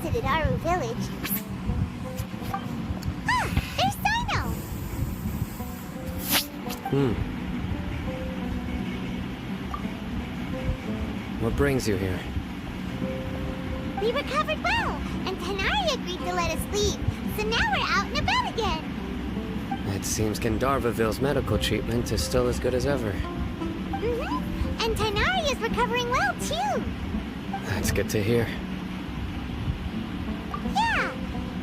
to the Daru village. Ah, there's Sino! What brings you here? We recovered well, and Tanari agreed to let us leave, so now we're out and about again. It seems Gandharvaville's medical treatment is still as good as ever. And Tanari is recovering well, too. That's good to hear. Yeah,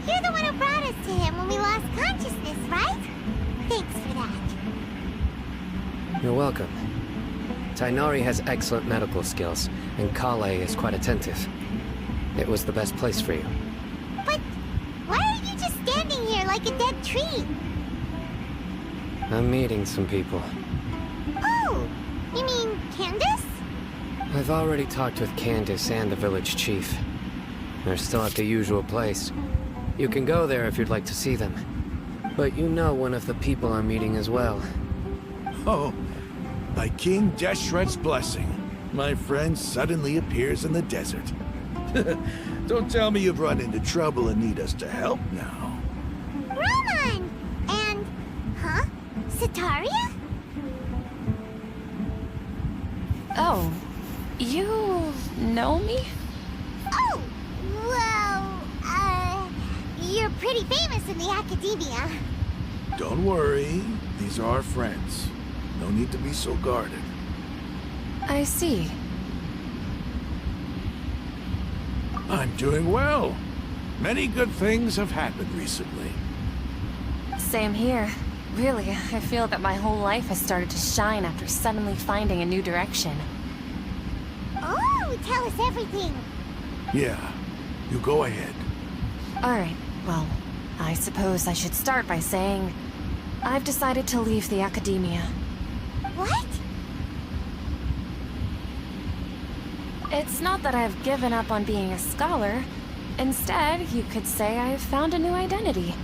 you're the one who brought us to him when we lost consciousness, right? Thanks for that. You're welcome. Tainari has excellent medical skills, and Kale is quite attentive. It was the best place for you. But why are you just standing here like a dead tree? I'm meeting some people. Oh, you mean Candace? I've already talked with Candace and the village chief. They're still at the usual place. You can go there if you'd like to see them. But you know one of the people I'm meeting as well. Oh, by King Deshret's blessing, my friend suddenly appears in the desert. Don't tell me you've run into trouble and need us to help now. Roman! And... huh? Sataria? Oh, you know me? Oh, well, you're pretty famous in the academia. Don't worry, these are our friends. No need to be so guarded. I see. I'm doing well. Many good things have happened recently. Same here. Really, I feel that my whole life has started to shine after suddenly finding a new direction. Oh, tell us everything. Yeah, you go ahead. Alright, well, I suppose I should start by saying I've decided to leave the academia. What? It's not that I've given up on being a scholar. Instead, you could say I've found a new identity.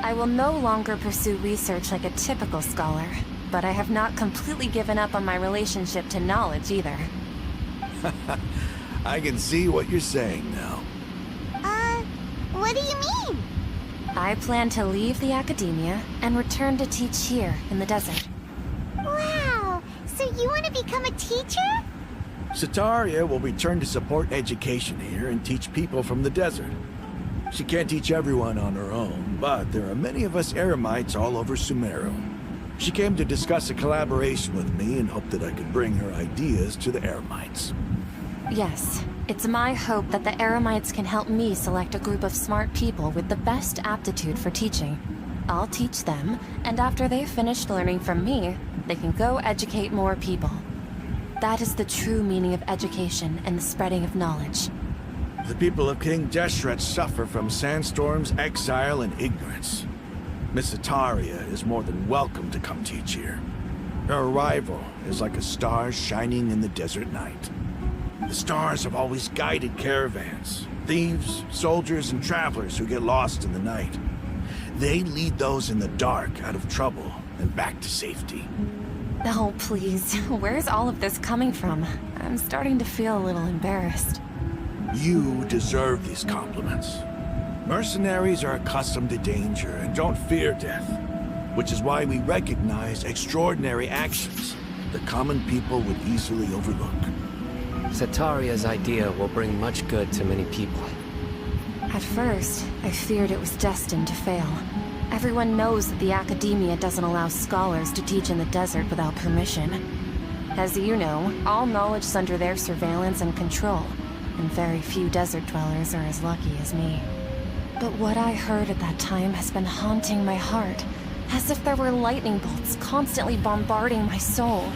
I will no longer pursue research like a typical scholar, but I have not completely given up on my relationship to knowledge either. I can see what you're saying now. What do you mean? I plan to leave the academia and return to teach here in the desert. Wow, so you want to become a teacher? Sataria will return to support education here and teach people from the desert. She can't teach everyone on her own, but there are many of us Eremites all over Sumeru. She came to discuss a collaboration with me and hoped that I could bring her ideas to the Eremites. Yes, it's my hope that the Eremites can help me select a group of smart people with the best aptitude for teaching. I'll teach them, and after they've finished learning from me, they can go educate more people. That is the true meaning of education and the spreading of knowledge. The people of King Deshret suffer from sandstorms, exile, and ignorance. Miss Sataria is more than welcome to come teach here. Her arrival is like a star shining in the desert night. The stars have always guided caravans, thieves, soldiers, and travelers who get lost in the night. They lead those in the dark out of trouble and back to safety. Oh, please. Where's all of this coming from? I'm starting to feel a little embarrassed. You deserve these compliments. Mercenaries are accustomed to danger and don't fear death, which is why we recognize extraordinary actions the common people would easily overlook. Sataria's idea will bring much good to many people. At first, I feared it was destined to fail. Everyone knows that the academia doesn't allow scholars to teach in the desert without permission. As you know, all knowledge is under their surveillance and control, and very few desert dwellers are as lucky as me. But what I heard at that time has been haunting my heart, as if there were lightning bolts constantly bombarding my soul.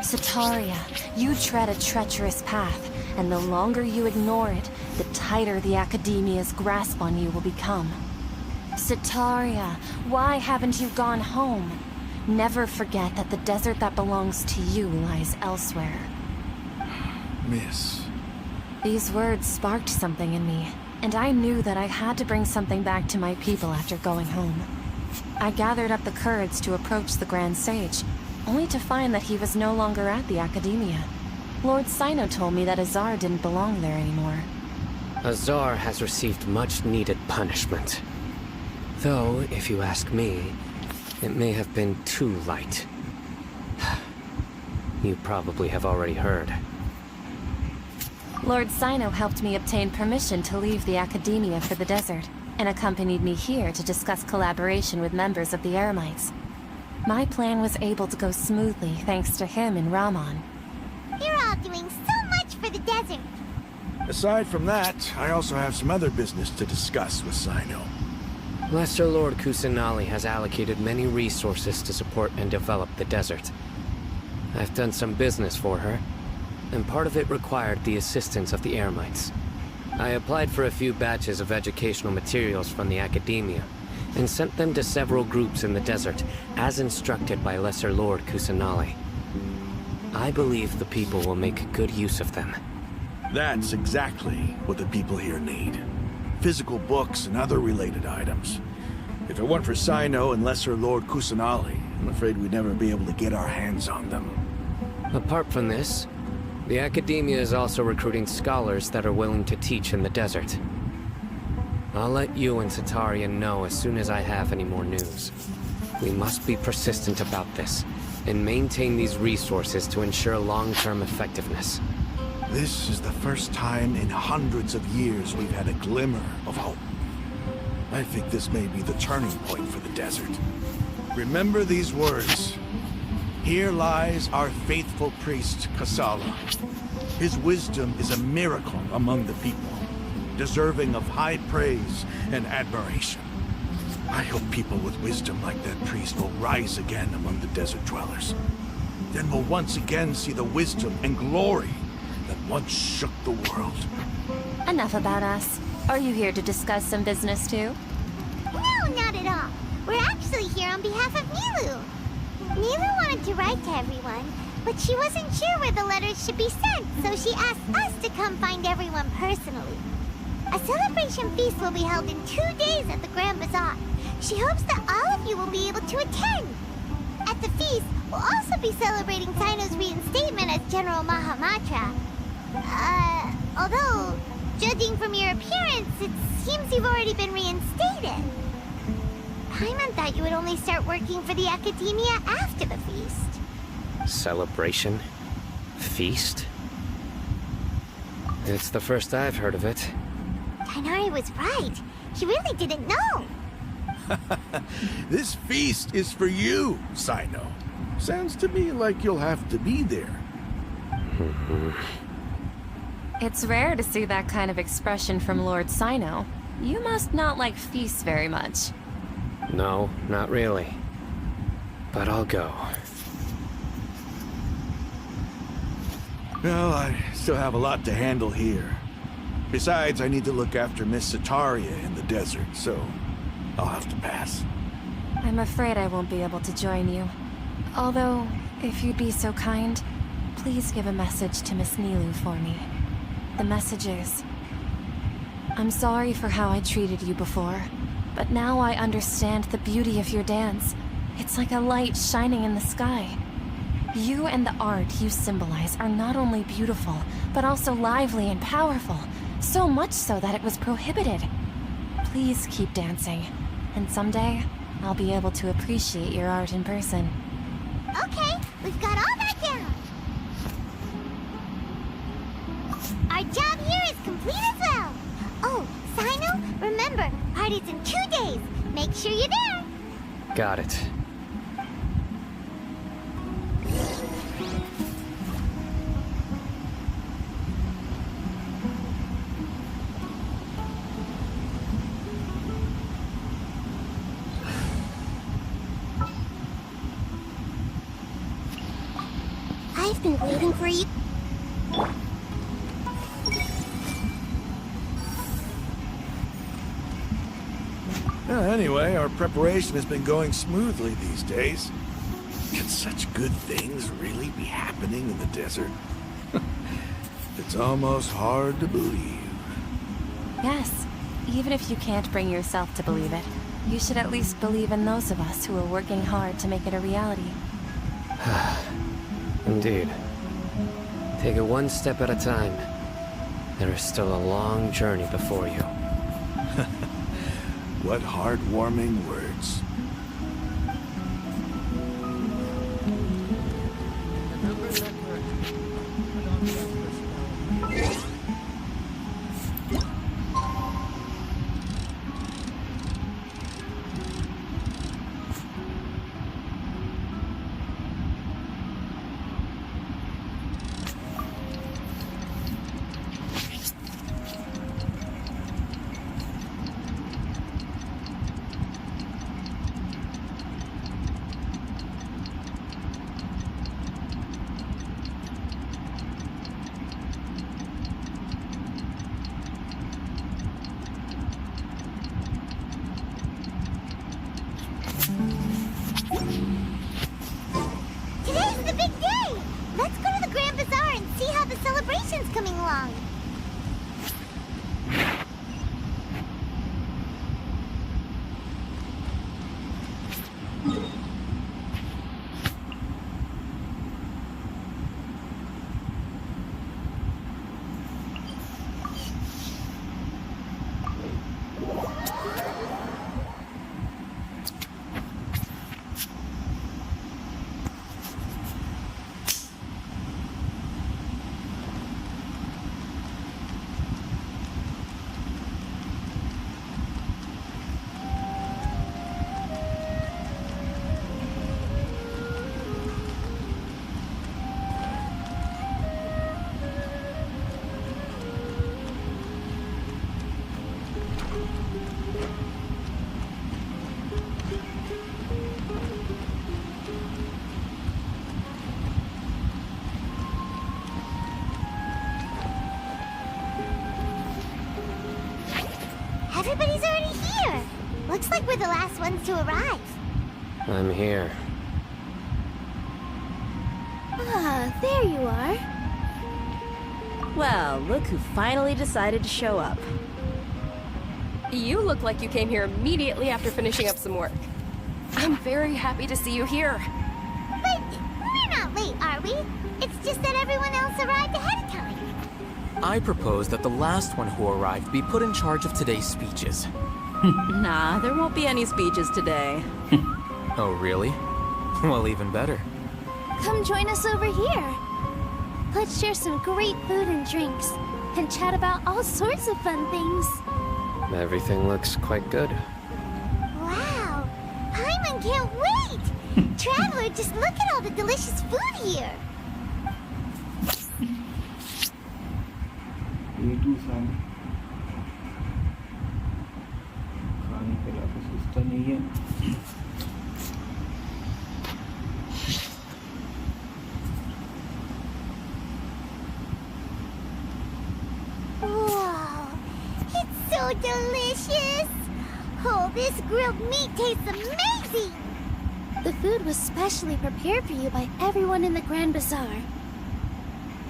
Sataria, you tread a treacherous path, and the longer you ignore it, the tighter the academia's grasp on you will become. Sataria, why haven't you gone home? Never forget that the desert that belongs to you lies elsewhere. Miss. These words sparked something in me, and I knew that I had to bring something back to my people after going home. I gathered up the courage to approach the Grand Sage, only to find that he was no longer at the academia. Lord Sino told me that Azar didn't belong there anymore. Azar has received much-needed punishment. Though, if you ask me, it may have been too light. You probably have already heard. Lord Sino helped me obtain permission to leave the Academia for the desert, and accompanied me here to discuss collaboration with members of the Eremites. My plan was able to go smoothly thanks to him and Rahman. You're all doing so much for the desert. Aside from that, I also have some other business to discuss with Sino. Lesser Lord Kusanali has allocated many resources to support and develop the desert. I've done some business for her, and part of it required the assistance of the Eremites. I applied for a few batches of educational materials from the Academia, and sent them to several groups in the desert, as instructed by Lesser Lord Kusanali. I believe the people will make good use of them. That's exactly what the people here need. Physical books and other related items. If it weren't for Sino and Lesser Lord Kusanali, I'm afraid we'd never be able to get our hands on them. Apart from this, the Academia is also recruiting scholars that are willing to teach in the desert. I'll let you and Satarian know as soon as I have any more news. We must be persistent about this, and maintain these resources to ensure long-term effectiveness. This is the first time in hundreds of years we've had a glimmer of hope. I think this may be the turning point for the desert. Remember these words. Here lies our faithful priest, Kasala. His wisdom is a miracle among the people, deserving of high praise and admiration. I hope people with wisdom like that priest will rise again among the desert dwellers. Then we'll once again see the wisdom and glory that once shook the world. Enough about us. Are you here to discuss some business too? No, not at all. We're actually here on behalf of Nilu. Nilu wanted to write to everyone, but she wasn't sure where the letters should be sent, so she asked us to come find everyone personally. A celebration feast will be held in 2 days at the Grand Bazaar. She hopes that all of you will be able to attend. At the feast, we'll also be celebrating Sino's reinstatement as General Mahamatra. Although, judging from your appearance, it seems you've already been reinstated. Paimon thought you would only start working for the Academia after the feast. Celebration? Feast? It's the first I've heard of it. Tainari was right. She really didn't know. This feast is for you, Sino. Sounds to me like you'll have to be there. It's rare to see that kind of expression from Lord Sino. You must not like feasts very much. No, not really. But I'll go. Well, I still have a lot to handle here. Besides, I need to look after Miss Sataria in the desert, so I'll have to pass. I'm afraid I won't be able to join you. Although, if you'd be so kind, please give a message to Miss Nilu for me. The message is, I'm sorry for how I treated you before, but now I understand the beauty of your dance. It's like a light shining in the sky. You and the art you symbolize are not only beautiful, but also lively and powerful. So much so that it was prohibited. Please keep dancing, and someday, I'll be able to appreciate your art in person. Okay, we've got all that down. Our job here is complete as well. Oh, Sino, remember, party's in 2 days. Make sure you're there. Got it. I've been waiting for you. Anyway, our preparation has been going smoothly these days. Can such good things really be happening in the desert? It's almost hard to believe. Yes, even if you can't bring yourself to believe it, you should at least believe in those of us who are working hard to make it a reality. Indeed. Take it one step at a time. There is still a long journey before you. What heartwarming words. Today's the big day! Let's go to the Grand Bazaar and see how the celebration's coming along. Everybody's already here. Looks like we're the last ones to arrive. I'm here. Ah, there you are. Well, look who finally decided to show up. You look like you came here immediately after finishing up some work. I'm very happy to see you here. But we're not late, are we? It's just that everyone else arrived ahead of time. I propose that the last one who arrived be put in charge of today's speeches. Nah, there won't be any speeches today. Oh, really? Well, even better. Come join us over here. Let's share some great food and drinks, and chat about all sorts of fun things. Everything looks quite good. Wow! Paimon can't wait! Traveler, just look at all the delicious food here! itu sana खाने के अलावा सस्ता नहीं है Wow! It's so delicious! Oh, this grilled meat tastes amazing! The food was specially prepared for you by everyone in the Grand Bazaar.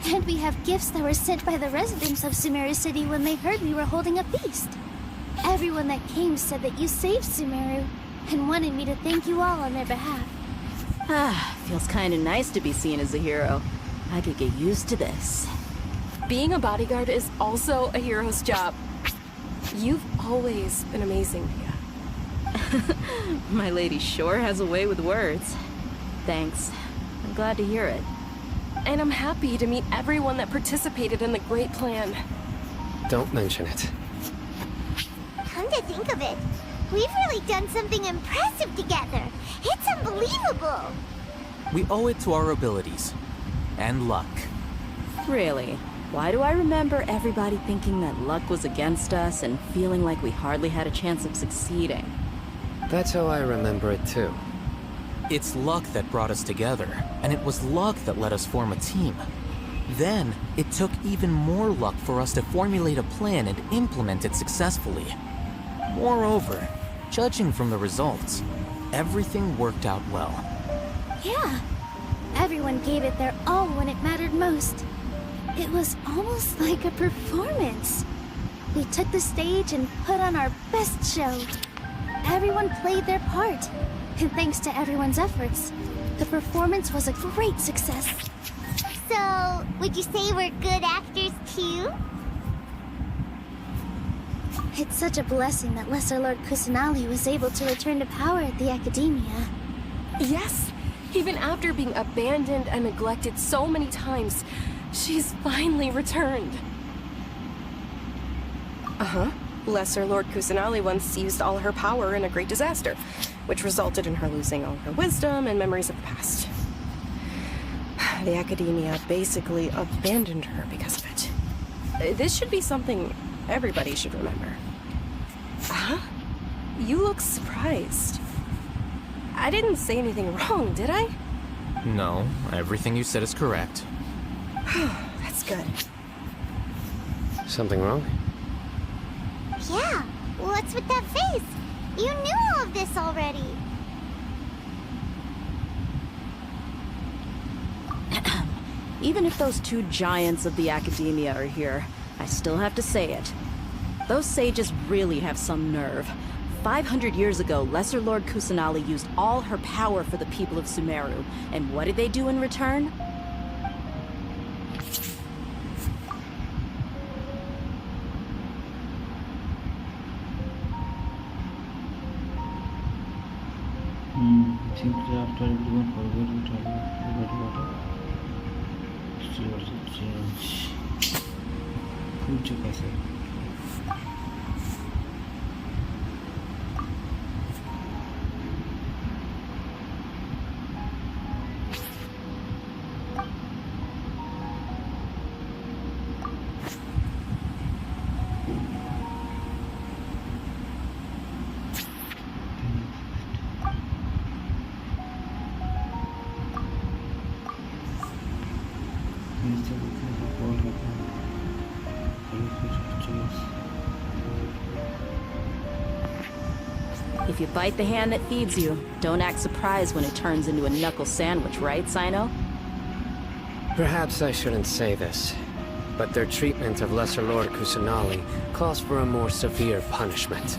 And we have gifts that were sent by the residents of Sumeru City when they heard we were holding a feast. Everyone that came said that you saved Sumeru and wanted me to thank you all on their behalf. Ah, feels kinda nice to be seen as a hero. I could get used to this. Being a bodyguard is also a hero's job. You've always been amazing, Mia. My lady sure has a way with words. Thanks. I'm glad to hear it. And I'm happy to meet everyone that participated in the great plan. Don't mention it. Come to think of it, we've really done something impressive together. It's unbelievable. We owe it to our abilities. And luck. Really? Why do I remember everybody thinking that luck was against us and feeling like we hardly had a chance of succeeding? That's how I remember it too. It's luck that brought us together, and it was luck that let us form a team. Then, it took even more luck for us to formulate a plan and implement it successfully. Moreover, judging from the results, everything worked out well. Yeah, everyone gave it their all when it mattered most. It was almost like a performance. We took the stage and put on our best show. Everyone played their part. And thanks to everyone's efforts, the performance was a great success. So, would you say we're good actors too? It's such a blessing that Lesser Lord Kusanali was able to return to power at the Academia. Yes, even after being abandoned and neglected so many times, she's finally returned. Lesser Lord Kusanali once used all her power in a great disaster, which resulted in her losing all her wisdom and memories of the past. The Academia basically abandoned her because of it. This should be something everybody should remember. You look surprised. I didn't say anything wrong, did I? No, everything you said is correct. That's good. Something wrong? Yeah, what's with that face? You knew all of this already. Even if those two giants of the Academia are here, I still have to say it. Those sages really have some nerve. 500 years ago, Lesser Lord Kusanali used all her power for the people of Sumeru. And what did they do in return? Simply after everyone forgot what history also change. भूल चुका sir. If you bite the hand that feeds you, don't act surprised when it turns into a knuckle sandwich, right, Sino? Perhaps I shouldn't say this, but their treatment of Lesser Lord Kusanali calls for a more severe punishment.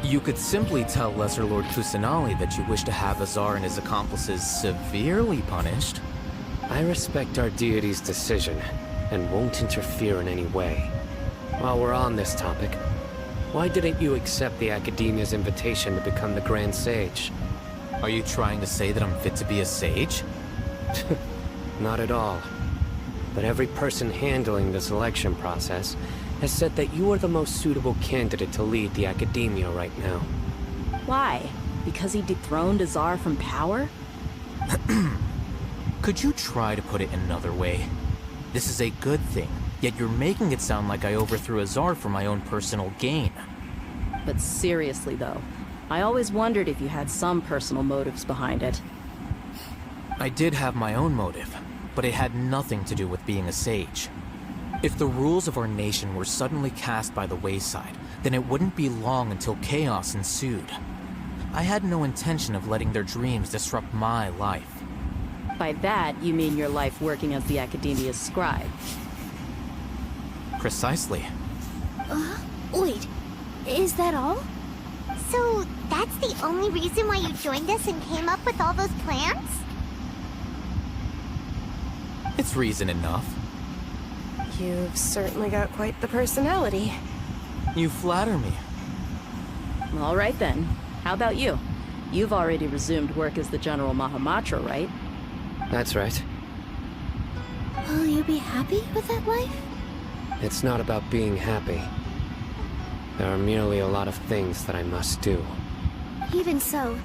You could simply tell Lesser Lord Kusanali that you wish to have Azar and his accomplices severely punished. I respect our deity's decision, and won't interfere in any way. While we're on this topic, why didn't you accept the Academia's invitation to become the Grand Sage? Are you trying to say that I'm fit to be a sage? Not at all. But every person handling the selection process has said that you are the most suitable candidate to lead the Academia right now. Why? Because he dethroned Azar from power? Could you try to put it another way? This is a good thing, yet you're making it sound like I overthrew Azar for my own personal gain. But seriously though, I always wondered if you had some personal motives behind it. I did have my own motive, but it had nothing to do with being a sage. If the rules of our nation were suddenly cast by the wayside, then it wouldn't be long until chaos ensued. I had no intention of letting their dreams disrupt my life. By that, you mean your life working as the Academia's scribe. Precisely. Wait, is that all? So, that's the only reason why you joined us and came up with all those plans? It's reason enough. You've certainly got quite the personality. You flatter me. All right then. How about you? You've already resumed work as the General Mahamatra, right? That's right. Will you be happy with that life? It's not about being happy. There are merely a lot of things that I must do. Even so,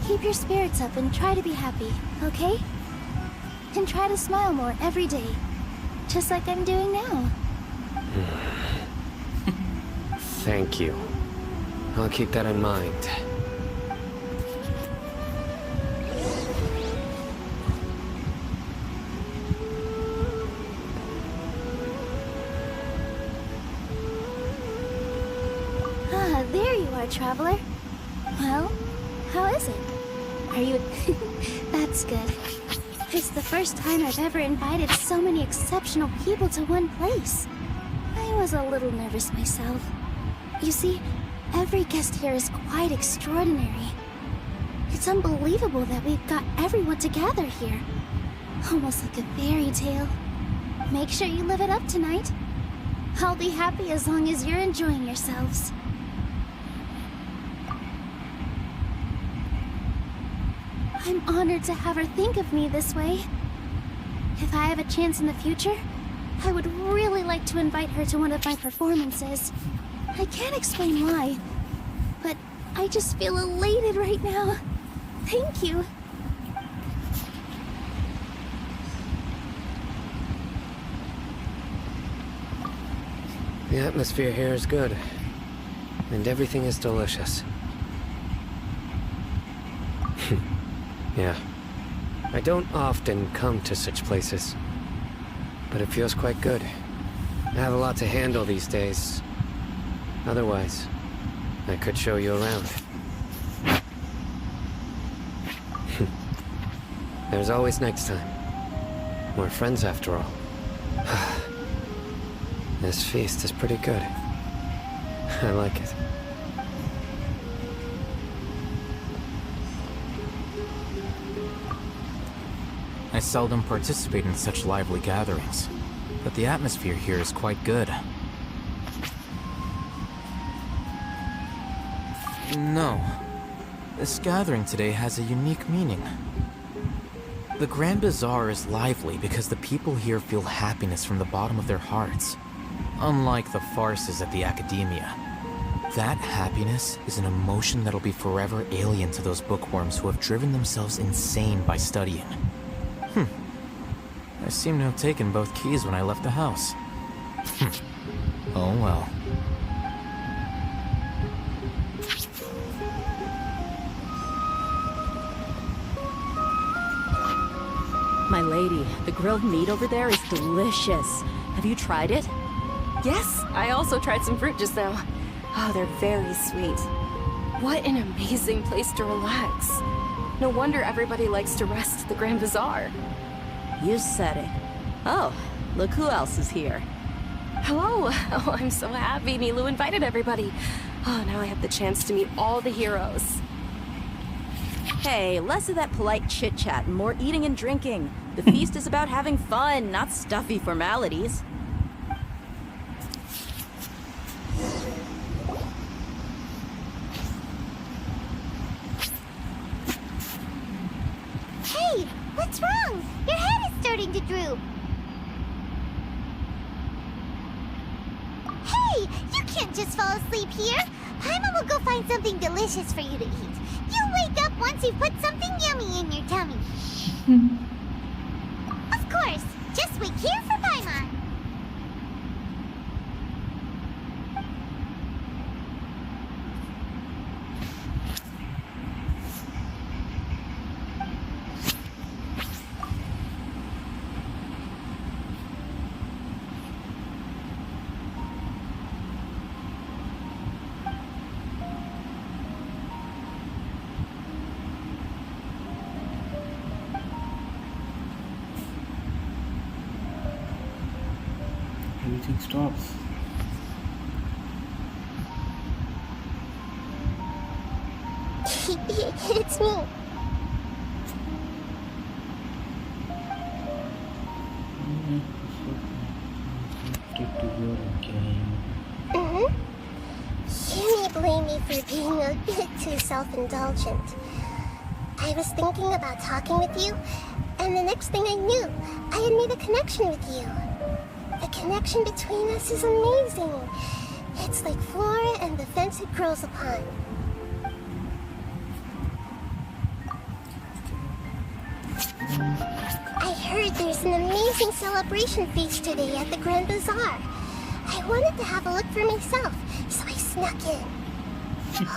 keep your spirits up and try to be happy, okay? And try to smile more every day, just like I'm doing now. Thank you. I'll keep that in mind. Ah, there you are, traveler. Well, how is it? Are you... That's good. It's the first time I've ever invited so many exceptional people to one place. I was a little nervous myself. You see, every guest here is quite extraordinary. It's unbelievable that we've got everyone together here. Almost like a fairy tale. Make sure you live it up tonight. I'll be happy as long as you're enjoying yourselves. I'm honored to have her think of me this way. If I have a chance in the future, I would really like to invite her to one of my performances. I can't explain why, but I just feel elated right now. Thank you. The atmosphere here is good, and everything is delicious. Yeah. I don't often come to such places, but it feels quite good. I have a lot to handle these days. Otherwise, I could show you around. There's always next time. We're friends after all. This feast is pretty good. I like it. I seldom participate in such lively gatherings, but the atmosphere here is quite good. No. This gathering today has a unique meaning. The Grand Bazaar is lively because the people here feel happiness from the bottom of their hearts, unlike the farces at the Academia. That happiness is an emotion that'll be forever alien to those bookworms who have driven themselves insane by studying. I seem to have taken both keys when I left the house. Oh well. My lady, the grilled meat over there is delicious. Have you tried it? Yes, I also tried some fruit just now. Oh, they're very sweet. What an amazing place to relax. No wonder everybody likes to rest at the Grand Bazaar. You said it. Oh, look who else is here. Hello. Oh, I'm so happy Nilu invited everybody. Oh, now I have the chance to meet all the heroes. Hey, less of that polite chit-chat and more eating and drinking. The feast is about having fun, not stuffy formalities. Hey, what's wrong? Your head is starting to droop. Hey, you can't just fall asleep here. Paimon will go find something delicious for you to eat. You'll wake up once you've put something yummy in your tummy. Of course, just wait here for Paimon. Everything stops. It's me. You may blame me for being a bit too self-indulgent. I was thinking about talking with you, and the next thing I knew, I had made a connection with you. The connection between us is amazing. It's like flora and the fence it grows upon. I heard there's an amazing celebration feast today at the Grand Bazaar. I wanted to have a look for myself, so I snuck in.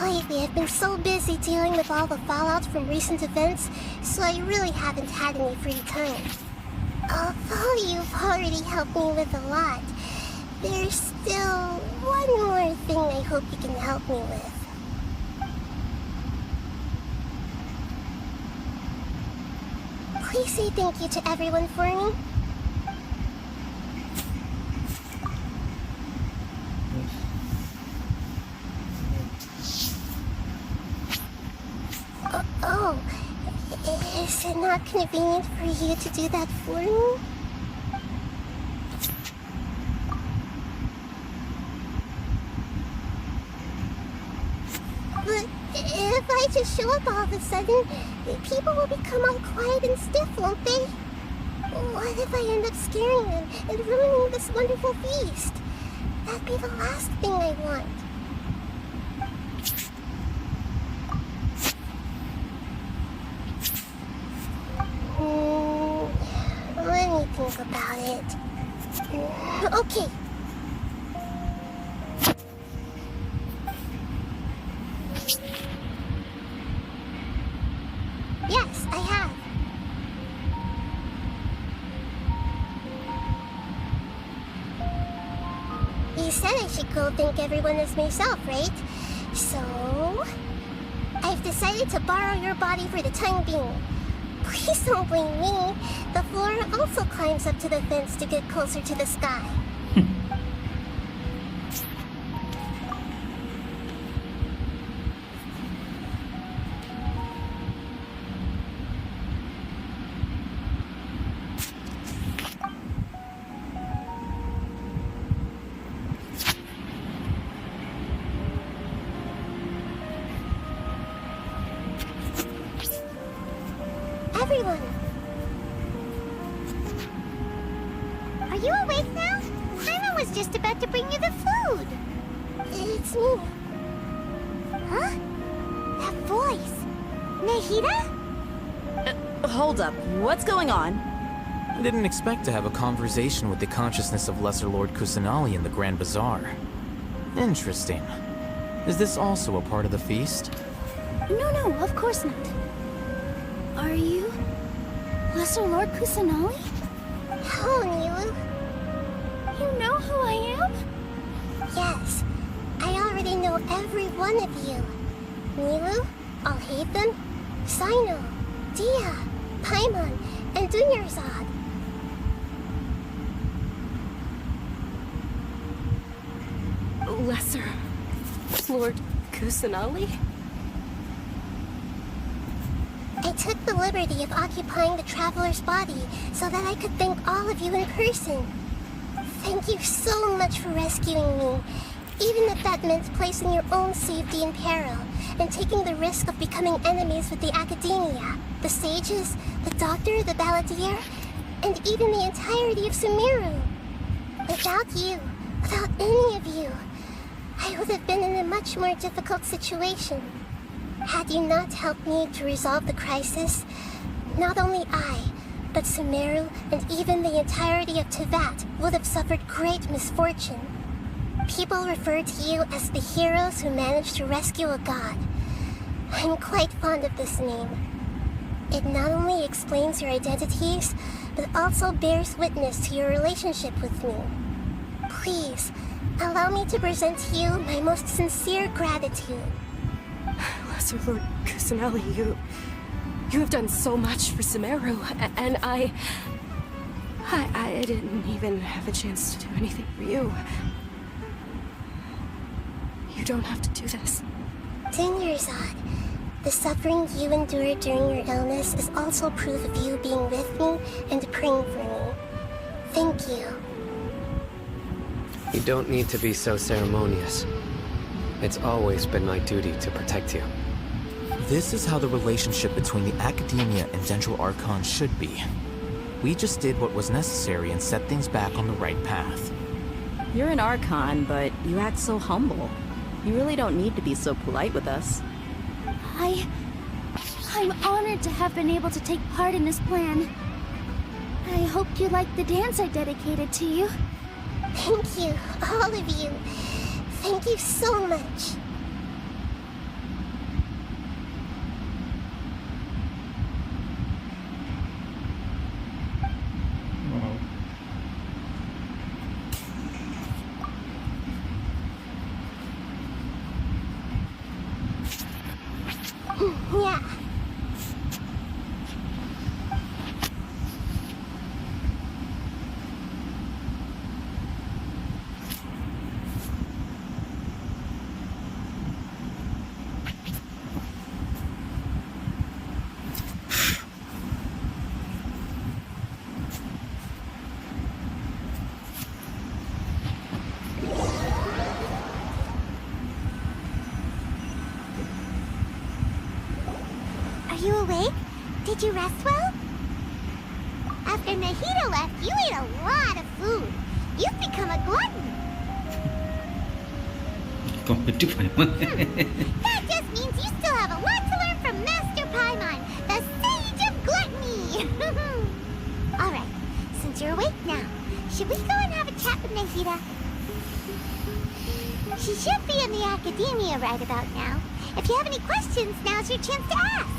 Lately, I've been so busy dealing with all the fallout from recent events, so I really haven't had any free time. Although you've already helped me with a lot, there's still one more thing I hope you can help me with. Please say thank you to everyone for me. Oh, is it not convenient for you to do that for me? If I just show up all of a sudden, people will become all quiet and stiff, won't they? What if I end up scaring them and ruining this wonderful feast? That'd be the last thing I want. Let me think about it. Okay. Yes, I have. You said I should go thank everyone as myself, right? So, I've decided to borrow your body for the time being. Please don't blame me. The floor also climbs up to the fence to get closer to the sky. Everyone! Are you awake now? Paimon was just about to bring you the food. It's me. Huh? That voice. Nahida? Hold up. What's going on? I didn't expect to have a conversation with the consciousness of Lesser Lord Kusanali in the Grand Bazaar. Interesting. Is this also a part of the feast? No, of course not. Are you Lesser Lord Kusanali? Hello, Nilu. You know who I am? Yes, I already know every one of you. Nilu, Alhaitham, Sino, Dia, Paimon, and Dunyarzad. Lesser Lord Kusanali? I took the liberty of occupying the traveler's body so that I could thank all of you in person. Thank you so much for rescuing me, even if that meant placing your own safety in peril and taking the risk of becoming enemies with the academia, the sages, the doctor, the balladeer, and even the entirety of Sumeru. Without you, without any of you, I would have been in a much more difficult situation. Had you not helped me to resolve the crisis, not only I, but Sumeru and even the entirety of Teyvat would have suffered great misfortune. People refer to you as the heroes who managed to rescue a god. I'm quite fond of this name. It not only explains your identities, but also bears witness to your relationship with me. Please, allow me to present to you my most sincere gratitude. Lesser Lord Kusanali, you have done so much for Sumeru, and I didn't even have a chance to do anything for you. You don't have to do this. Dunyarzad, the suffering you endured during your illness is also proof of you being with me and praying for me. Thank you. You don't need to be so ceremonious. It's always been my duty to protect you. This is how the relationship between the Academia and Dendro Archon should be. We just did what was necessary and set things back on the right path. You're an Archon, but you act so humble. You really don't need to be so polite with us. I'm honored to have been able to take part in this plan. I hope you liked the dance I dedicated to you. Thank you, all of you. Thank you so much. Wow. Yeah. Did you rest well? After Nahida left, you ate a lot of food. You've become a glutton. Competitive Paimon. That just means you still have a lot to learn from Master Paimon, the Sage of Gluttony. Alright, since you're awake now, should we go and have a chat with Nahida? She should be in the academia right about now. If you have any questions, now's your chance to ask.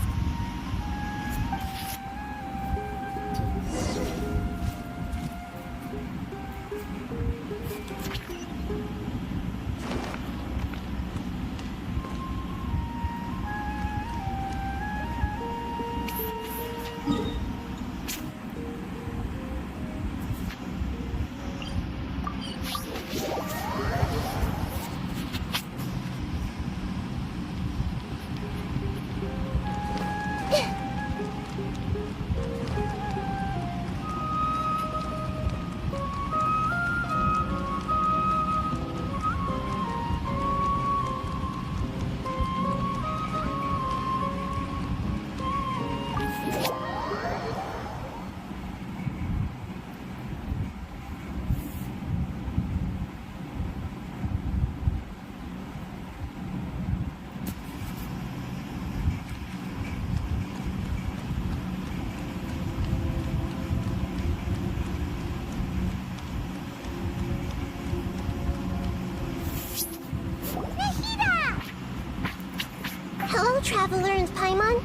Hello, Traveler and Paimon.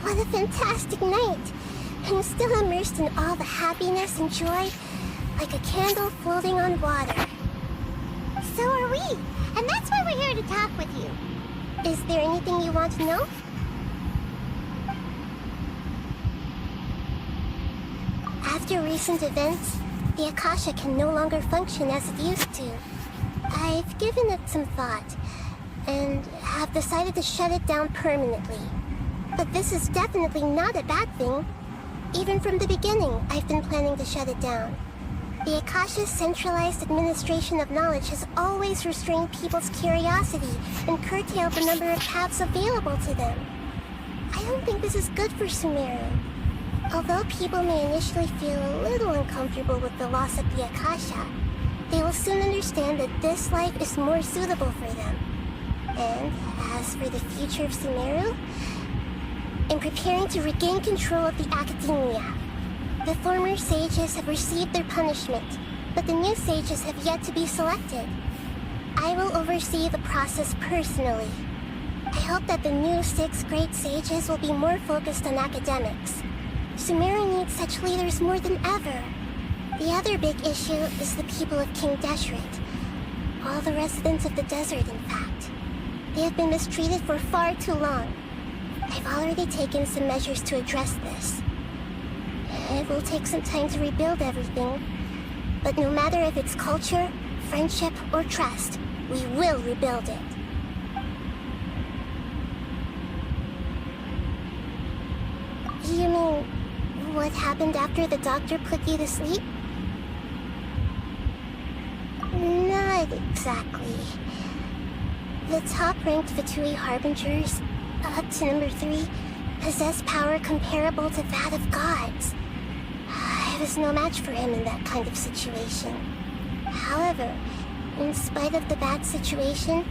What a fantastic night. I'm still immersed in all the happiness and joy, like a candle floating on water. So are we, and that's why we're here to talk with you. Is there anything you want to know? After recent events, the Akasha can no longer function as it used to. I've given it some thought, and have decided to shut it down permanently. But this is definitely not a bad thing. Even from the beginning, I've been planning to shut it down. The Akasha's centralized administration of knowledge has always restrained people's curiosity and curtailed the number of paths available to them. I don't think this is good for Sumeru. Although people may initially feel a little uncomfortable with the loss of the Akasha, they will soon understand that this life is more suitable for them. And as for the future of Sumeru, I'm preparing to regain control of the academia. The former sages have received their punishment, but the new sages have yet to be selected. I will oversee the process personally. I hope that the new 6 great sages will be more focused on academics. Sumeru needs such leaders more than ever. The other big issue is the people of King Deshret. All the residents of the desert, in fact. They have been mistreated for far too long. I've already taken some measures to address this. It will take some time to rebuild everything, but no matter if it's culture, friendship, or trust, we will rebuild it. You mean, what happened after the doctor put you to sleep? Not exactly. The top-ranked Fatui Harbingers, up to number 3, possess power comparable to that of gods. I was no match for him in that kind of situation. However, in spite of the bad situation,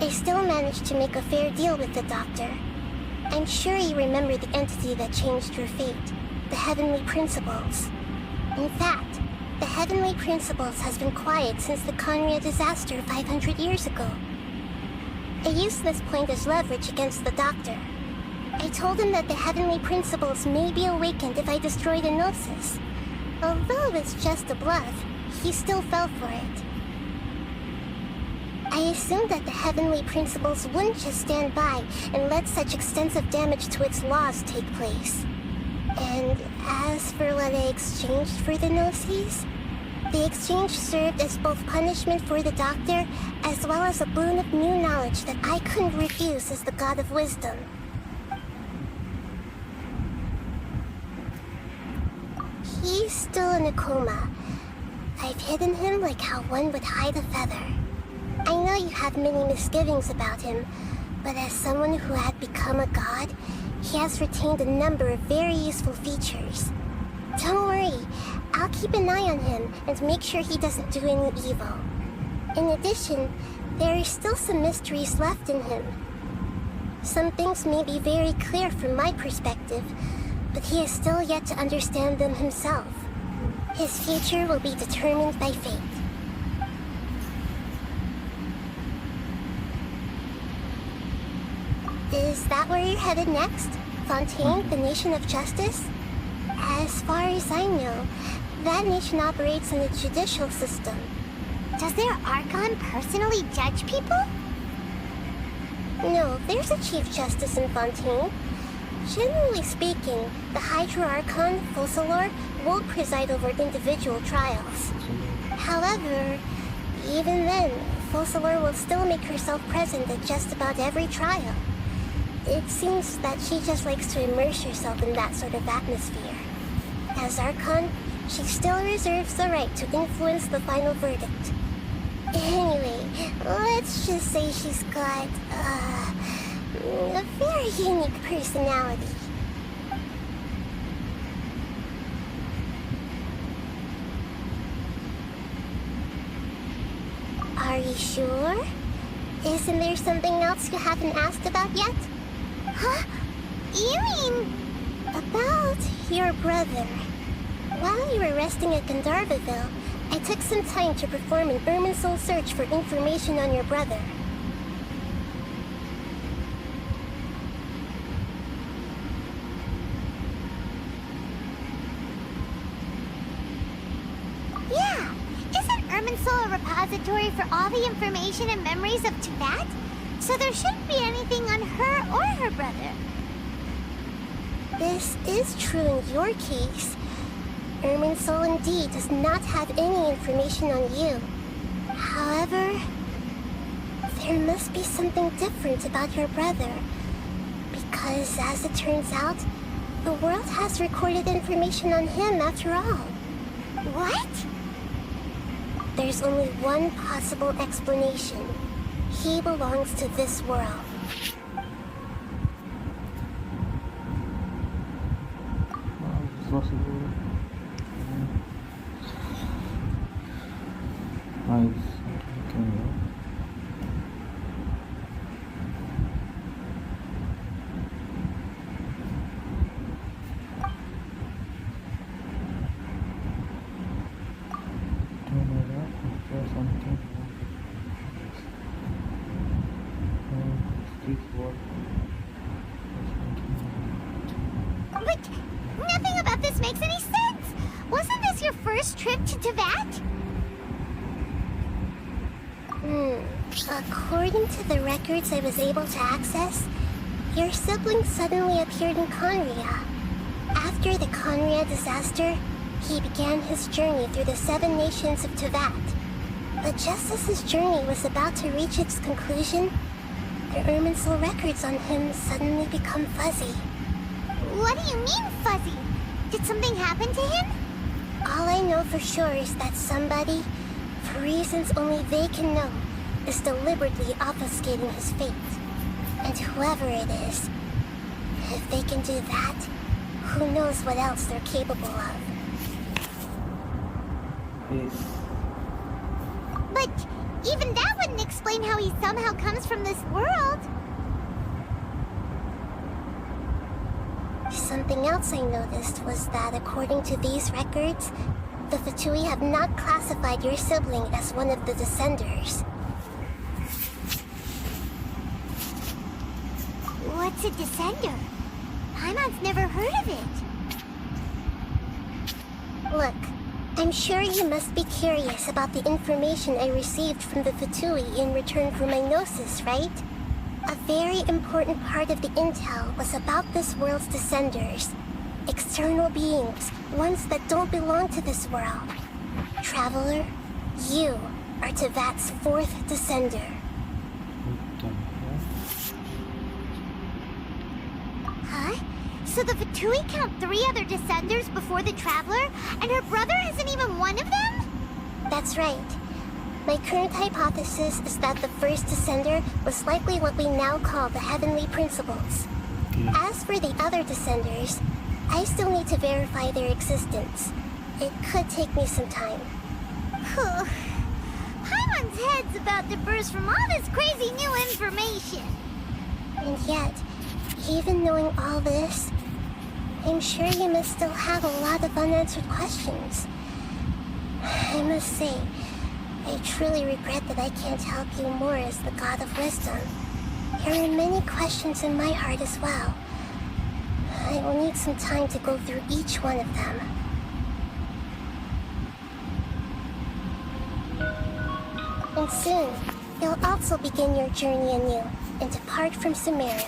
I still managed to make a fair deal with the doctor. I'm sure you remember the entity that changed your fate, the Heavenly Principles. In fact, the Heavenly Principles has been quiet since the Conria disaster 500 years ago. I used this point as leverage against the doctor. I told him that the Heavenly Principles may be awakened if I destroy the Gnosis. Although it's just a bluff, he still fell for it. I assumed that the Heavenly Principles wouldn't just stand by and let such extensive damage to its laws take place. And as for what I exchanged for the Gnosis, the exchange served as both punishment for the doctor, as well as a boon of new knowledge that I couldn't refuse as the God of Wisdom. He's still in a coma. I've hidden him like how one would hide a feather. I know you have many misgivings about him, but as someone who had become a god, he has retained a number of very useful features. Don't worry, I'll keep an eye on him and make sure he doesn't do any evil. In addition, there are still some mysteries left in him. Some things may be very clear from my perspective, but he is still yet to understand them himself. His future will be determined by fate. Is that where you're headed next? Fontaine, the Nation of Justice? As far as I know, that nation operates in a judicial system. Does their Archon personally judge people? No, there's a Chief Justice in Fontaine. Generally speaking, the Hydra Archon, Focalor, will preside over individual trials. However, even then, Focalor will still make herself present at just about every trial. It seems that she just likes to immerse herself in that sort of atmosphere. As Archon, she still reserves the right to influence the final verdict. Anyway, let's just say she's got, a very unique personality. Are you sure? Isn't there something else you haven't asked about yet? Huh? You mean... About your brother. While you were resting at Gandharvaville, I took some time to perform an Irminsul search for information on your brother. Yeah! Isn't Irminsul a repository for all the information and memories of Teyvat? So there shouldn't be anything on her or her brother. This is true in your case. Irminsul indeed does not have any information on you. However, there must be something different about your brother. Because, as it turns out, the world has recorded information on him after all. What? There's only one possible explanation. He belongs to this world. But nothing about this makes any sense! Wasn't this your first trip to Teyvat? According to the records I was able to access, your sibling suddenly appeared in Conria. After the Conria disaster, he began his journey through the 7 nations of Teyvat. But just as his journey was about to reach its conclusion, the Irminsul records on him suddenly become fuzzy. What do you mean, fuzzy? Did something happen to him? All I know for sure is that somebody, for reasons only they can know, is deliberately obfuscating his fate. And whoever it is, if they can do that, who knows what else they're capable of. Yes. But even that wouldn't explain how he somehow comes from this world. Something else I noticed was that according to these records, the Fatui have not classified your sibling as one of the Descenders. What's a Descender? Paimon's never heard of it. Look, I'm sure you must be curious about the information I received from the Fatui in return for my gnosis, right? A very important part of the intel was about this world's Descenders. External beings, ones that don't belong to this world. Traveler, you are Teyvat's 4th Descender. Huh? So the Fatui count 3 other Descenders before the Traveler, and her brother isn't even one of them? That's right. My current hypothesis is that the first Descender was likely what we now call the Heavenly Principles. As for the other descenders, I still need to verify their existence. It could take me some time. Paimon's head's about to burst from all this crazy new information. And yet, even knowing all this, I'm sure you must still have a lot of unanswered questions. I must say, I truly regret that I can't help you more as the God of Wisdom. There are many questions in my heart as well. I will need some time to go through each one of them. And soon, you'll also begin your journey anew and depart from Sumeru.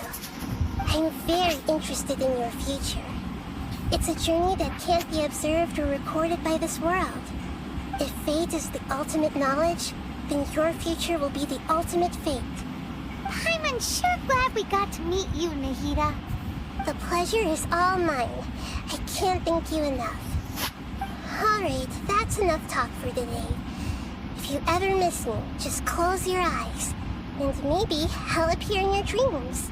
I'm very interested in your future. It's a journey that can't be observed or recorded by this world. If fate is the ultimate knowledge, then your future will be the ultimate fate. I'm sure glad we got to meet you, Nahida. The pleasure is all mine. I can't thank you enough. Alright, that's enough talk for today. If you ever miss me, just close your eyes, and maybe I'll appear in your dreams.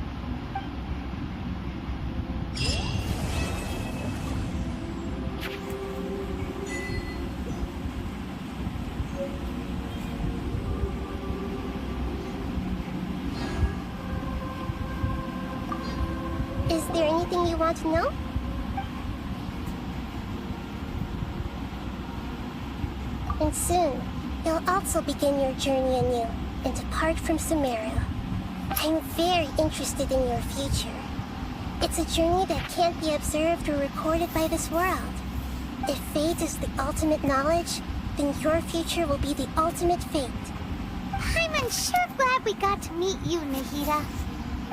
Is there anything you want to know? And soon, you'll also begin your journey anew and depart from Sumeru. I'm very interested in your future. It's a journey that can't be observed or recorded by this world. If fate is the ultimate knowledge, then your future will be the ultimate fate. I'm sure glad we got to meet you, Nahida.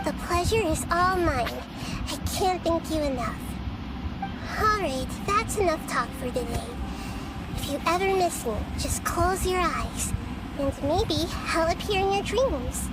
The pleasure is all mine. I can't thank you enough. Alright, that's enough talk for today. If you ever miss me, just close your eyes, and maybe I'll appear in your dreams.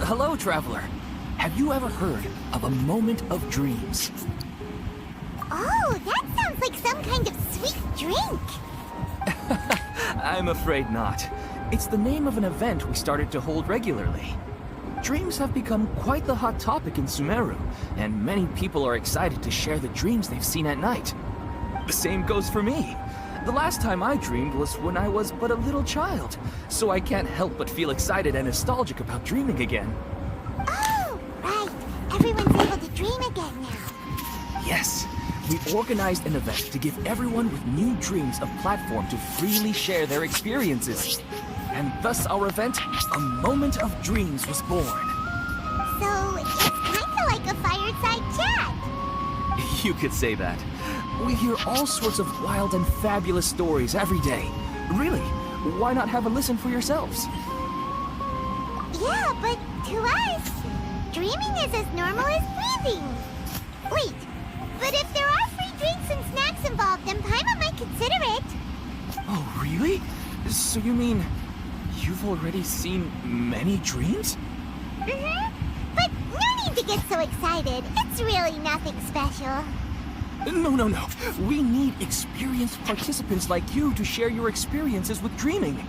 Hello, traveler. Have you ever heard of a moment of dreams? Oh, that sounds like some kind of sweet drink. I'm afraid not. It's the name of an event we started to hold regularly. Dreams have become quite the hot topic in Sumeru, and many people are excited to share the dreams they've seen at night. The same goes for me. The last time I dreamed was when I was but a little child, so I can't help but feel excited and nostalgic about dreaming again. we organized an event to give everyone with new dreams a platform to freely share their experiences. And thus our event, A Moment of Dreams, was born. So, it's kinda like a fireside chat. You could say that. We hear all sorts of wild and fabulous stories every day. Really, why not have a listen for yourselves? Yeah, but to us, dreaming is as normal as breathing. Wait, but if there are free drinks and snacks involved, then Paimon might consider it. Oh, really? So you mean you've already seen many dreams? Mm-hmm. But no need to get so excited. It's really nothing special. No. We need experienced participants like you to share your experiences with dreaming.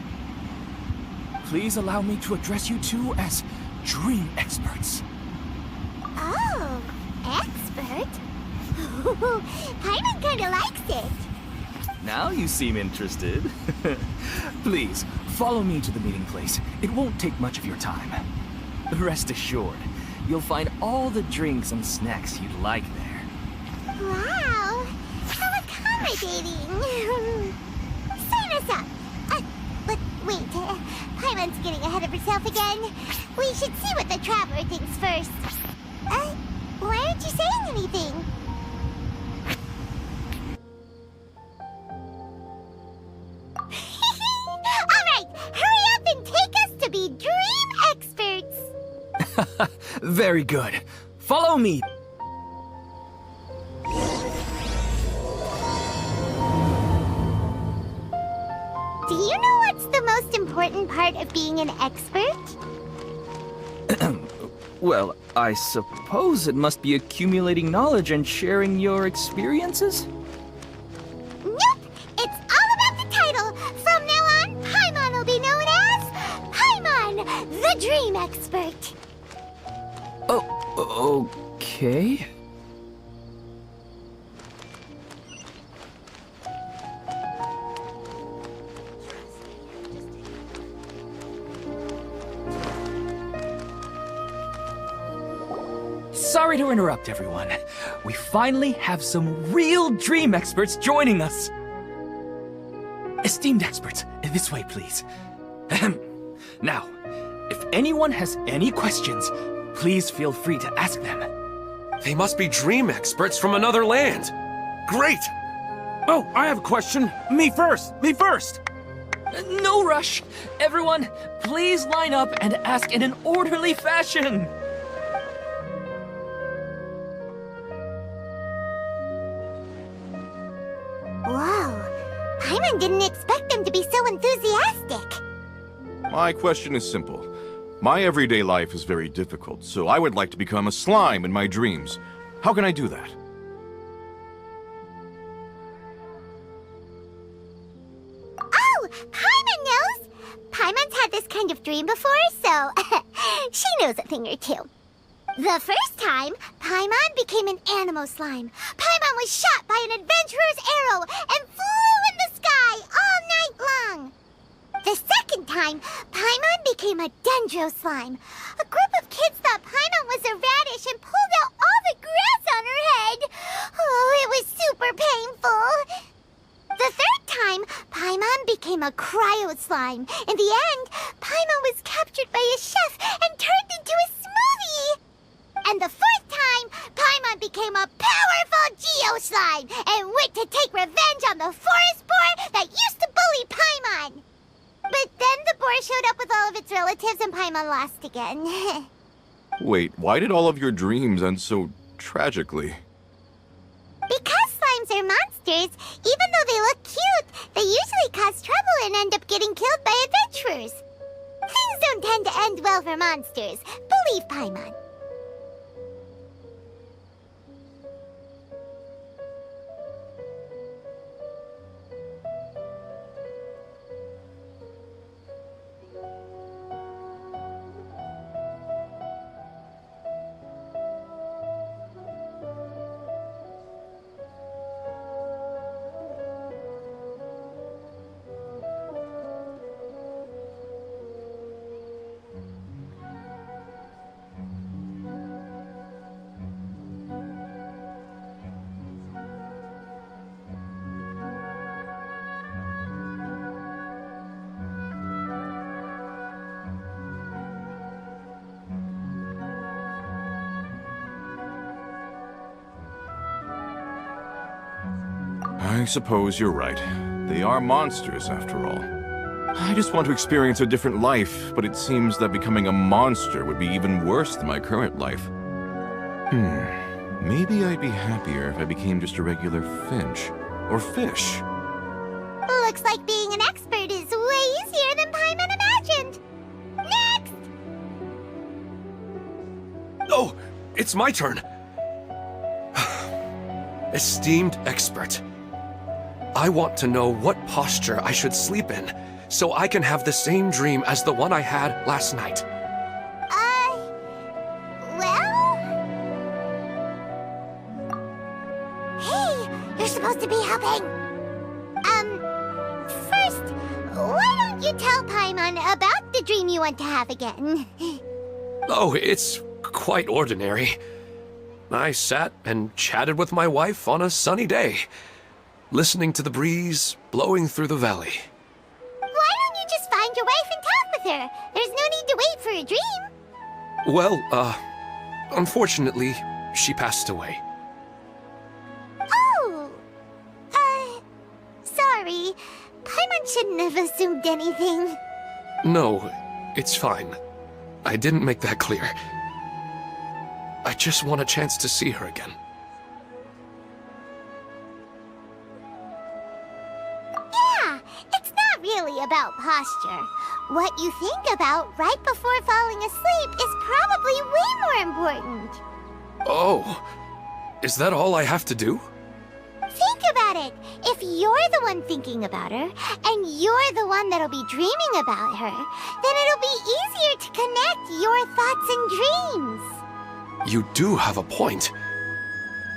Please allow me to address you two as dream experts. Oh, expert? Paimon kinda likes it. Now you seem interested. Please, follow me to the meeting place. It won't take much of your time. Rest assured, you'll find all the drinks and snacks you'd like there. Wow, how accommodating. Sign us up. But wait, Paimon's getting ahead of herself again. We should see what the traveler thinks first. Why aren't you saying anything? Alright, hurry up and take us to be dream experts. Very good. Follow me. Do you know what's the most important part of being an expert? Well, I suppose it must be accumulating knowledge and sharing your experiences? Nope! It's all about the title! From now on, Paimon will be known as Paimon, the Dream Expert! Oh, okay. Sorry to interrupt, everyone. We finally have some real dream experts joining us. Esteemed experts, this way, please. Ahem. Now, if anyone has any questions, please feel free to ask them. They must be dream experts from another land. Great! Oh, I have a question. Me first! No rush. Everyone, please line up and ask in an orderly fashion. Whoa, Paimon didn't expect them to be so enthusiastic. My question is simple. My everyday life is very difficult, so I would like to become a slime in my dreams. How can I do that? Oh, Paimon knows! Paimon's had this kind of dream before, so she knows a thing or two. The first time, Paimon became an animal slime. Paimon was shot by an adventurer's arrow and flew in the sky all night long. The second time, Paimon became a dendro slime. A group of kids thought Paimon was a radish and pulled out all the grass on her head. Oh, it was super painful. The third time, Paimon became a cryo slime. In the end, Paimon was captured by a chef and turned into a smoothie. And the fourth time, Paimon became a powerful Geo slime and went to take revenge on the forest boar that used to bully Paimon. But then the boar showed up with all of its relatives and Paimon lost again. Wait, why did all of your dreams end so tragically? Because slimes are monsters, even though they look cute, they usually cause trouble and end up getting killed by adventurers. Things don't tend to end well for monsters. Believe Paimon. I suppose you're right. They are monsters, after all. I just want to experience a different life, but it seems that becoming a monster would be even worse than my current life. Maybe I'd be happier if I became just a regular finch. Or fish. Looks like being an expert is way easier than Paimon imagined. Next! Oh, it's my turn. Esteemed expert, I want to know what posture I should sleep in, so I can have the same dream as the one I had last night. Well? Hey, you're supposed to be helping. First, why don't you tell Paimon about the dream you want to have again? Oh, it's quite ordinary. I sat and chatted with my wife on a sunny day, listening to the breeze blowing through the valley. Why don't you just find your wife and talk with her? There's no need to wait for a dream. Well, unfortunately, she passed away. Oh! Sorry. Paimon shouldn't have assumed anything. No, it's fine. I didn't make that clear. I just want a chance to see her again. Yeah, it's not really about posture. What you think about right before falling asleep is probably way more important. Oh, is that all I have to do? Think about it. If you're the one thinking about her, and you're the one that'll be dreaming about her, then it'll be easier to connect your thoughts and dreams. You do have a point.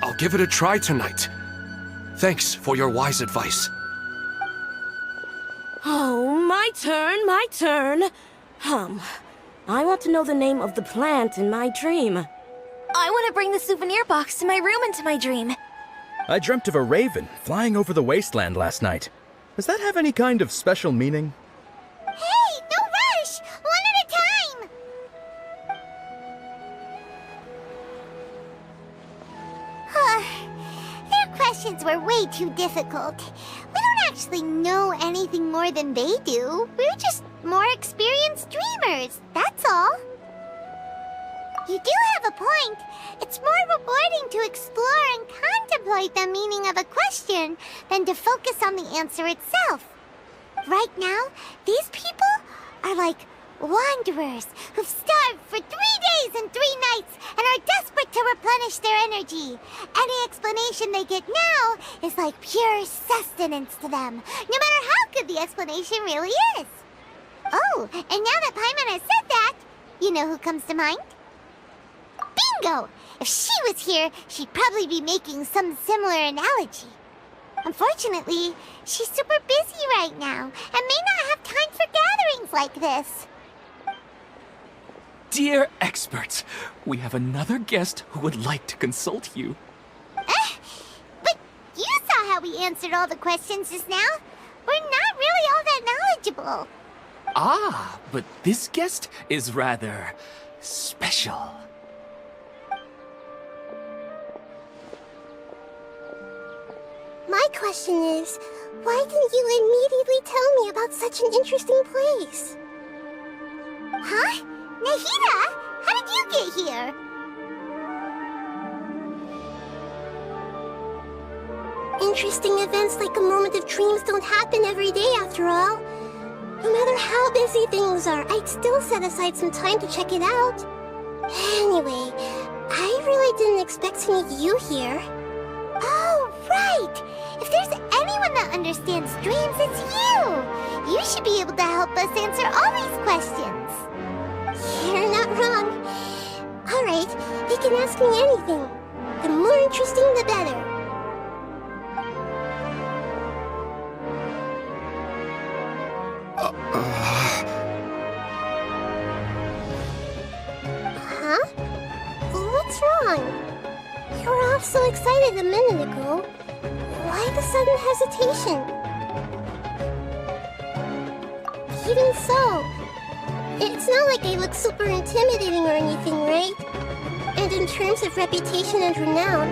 I'll give it a try tonight. Thanks for your wise advice. Oh, my turn. I want to know the name of the plant in my dream. I want to bring the souvenir box to my room into my dream. I dreamt of a raven flying over the wasteland last night. Does that have any kind of special meaning? Hey, no rush! One at a time! Their questions were way too difficult. We don't actually know anything more than they do. We're just more experienced dreamers, that's all. You do have a point. It's more rewarding to explore and contemplate the meaning of a question than to focus on the answer itself. Right now, these people are like wanderers who've starved for 3 days and 3 nights and are desperate to replenish their energy. Any explanation they get now is like pure sustenance to them, no matter how good the explanation really is. Oh, and now that Paimon has said that, you know who comes to mind? Bingo! If she was here, she'd probably be making some similar analogy. Unfortunately, she's super busy right now and may not have time for gatherings like this. Dear experts, we have another guest who would like to consult you. But you saw how we answered all the questions just now. We're not really all that knowledgeable. Ah, but this guest is rather special. My question is, why didn't you immediately tell me about such an interesting place? Huh? Nahida, how did you get here? Interesting events like a moment of dreams don't happen every day after all. No matter how busy things are, I'd still set aside some time to check it out. Anyway, I really didn't expect to meet you here. Oh, right! If there's anyone that understands dreams, it's you! You should be able to help us answer all these questions. You're not wrong. Alright, you can ask me anything. The more interesting, the better. Huh? What's wrong? You were all so excited a minute ago. Why the sudden hesitation? Even so, it's not like I look super intimidating or anything, right? And in terms of reputation and renown,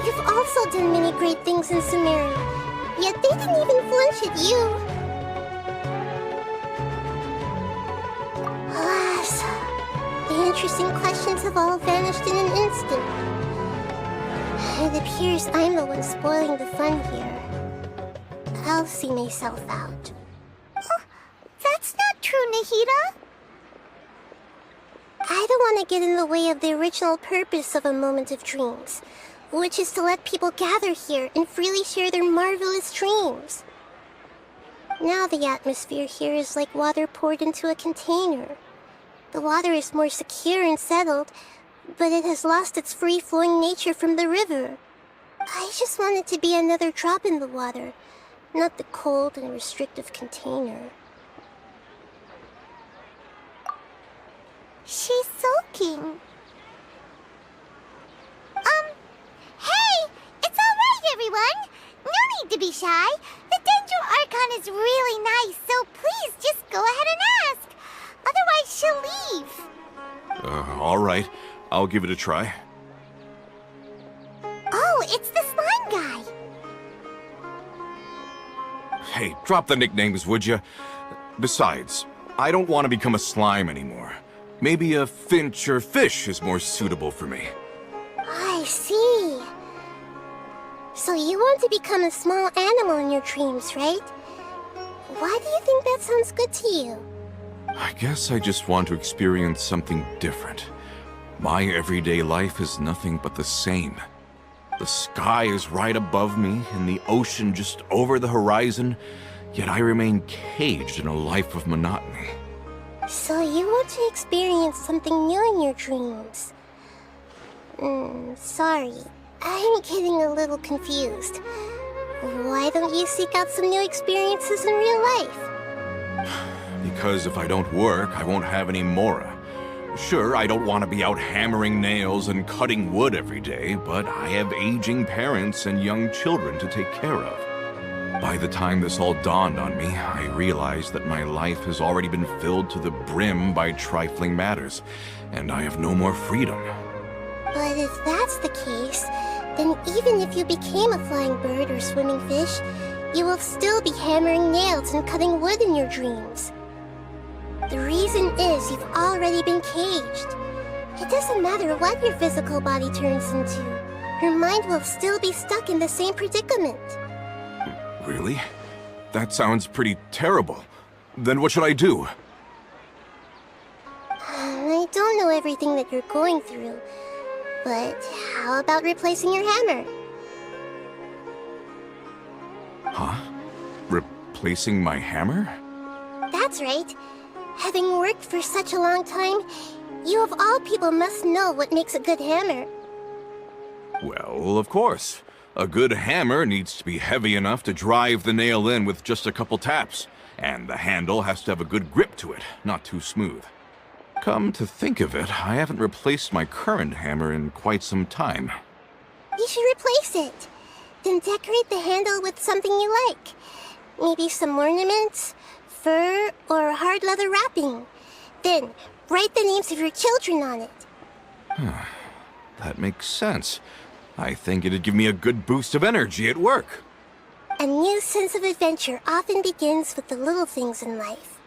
you've also done many great things in Sumeru. Yet they didn't even flinch at you. Alas, the interesting questions have all vanished in an instant. It appears I'm the one spoiling the fun here. I'll see myself out. Oh, that's not true, Nahida. I don't want to get in the way of the original purpose of a Moment of Dreams, which is to let people gather here and freely share their marvelous dreams. Now the atmosphere here is like water poured into a container. The water is more secure and settled, but it has lost its free-flowing nature from the river. I just want it to be another drop in the water, not the cold and restrictive container. She's sulking. Hey! It's alright, everyone! No need to be shy. The Dendro Archon is really nice, so please just go ahead and ask. Otherwise, she'll leave. All right. I'll give it a try. Oh, it's the slime guy. Hey, drop the nicknames, would you? Besides, I don't want to become a slime anymore. Maybe a finch or fish is more suitable for me. I see. So you want to become a small animal in your dreams, right? Why do you think that sounds good to you? I guess I just want to experience something different. My everyday life is nothing but the same. The sky is right above me and the ocean just over the horizon, yet I remain caged in a life of monotony. So you want to experience something new in your dreams? Sorry. I'm getting a little confused. Why don't you seek out some new experiences in real life? Because if I don't work, I won't have any mora. Sure, I don't want to be out hammering nails and cutting wood every day, but I have aging parents and young children to take care of. By the time this all dawned on me, I realized that my life has already been filled to the brim by trifling matters, and I have no more freedom. But if that's the case, then even if you became a flying bird or swimming fish, you will still be hammering nails and cutting wood in your dreams. The reason is you've already been caged. It doesn't matter what your physical body turns into. Your mind will still be stuck in the same predicament. Really? That sounds pretty terrible. Then what should I do? I don't know everything that you're going through, but how about replacing your hammer? Huh? Replacing my hammer? That's right. Having worked for such a long time, you of all people must know what makes a good hammer. Well, of course. A good hammer needs to be heavy enough to drive the nail in with just a couple taps, and the handle has to have a good grip to it, not too smooth. Come to think of it, I haven't replaced my current hammer in quite some time. You should replace it. Then decorate the handle with something you like. Maybe some ornaments, fur, or hard leather wrapping. Then write the names of your children on it. That makes sense. I think it'd give me a good boost of energy at work. A new sense of adventure often begins with the little things in life.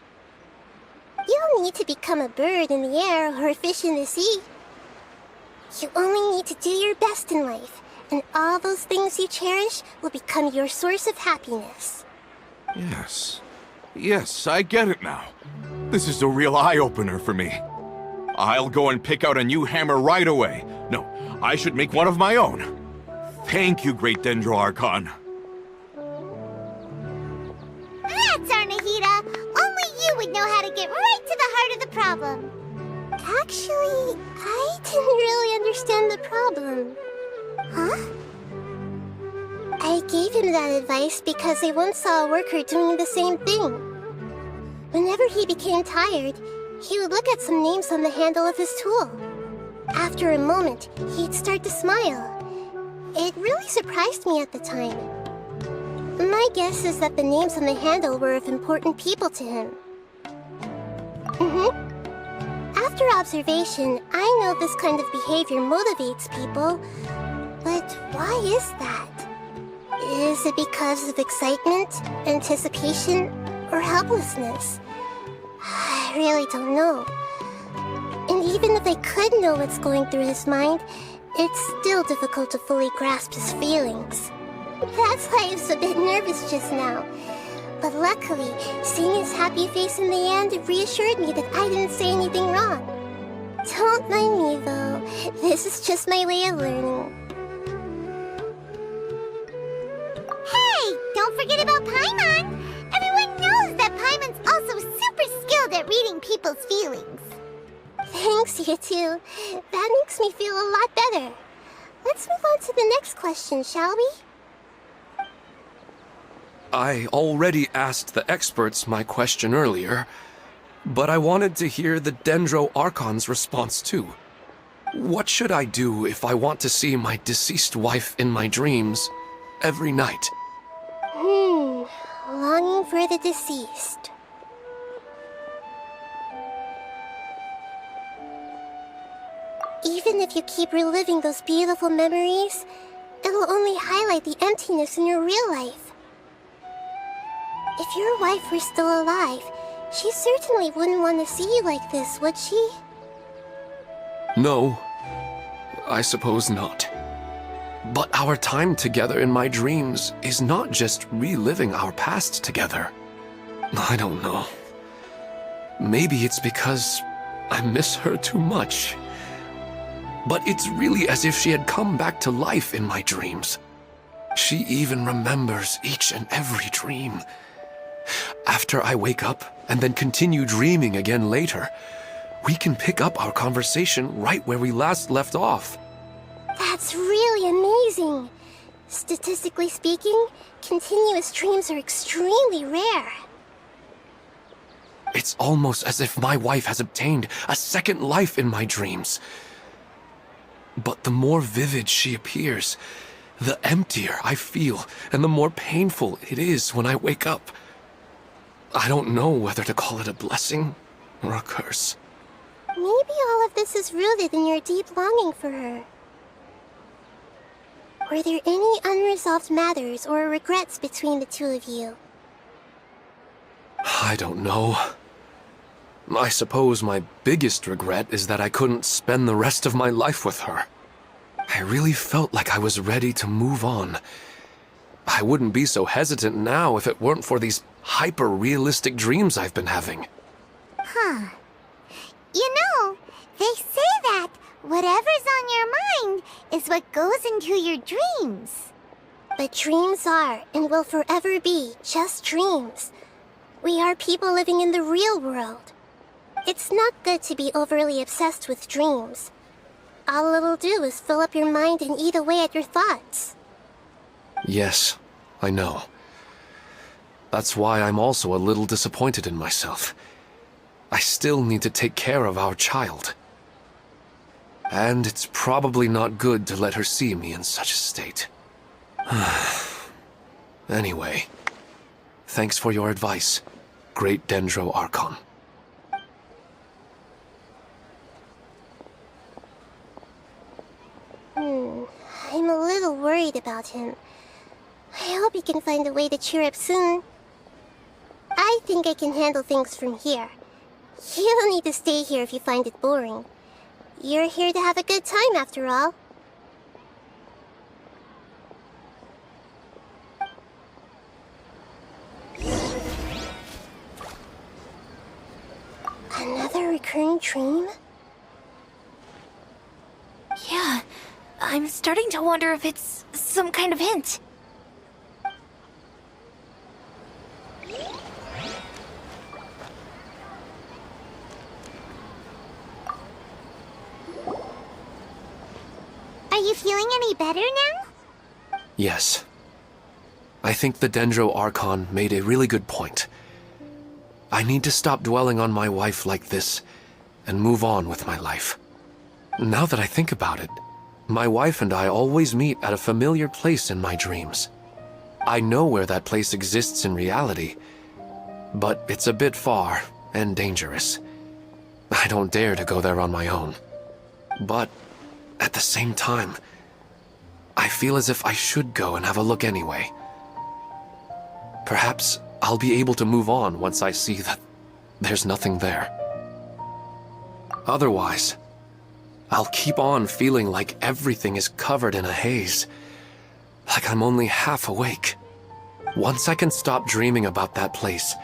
You don't need to become a bird in the air or a fish in the sea. You only need to do your best in life, and all those things you cherish will become your source of happiness. Yes. Yes, I get it now. This is a real eye-opener for me. I'll go and pick out a new hammer right away. No, I should make one of my own. Thank you, Great Dendro Archon. That's our Nahida. Only you would know how to get right to the heart of the problem. Actually, I didn't really understand the problem. Huh? I gave him that advice because I once saw a worker doing the same thing. Whenever he became tired, he would look at some names on the handle of his tool. After a moment, he'd start to smile. It really surprised me at the time. My guess is that the names on the handle were of important people to him. After observation, I know this kind of behavior motivates people. But why is that? Is it because of excitement, anticipation, or helplessness? I really don't know. And even if I could know what's going through his mind, it's still difficult to fully grasp his feelings. That's why I was a bit nervous just now. But luckily, seeing his happy face in the end reassured me that I didn't say anything wrong. Don't mind me, though. This is just my way of learning. Hey! Don't forget about Paimon! Everyone knows that Paimon's also super skilled at reading people's feelings. Thanks, you two. That makes me feel a lot better. Let's move on to the next question, shall we? I already asked the experts my question earlier, but I wanted to hear the Dendro Archon's response too. What should I do if I want to see my deceased wife in my dreams every night? Longing for the deceased. Even if you keep reliving those beautiful memories, it'll only highlight the emptiness in your real life. If your wife were still alive, she certainly wouldn't want to see you like this, would she? No, I suppose not. But our time together in my dreams is not just reliving our past together. I don't know. Maybe it's because I miss her too much. But it's really as if she had come back to life in my dreams. She even remembers each and every dream. After I wake up and then continue dreaming again later, we can pick up our conversation right where we last left off. That's really amazing. Statistically speaking, continuous dreams are extremely rare. It's almost as if my wife has obtained a second life in my dreams. But the more vivid she appears, the emptier I feel and the more painful it is when I wake up. I don't know whether to call it a blessing or a curse. Maybe all of this is rooted in your deep longing for her. Were there any unresolved matters or regrets between the two of you? I don't know. I suppose my biggest regret is that I couldn't spend the rest of my life with her. I really felt like I was ready to move on. I wouldn't be so hesitant now if it weren't for these hyper-realistic dreams I've been having. Huh. You know, they say that whatever's on your mind is what goes into your dreams. But dreams are and will forever be just dreams. We are people living in the real world. It's not good to be overly obsessed with dreams. All it'll do is fill up your mind and eat away at your thoughts. Yes, I know. That's why I'm also a little disappointed in myself. I still need to take care of our child. And it's probably not good to let her see me in such a state. Anyway, thanks for your advice, Great Dendro Archon. I'm a little worried about him. I hope he can find a way to cheer up soon. I think I can handle things from here. You don't need to stay here if you find it boring. You're here to have a good time after all. Another recurring dream? Yeah, I'm starting to wonder if it's some kind of hint. Are you feeling any better now? Yes. I think the Dendro Archon made a really good point. I need to stop dwelling on my wife like this and move on with my life. Now that I think about it, my wife and I always meet at a familiar place in my dreams. I know where that place exists in reality, but it's a bit far and dangerous. I don't dare to go there on my own. But at the same time, I feel as if I should go and have a look anyway. Perhaps I'll be able to move on once I see that there's nothing there. Otherwise, I'll keep on feeling like everything is covered in a haze, like I'm only half awake. Once I can stop dreaming about that place,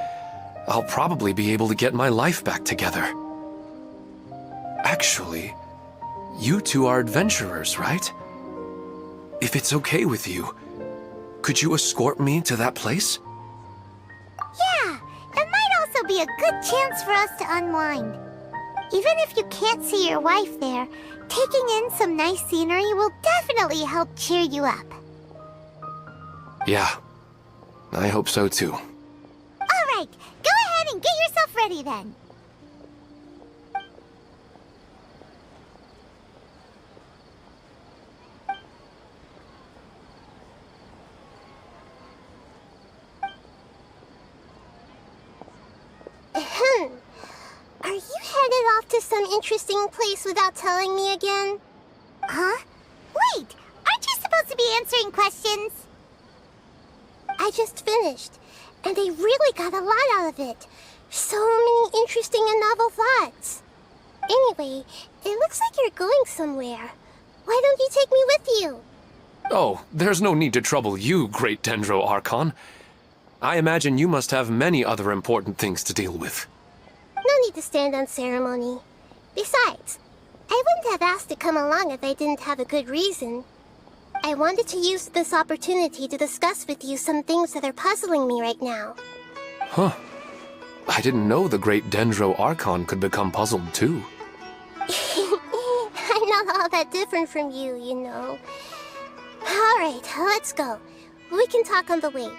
I'll probably be able to get my life back together. Actually, you two are adventurers, right? If it's okay with you, could you escort me to that place? Yeah, it might also be a good chance for us to unwind. Even if you can't see your wife there, taking in some nice scenery will definitely help cheer you up. Yeah, I hope so too. Alright, go ahead and get yourself ready then. Are you headed off to some interesting place without telling me again? Huh? Wait, aren't you supposed to be answering questions? I just finished, and I really got a lot out of it. So many interesting and novel thoughts. Anyway, it looks like you're going somewhere. Why don't you take me with you? Oh, there's no need to trouble you, Great Dendro Archon. I imagine you must have many other important things to deal with. No need to stand on ceremony. Besides, I wouldn't have asked to come along if I didn't have a good reason. I wanted to use this opportunity to discuss with you some things that are puzzling me right now. Huh. I didn't know the Great Dendro Archon could become puzzled too. I'm not all that different from you, you know. Alright, let's go. We can talk on the way.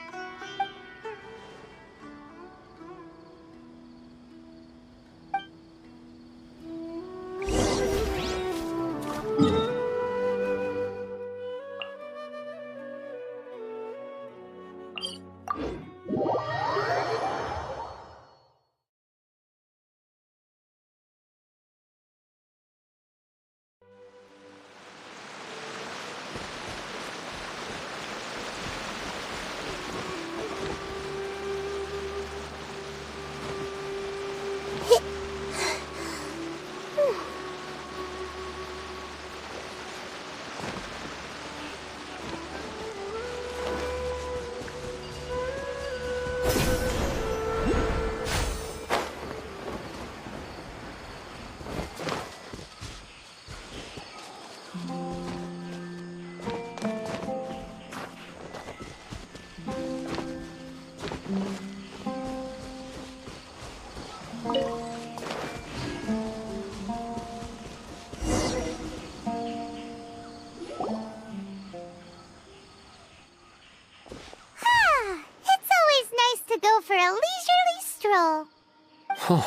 Huh.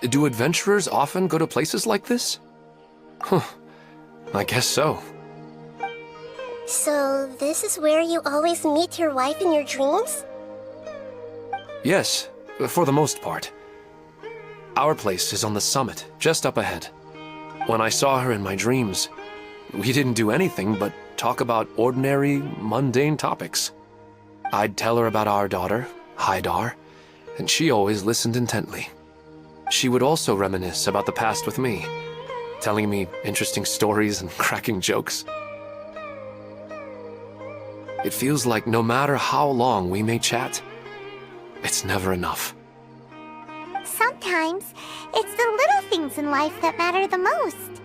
Do adventurers often go to places like this? Huh. I guess so. So, this is where you always meet your wife in your dreams? Yes, for the most part. Our place is on the summit, just up ahead. When I saw her in my dreams, we didn't do anything but talk about ordinary, mundane topics. I'd tell her about our daughter, Haidar, and she always listened intently. She would also reminisce about the past with me, telling me interesting stories and cracking jokes. It feels like no matter how long we may chat, it's never enough. Sometimes, it's the little things in life that matter the most.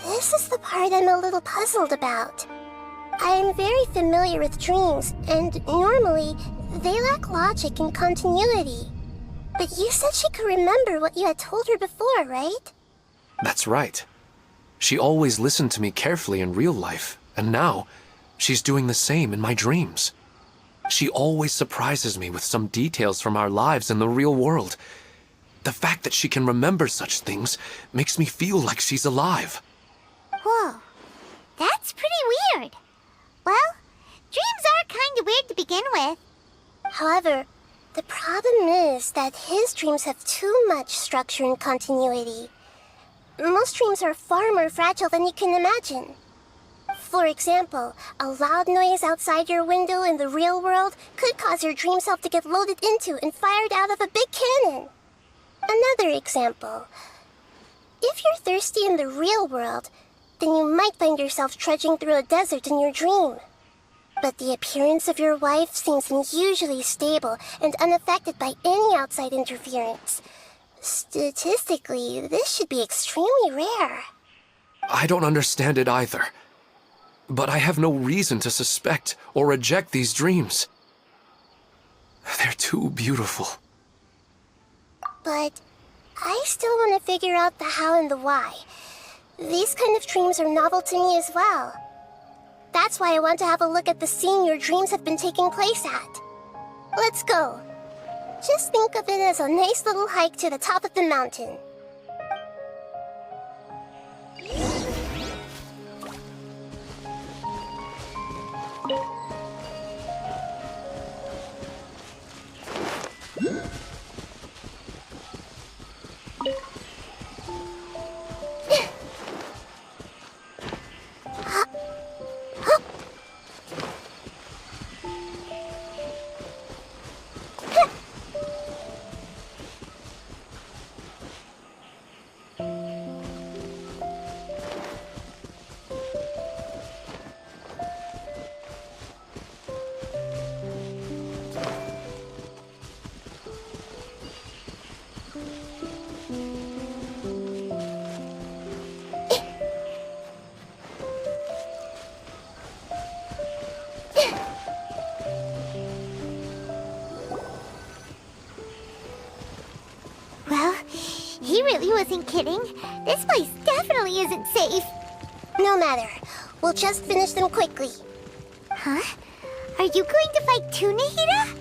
This is the part I'm a little puzzled about. I am very familiar with dreams, and normally, they lack logic and continuity. But you said she could remember what you had told her before, right? That's right. She always listened to me carefully in real life, and now, she's doing the same in my dreams. She always surprises me with some details from our lives in the real world. The fact that she can remember such things makes me feel like she's alive. Whoa, that's pretty weird. Well, dreams are kind of weird to begin with. However, the problem is that his dreams have too much structure and continuity. Most dreams are far more fragile than you can imagine. For example, a loud noise outside your window in the real world could cause your dream self to get loaded into and fired out of a big cannon. Another example. If you're thirsty in the real world, then you might find yourself trudging through a desert in your dream. But the appearance of your wife seems unusually stable and unaffected by any outside interference. Statistically, this should be extremely rare. I don't understand it either. But I have no reason to suspect or reject these dreams. They're too beautiful. But I still want to figure out the how and the why. These kind of dreams are novel to me as well. That's why I want to have a look at the scene your dreams have been taking place at. Let's go. Just think of it as a nice little hike to the top of the mountain. He really wasn't kidding. This place definitely isn't safe. No matter. We'll just finish them quickly. Huh? Are you going to fight too, Nahida?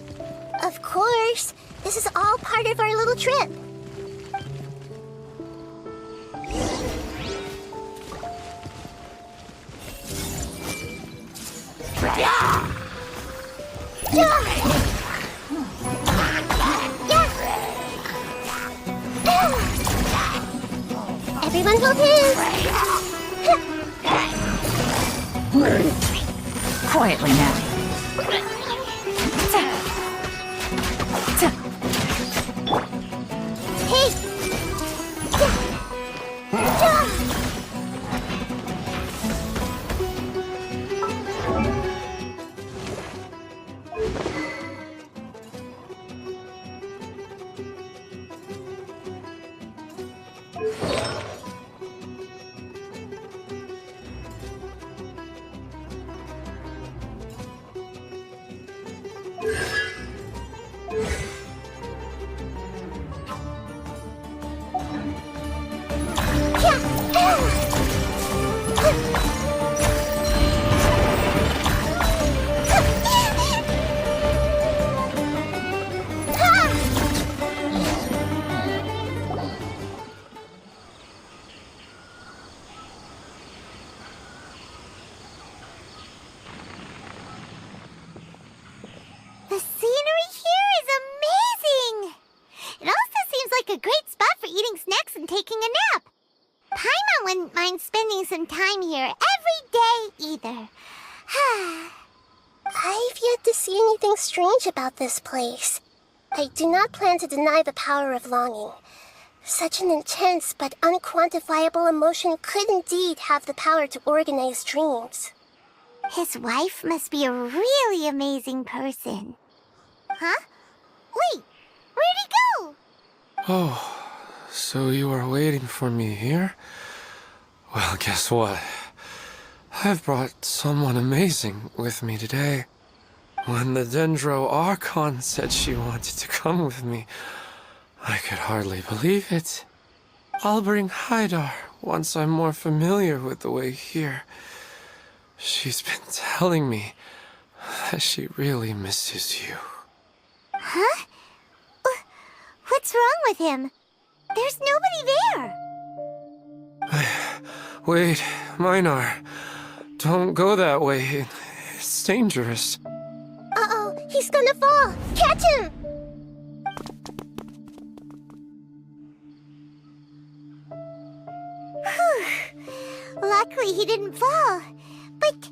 Of course. This is all part of our little trip. Everyone hold hands! Quietly now. Hey! The scenery here is amazing! It also seems like a great spot for eating snacks and taking a nap. Paimon wouldn't mind spending some time here every day either. I've yet to see anything strange about this place. I do not plan to deny the power of longing. Such an intense but unquantifiable emotion could indeed have the power to organize dreams. His wife must be a really amazing person. Huh? Wait, where'd he go? Oh, so you are waiting for me here? Well, guess what? I've brought someone amazing with me today. When the Dendro Archon said she wanted to come with me, I could hardly believe it. I'll bring Haidar once I'm more familiar with the way here. She's been telling me that she really misses you. Huh? What's wrong with him? There's nobody there. Wait, Minar. Don't go that way. It's dangerous. Uh-oh, he's gonna fall! Catch him! Luckily he didn't fall. But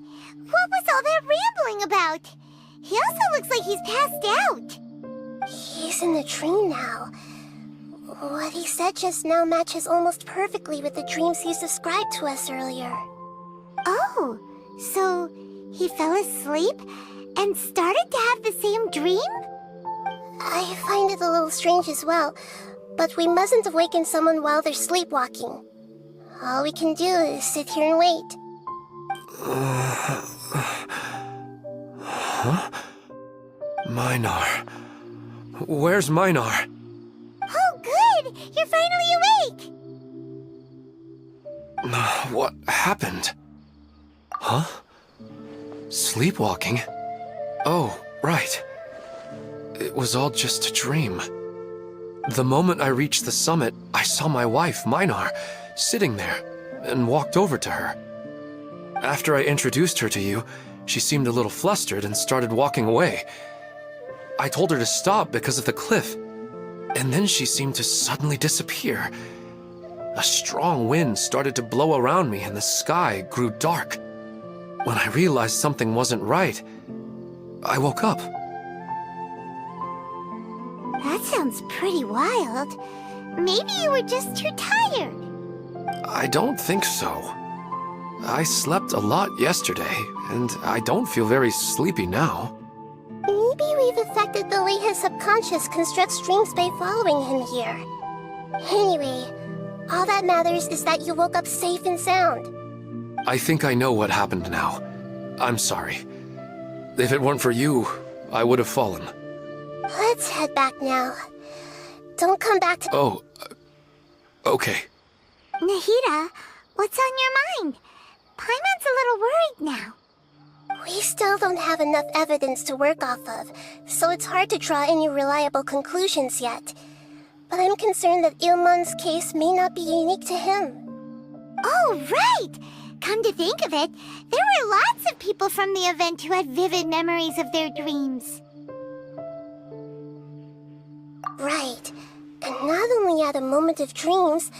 all that rambling about? He also looks like he's passed out. He's in the dream now. What he said just now matches almost perfectly with the dreams he's described to us earlier. Oh, so he fell asleep and started to have the same dream? I find it a little strange as well, but we mustn't awaken someone while they're sleepwalking. All we can do is sit here and wait. Huh? Minar. Where's Minar? Oh, good! You're finally awake! What happened? Huh? Sleepwalking? Oh, right. It was all just a dream. The moment I reached the summit, I saw my wife, Minar, sitting there, and walked over to her. After I introduced her to you, she seemed a little flustered and started walking away. I told her to stop because of the cliff, and then she seemed to suddenly disappear. A strong wind started to blow around me and the sky grew dark. When I realized something wasn't right, I woke up. That sounds pretty wild. Maybe you were just too tired. I don't think so. I slept a lot yesterday, and I don't feel very sleepy now. Maybe we've affected the way his subconscious constructs dreams by following him here. Anyway, all that matters is that you woke up safe and sound. I think I know what happened now. I'm sorry. If it weren't for you, I would have fallen. Let's head back now. Don't come back to— Oh, okay. Nahida, what's on your mind? Paimon's a little worried now. We still don't have enough evidence to work off of, so it's hard to draw any reliable conclusions yet. But I'm concerned that Ilmon's case may not be unique to him. Oh, right! Come to think of it, there were lots of people from the event who had vivid memories of their dreams. Right. And not only at a moment of dreams,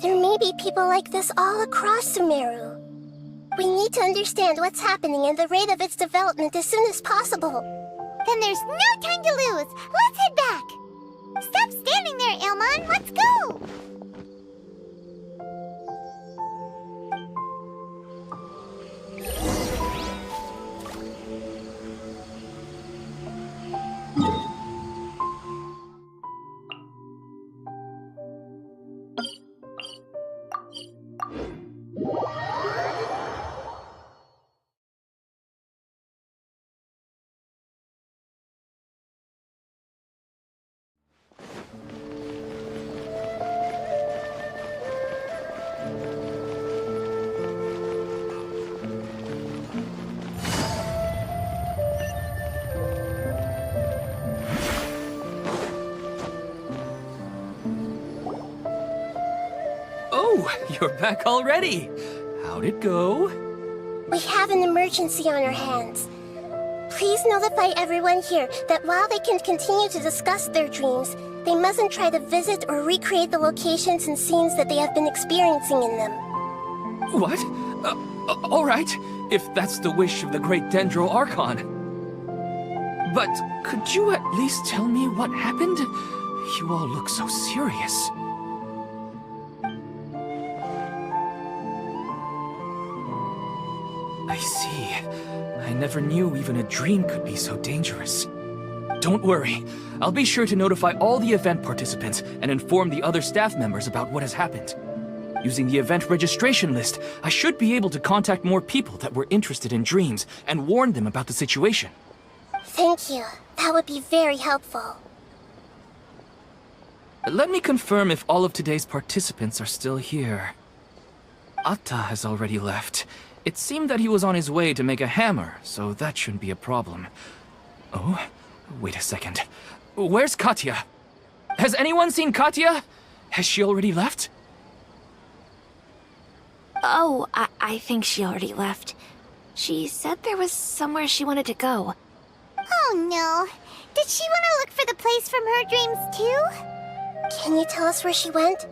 there may be people like this all across Sumeru. We need to understand what's happening and the rate of its development as soon as possible. Then there's no time to lose. Let's head back. Stop standing there, Ilmon. Let's go. You're back already. How'd it go? We have an emergency on our hands. Please notify everyone here that while they can continue to discuss their dreams, they mustn't try to visit or recreate the locations and scenes that they have been experiencing in them. What? All right, if that's the wish of the great Dendro Archon. But could you at least tell me what happened? You all look so serious. I see. I never knew even a dream could be so dangerous. Don't worry. I'll be sure to notify all the event participants and inform the other staff members about what has happened. Using the event registration list, I should be able to contact more people that were interested in dreams and warn them about the situation. Thank you. That would be very helpful. Let me confirm if all of today's participants are still here. Atta has already left. It seemed that he was on his way to make a hammer, so that shouldn't be a problem. Oh, wait a second. Where's Katya? Has anyone seen Katya? Has she already left? Oh, I think she already left. She said there was somewhere she wanted to go. Oh no. Did she want to look for the place from her dreams too? Can you tell us where she went?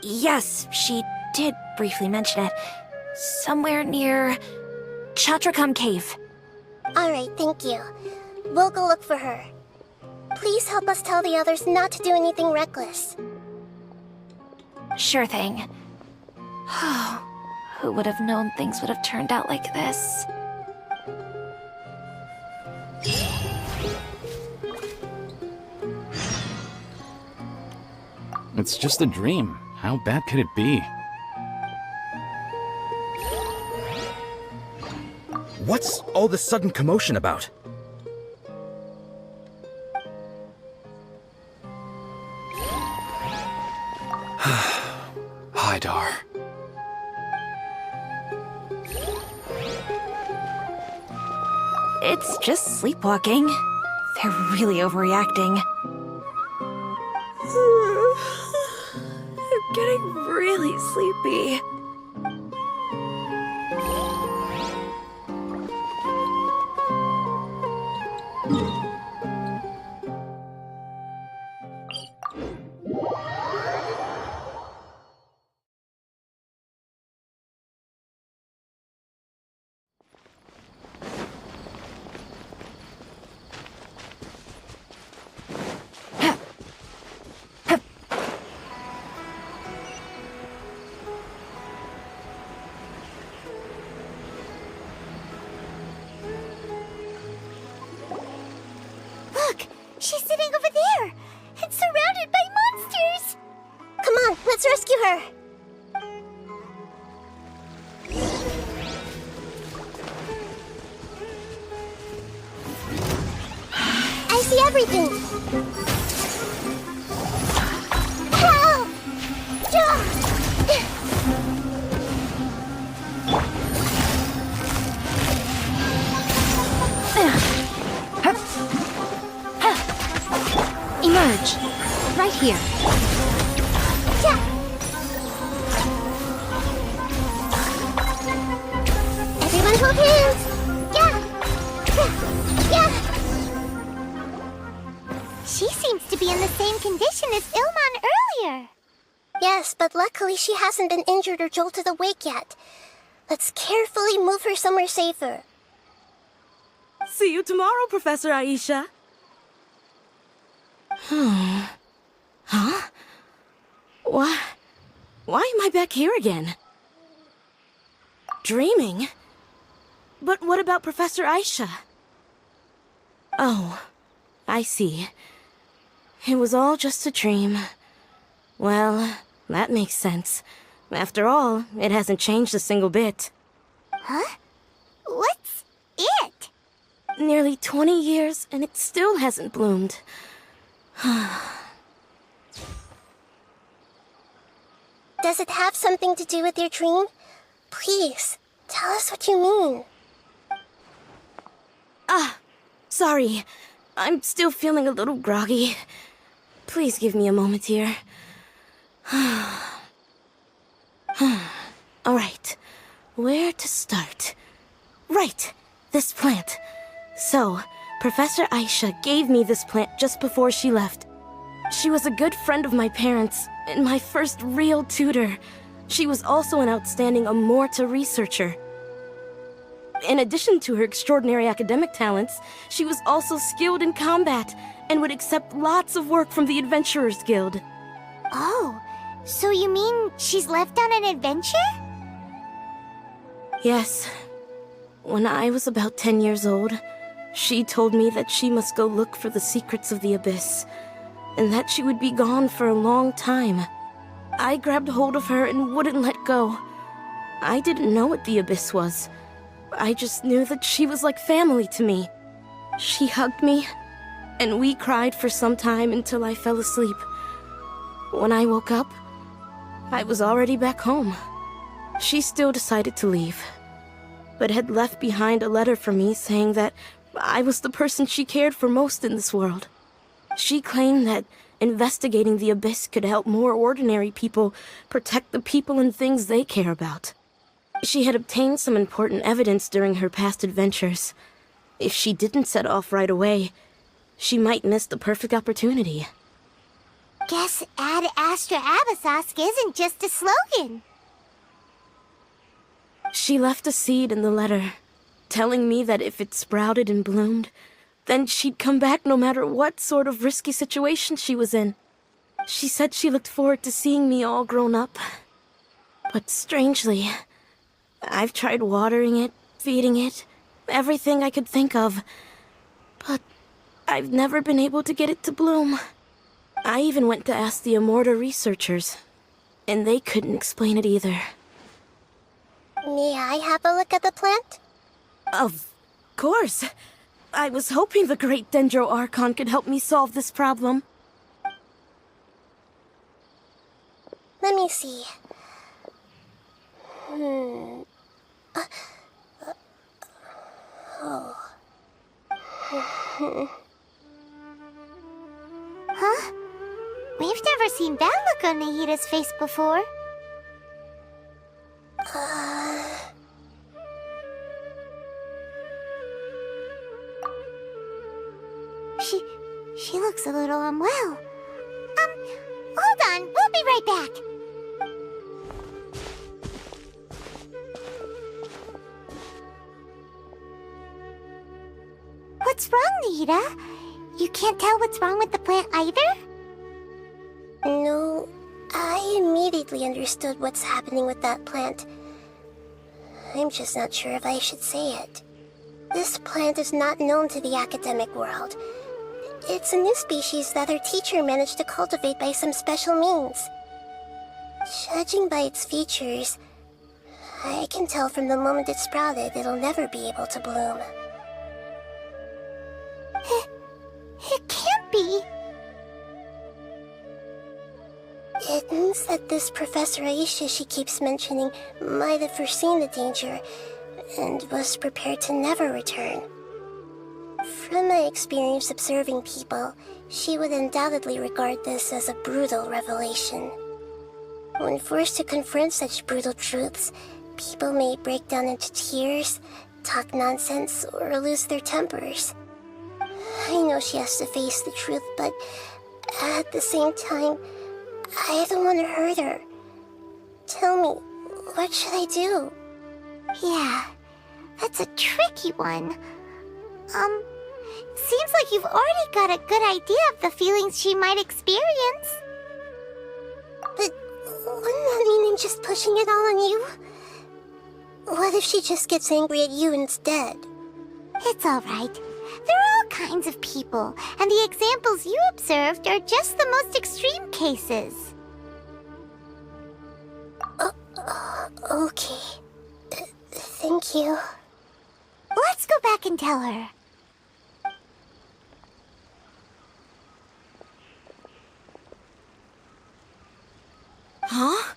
Yes, she did briefly mention it. Somewhere near Chatrakam Cave. Alright, thank you. We'll go look for her. Please help us tell the others not to do anything reckless. Sure thing. Who would have known things would have turned out like this? It's just a dream. How bad could it be? What's all this sudden commotion about? Hi, Dar. It's just sleepwalking. They're really overreacting. I'm getting really sleepy. Look! She's sitting over there! And surrounded by monsters! Come on, let's rescue her! I see everything! Whoa! Emerge. Right here. Everyone hold hands! She seems to be in the same condition as Ilman earlier. Yes, but luckily she hasn't been injured or jolted awake yet. Let's carefully move her somewhere safer. See you tomorrow, Professor Aisha. Huh? Why am I back here again? Dreaming? But what about Professor Aisha? Oh, I see. It was all just a dream. Well, that makes sense. After all, it hasn't changed a single bit. Huh? What's it? Nearly 20 years, and it still hasn't bloomed. Does it have something to do with your dream? Please, tell us what you mean. Sorry. I'm still feeling a little groggy. Please give me a moment here. Alright, where to start? Right, this plant. So, Professor Aisha gave me this plant just before she left. She was a good friend of my parents, and my first real tutor. She was also an outstanding Amorta researcher. In addition to her extraordinary academic talents, she was also skilled in combat, and would accept lots of work from the Adventurers Guild. Oh, so you mean she's left on an adventure? Yes. When I was about 10 years old, she told me that she must go look for the secrets of the Abyss, and that she would be gone for a long time. I grabbed hold of her and wouldn't let go. I didn't know what the Abyss was. I just knew that she was like family to me. She hugged me, and we cried for some time until I fell asleep. When I woke up, I was already back home. She still decided to leave, but had left behind a letter for me saying that I was the person she cared for most in this world. She claimed that investigating the Abyss could help more ordinary people protect the people and things they care about. She had obtained some important evidence during her past adventures. If she didn't set off right away, she might miss the perfect opportunity. Guess Ad Astra Abyssosque isn't just a slogan. She left a seed in the letter, telling me that if it sprouted and bloomed, then she'd come back no matter what sort of risky situation she was in. She said she looked forward to seeing me all grown up. But strangely, I've tried watering it, feeding it, everything I could think of. But I've never been able to get it to bloom. I even went to ask the Immorta researchers, and they couldn't explain it either. May I have a look at the plant? Of course. I was hoping the great Dendro Archon could help me solve this problem. Let me see. Huh? We've never seen that look on Nahida's face before. She looks a little unwell. Hold on, we'll be right back. What's wrong, Nahida? You can't tell what's wrong with the plant either? No, I immediately understood what's happening with that plant. I'm just not sure if I should say it. This plant is not known to the academic world. It's a new species that our teacher managed to cultivate by some special means. Judging by its features, I can tell from the moment it sprouted it'll never be able to bloom. It can't be. It means that this Professor Aisha she keeps mentioning might have foreseen the danger and was prepared to never return. From my experience observing people, she would undoubtedly regard this as a brutal revelation. When forced to confront such brutal truths, people may break down into tears, talk nonsense, or lose their tempers. I know she has to face the truth, but at the same time, I don't want to hurt her. Tell me, what should I do? Yeah, that's a tricky one. Seems like you've already got a good idea of the feelings she might experience. But wouldn't that mean I'm just pushing it all on you? What if she just gets angry at you instead? It's alright. There are all kinds of people, and the examples you observed are just the most extreme cases. Okay. Thank you. Let's go back and tell her. Huh?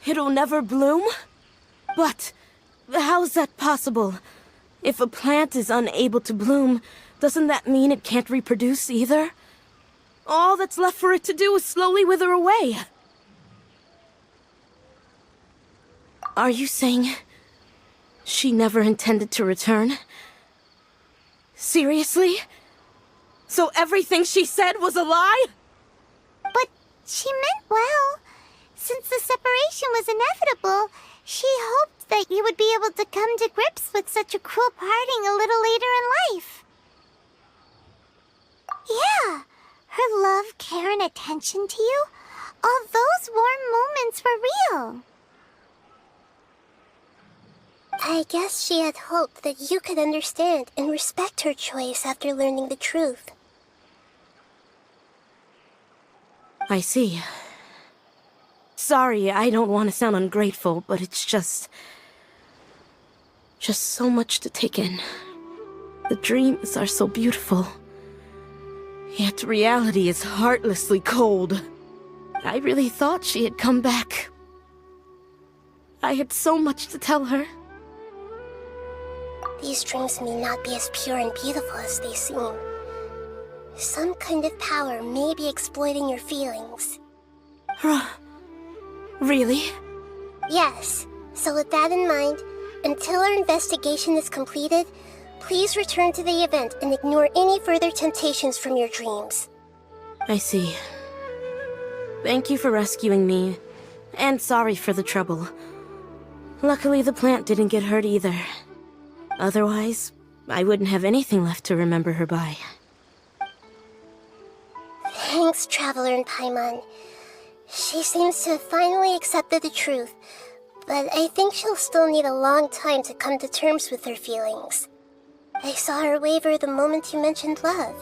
It'll never bloom? But how's that possible? If a plant is unable to bloom, doesn't that mean it can't reproduce either? All that's left for it to do is slowly wither away. Are you saying she never intended to return? Seriously? So everything she said was a lie? But she meant well. Since the separation was inevitable, she hoped that you would be able to come to grips with such a cruel parting a little later in life. Yeah, her love, care, and attention to you, all those warm moments were real. I guess she had hoped that you could understand and respect her choice after learning the truth. I see. Sorry, I don't want to sound ungrateful, but it's just so much to take in. The dreams are so beautiful. Yet reality is heartlessly cold. I really thought she had come back. I had so much to tell her. These dreams may not be as pure and beautiful as they seem. Some kind of power may be exploiting your feelings. Really? Yes. So with that in mind, until our investigation is completed, please return to the event and ignore any further temptations from your dreams. I see. Thank you for rescuing me, and sorry for the trouble. Luckily, the plant didn't get hurt either. Otherwise, I wouldn't have anything left to remember her by. Thanks, Traveler and Paimon. She seems to have finally accepted the truth, but I think she'll still need a long time to come to terms with her feelings. I saw her waver the moment you mentioned love.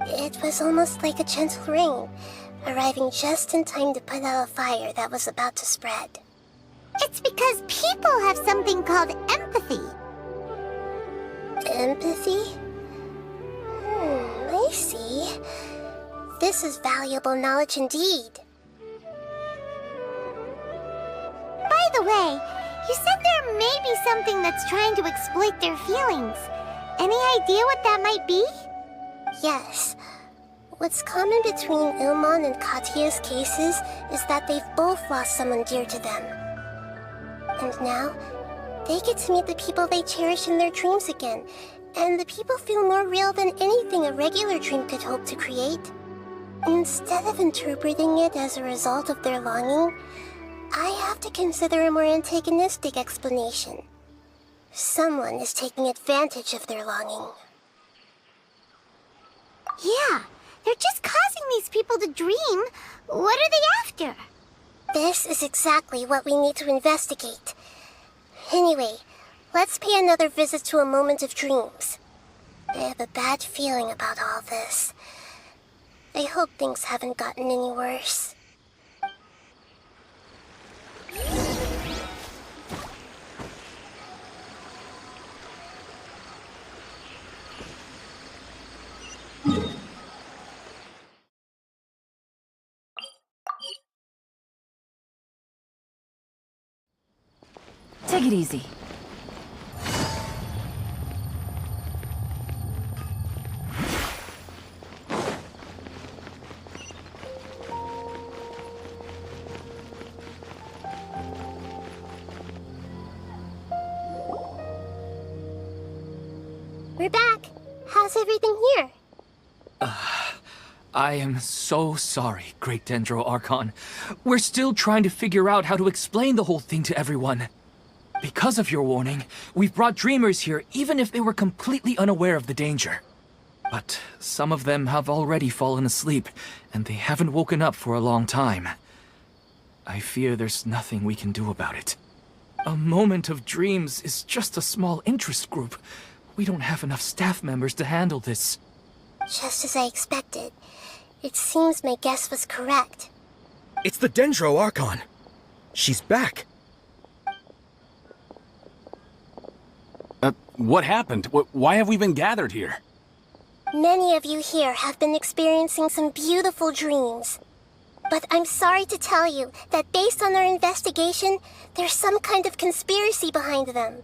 It was almost like a gentle rain, arriving just in time to put out a fire that was about to spread. It's because people have something called empathy. Empathy? I see. This is valuable knowledge indeed. By the way, you said there may be something that's trying to exploit their feelings. Any idea what that might be? Yes. What's common between Ilmon and Katya's cases is that they've both lost someone dear to them. And now, they get to meet the people they cherish in their dreams again, and the people feel more real than anything a regular dream could hope to create. Instead of interpreting it as a result of their longing, I have to consider a more antagonistic explanation. Someone is taking advantage of their longing. Yeah, they're just causing these people to dream. What are they after? This is exactly what we need to investigate. Anyway, let's pay another visit to a moment of dreams. I have a bad feeling about all this. I hope things haven't gotten any worse. Take it easy. We're back. How's everything here? I am so sorry, Great Dendro Archon. We're still trying to figure out how to explain the whole thing to everyone. Because of your warning, we've brought dreamers here even if they were completely unaware of the danger. But some of them have already fallen asleep, and they haven't woken up for a long time. I fear there's nothing we can do about it. A moment of dreams is just a small interest group. We don't have enough staff members to handle this. Just as I expected. It seems my guess was correct. It's the Dendro Archon. She's back. What happened? Why have we been gathered here? Many of you here have been experiencing some beautiful dreams. But I'm sorry to tell you that based on our investigation, there's some kind of conspiracy behind them.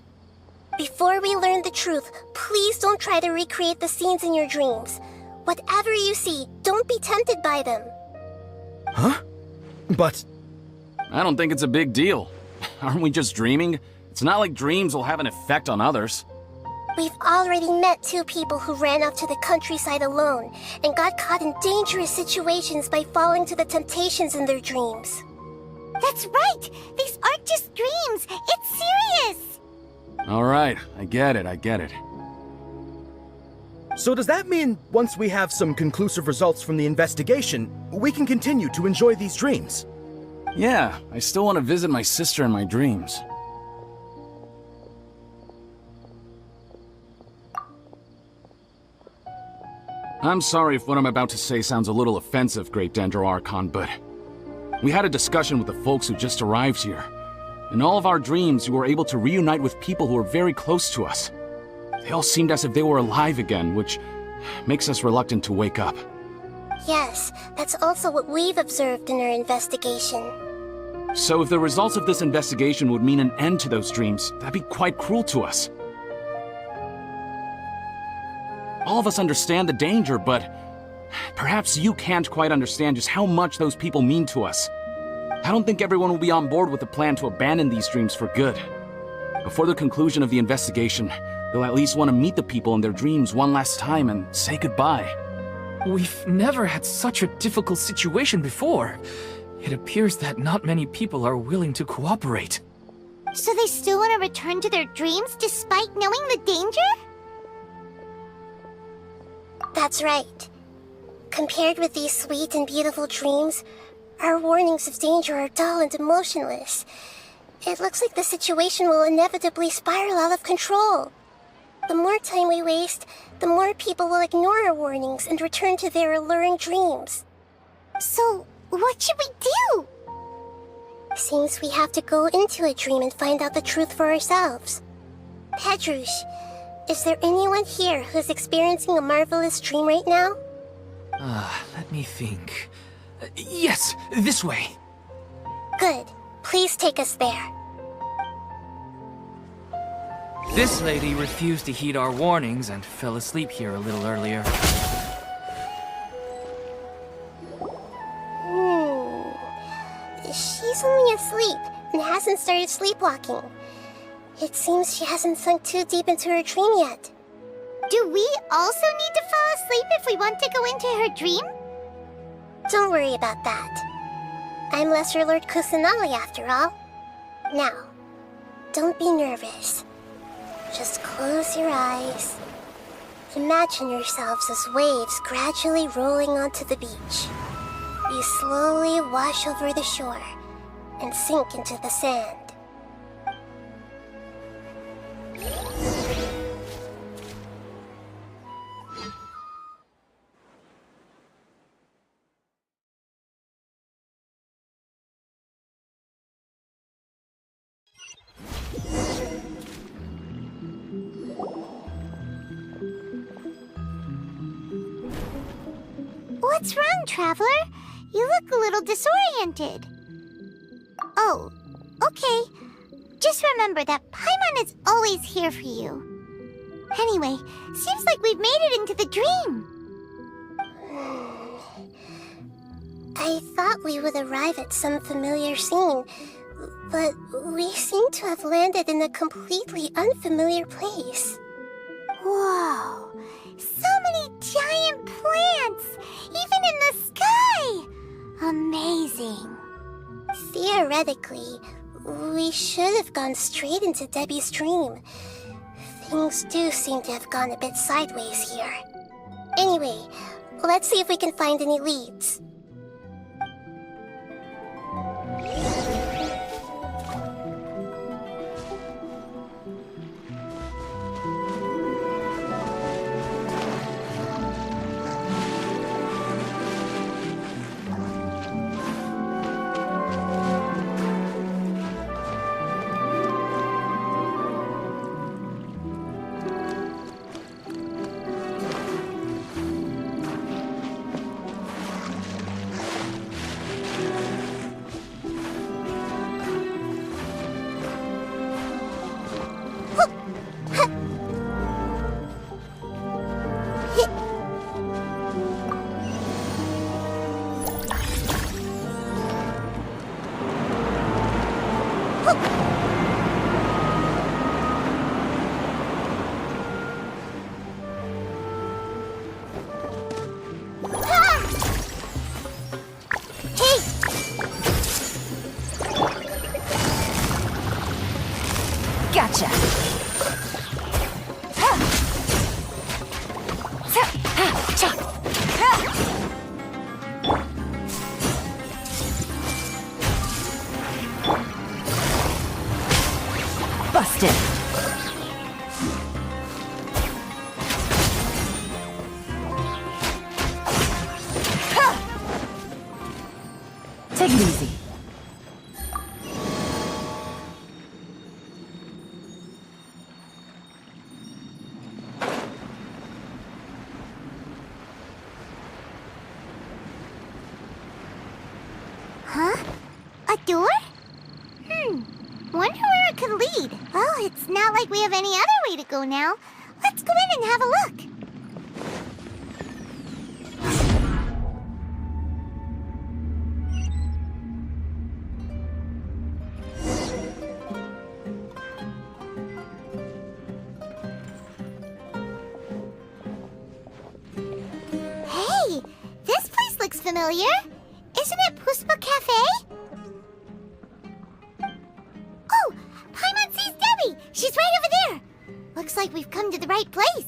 Before we learn the truth, please don't try to recreate the scenes in your dreams. Whatever you see, don't be tempted by them. Huh? But... I don't think it's a big deal. Aren't we just dreaming? It's not like dreams will have an effect on others. We've already met 2 people who ran off to the countryside alone and got caught in dangerous situations by falling to the temptations in their dreams. That's right! These aren't just dreams! It's serious! Alright, I get it. So does that mean once we have some conclusive results from the investigation, we can continue to enjoy these dreams? Yeah, I still want to visit my sister in my dreams. I'm sorry if what I'm about to say sounds a little offensive, Great Dendro Archon, but we had a discussion with the folks who just arrived here. In all of our dreams, we were able to reunite with people who were very close to us. They all seemed as if they were alive again, which makes us reluctant to wake up. Yes, that's also what we've observed in our investigation. So if the results of this investigation would mean an end to those dreams, that'd be quite cruel to us. All of us understand the danger, but perhaps you can't quite understand just how much those people mean to us. I don't think everyone will be on board with the plan to abandon these dreams for good. Before the conclusion of the investigation, they'll at least want to meet the people in their dreams one last time and say goodbye. We've never had such a difficult situation before. It appears that not many people are willing to cooperate. So they still want to return to their dreams despite knowing the danger? That's right. Compared with these sweet and beautiful dreams, our warnings of danger are dull and emotionless. It looks like the situation will inevitably spiral out of control. The more time we waste, the more people will ignore our warnings and return to their alluring dreams. So, what should we do? Seems we have to go into a dream and find out the truth for ourselves. Pedrush, is there anyone here who's experiencing a marvelous dream right now? Let me think. Yes, this way. Good. Please take us there. This lady refused to heed our warnings and fell asleep here a little earlier. She's only asleep and hasn't started sleepwalking. It seems she hasn't sunk too deep into her dream yet. Do we also need to fall asleep if we want to go into her dream? Don't worry about that. I'm Lesser Lord Kusanali after all. Now, don't be nervous. Just close your eyes. Imagine yourselves as waves gradually rolling onto the beach. You slowly wash over the shore and sink into the sand. What's wrong, Traveler? You look a little disoriented. Oh, okay. Just remember that Paimon is always here for you. Anyway, seems like we've made it into the dream. I thought we would arrive at some familiar scene, but we seem to have landed in a completely unfamiliar place. Whoa! So many giant plants! Even in the sky! Amazing. Theoretically, we should have gone straight into Debbie's dream. Things do seem to have gone a bit sideways here. Anyway, let's see if we can find any leads. Gotcha. Busted. Take it easy. Huh? A door? Wonder where it could lead. Well, it's not like we have any other way to go now. Let's go in and have a look. Hey, this place looks familiar. Isn't it Puspa cafe? Oh, Paimon sees Debbie! She's right over there! Looks like we've come to the right place.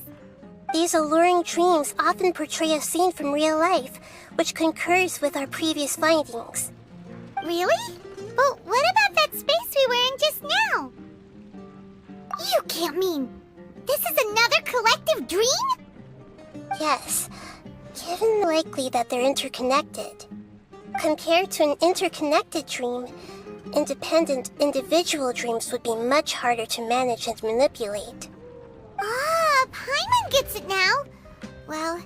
These alluring dreams often portray a scene from real life, which concurs with our previous findings. Really? But what about that space we were in just now? You can't mean... this is another collective dream? Yes, given likely that they're interconnected. Compared to an interconnected dream, independent individual dreams would be much harder to manage and manipulate. Ah, Paimon gets it now. Well,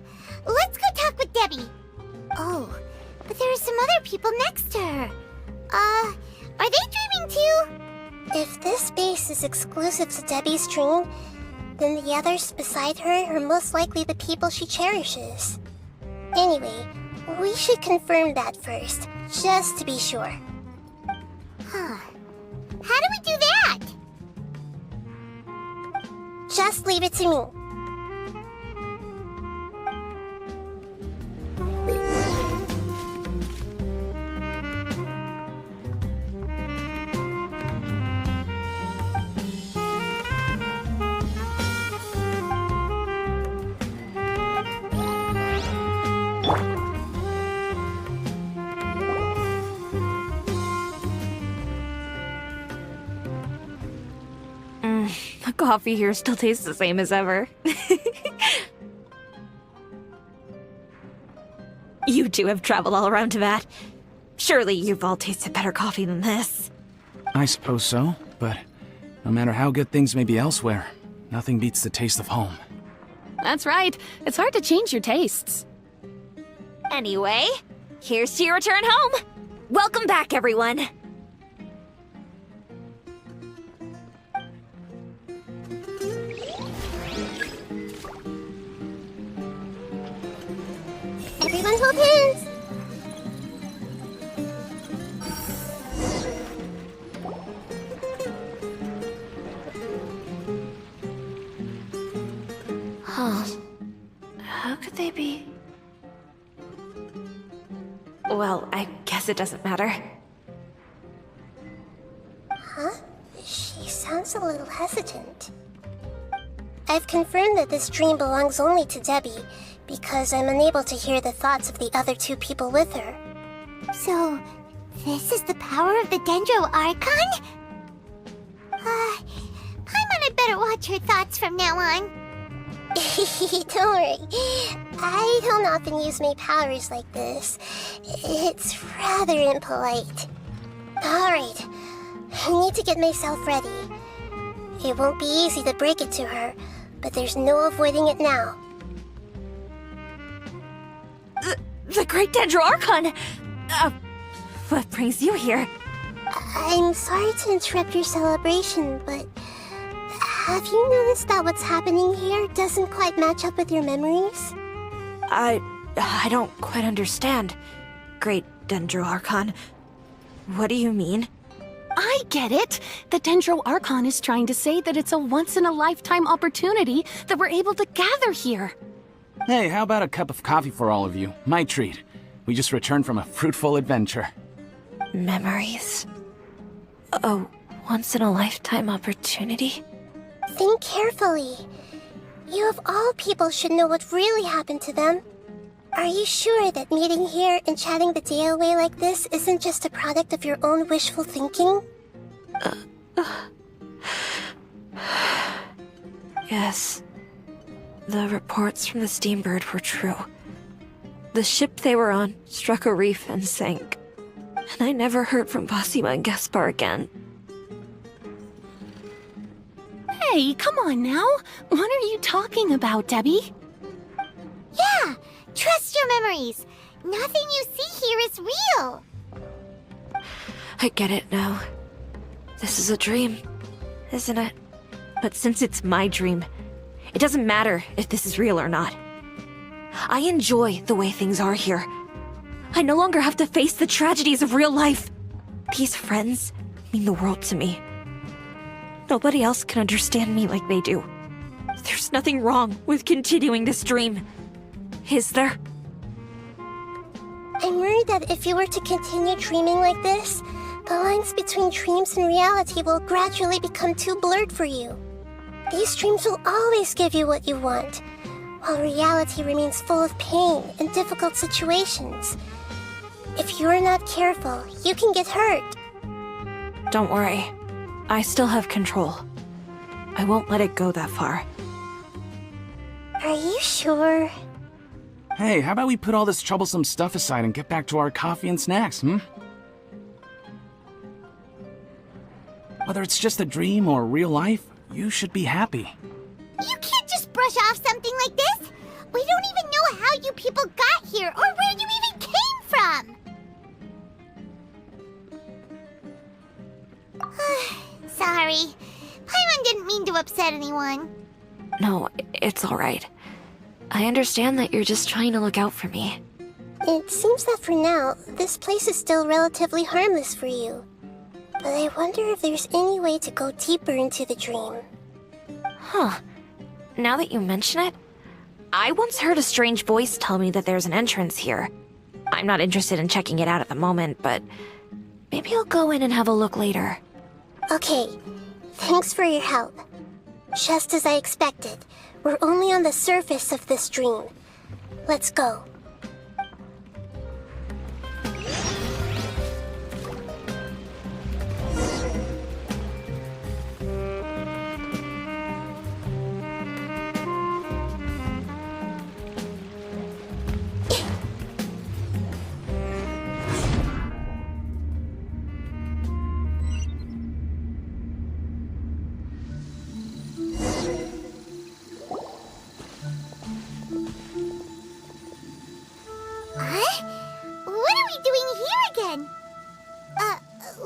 let's go talk with Debbie. Oh, but there are some other people next to her. Are they dreaming too? If this space is exclusive to Debbie's dream, then the others beside her are most likely the people she cherishes. Anyway, we should confirm that first, just to be sure. Huh. How do we do that? Just leave it to me. The coffee here still tastes the same as ever. You two have traveled all around Tibet. Surely you've all tasted better coffee than this. I suppose so, but no matter how good things may be elsewhere, nothing beats the taste of home. That's right. It's hard to change your tastes. Anyway, here's to your return home. Welcome back, everyone. Everyone hold hands! Huh. How could they be? Well, I guess it doesn't matter. Huh? She sounds a little hesitant. I've confirmed that this dream belongs only to Debbie, because I'm unable to hear the thoughts of the other two people with her. So, this is the power of the Dendro Archon? Paimon had better watch her thoughts from now on. Don't worry. I don't often use my powers like this. It's rather impolite. Alright, I need to get myself ready. It won't be easy to break it to her, but there's no avoiding it now. The Great Dendro Archon! What brings you here? I'm sorry to interrupt your celebration, but have you noticed that what's happening here doesn't quite match up with your memories? I don't quite understand. Great Dendro Archon. What do you mean? I get it! The Dendro Archon is trying to say that it's a once-in-a-lifetime opportunity that we're able to gather here. Hey, how about a cup of coffee for all of you? My treat. We just returned from a fruitful adventure. Memories. A once-in-a-lifetime opportunity? Think carefully. You of all people should know what really happened to them. Are you sure that meeting here and chatting the day away like this isn't just a product of your own wishful thinking? Yes. The reports from the Steambird were true. The ship they were on struck a reef and sank. And I never heard from Basima and Gaspar again. Hey, come on now! What are you talking about, Debbie? Yeah! Trust your memories! Nothing you see here is real! I get it now. This is a dream, isn't it? But since it's my dream, it doesn't matter if this is real or not. I enjoy the way things are here. I no longer have to face the tragedies of real life. These friends mean the world to me. Nobody else can understand me like they do. There's nothing wrong with continuing this dream. Is there? I'm worried that if you were to continue dreaming like this, the lines between dreams and reality will gradually become too blurred for you. These dreams will always give you what you want, while reality remains full of pain and difficult situations. If you're not careful, you can get hurt. Don't worry. I still have control. I won't let it go that far. Are you sure? Hey, how about we put all this troublesome stuff aside and get back to our coffee and snacks, Whether it's just a dream or real life, you should be happy. You can't just brush off something like this! We don't even know how you people got here or where you even came from! Sorry. Paimon didn't mean to upset anyone. No, it's alright. I understand that you're just trying to look out for me. It seems that for now, this place is still relatively harmless for you. But I wonder if there's any way to go deeper into the dream. Huh. Now that you mention it, I once heard a strange voice tell me that there's an entrance here. I'm not interested in checking it out at the moment, but maybe I'll go in and have a look later. Okay, thanks for your help. Just as I expected, we're only on the surface of this dream. Let's go.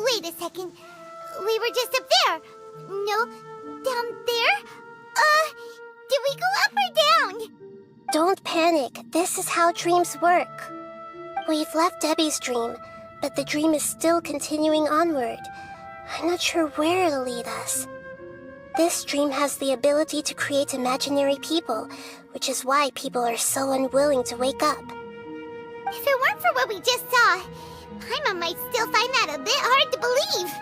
Wait a second. We were just up there. No, down there? Did we go up or down? Don't panic. This is how dreams work. We've left Debbie's dream, but the dream is still continuing onward. I'm not sure where it'll lead us. This dream has the ability to create imaginary people, which is why people are so unwilling to wake up. If it weren't for what we just saw, Paimon might still find that a bit hard to believe.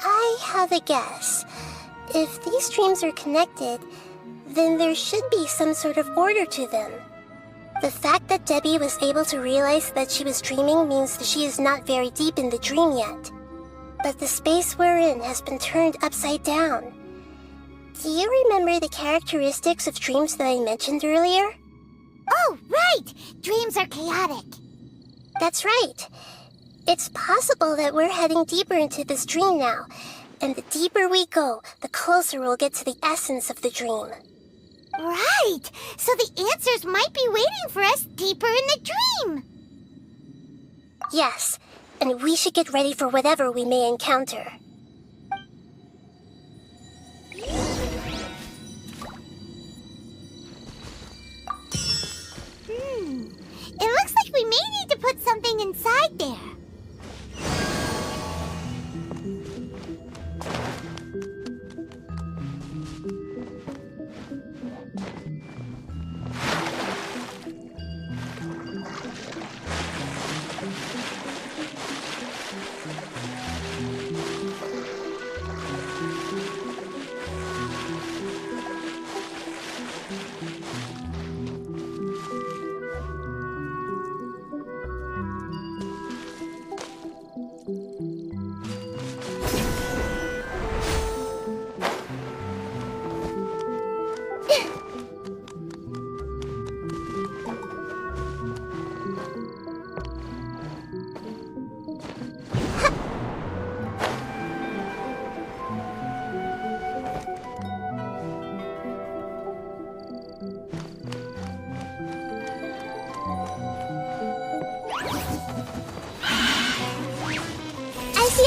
I have a guess. If these dreams are connected, then there should be some sort of order to them. The fact that Debbie was able to realize that she was dreaming means that she is not very deep in the dream yet. But the space we're in has been turned upside down. Do you remember the characteristics of dreams that I mentioned earlier? Oh, right! Dreams are chaotic. That's right. It's possible that we're heading deeper into this dream now, and the deeper we go, the closer we'll get to the essence of the dream. Right! So the answers might be waiting for us deeper in the dream! Yes, and we should get ready for whatever we may encounter. It looks like we may need to put something inside there.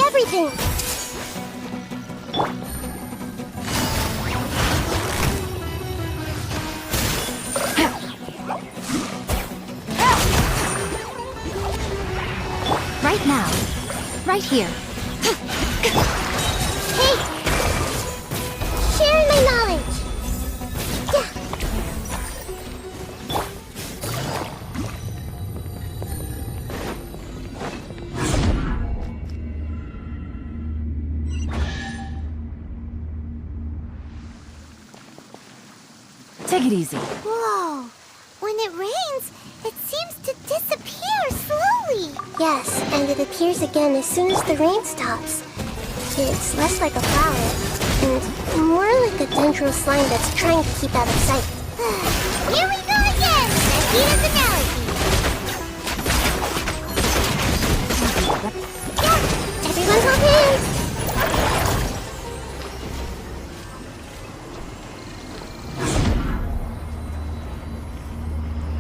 Everything! Right now. Right here. Hey! Sharing my knowledge! Yeah. Take it easy. Whoa. When it rains, it seems to disappear slowly. Yes, and it appears again as soon as the rain stops. It's less like a flower, and more like a dendral slime that's trying to keep out of sight. Here we go again! Nahida's analogy. Yeah, everyone hold hands!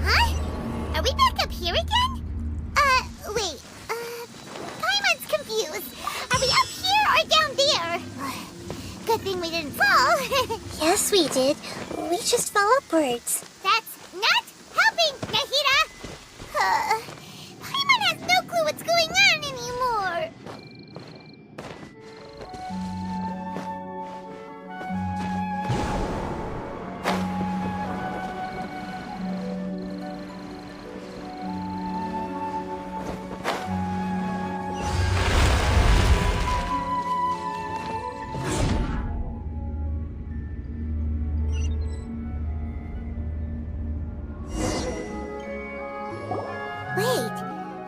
Huh? Are we back up here again? Wait. Paimon's confused. Are we up here or down there? Good thing we didn't fall. Yes, we did. We just fell upwards. That's not helping, Nahida! Paimon has no clue what's going on anymore.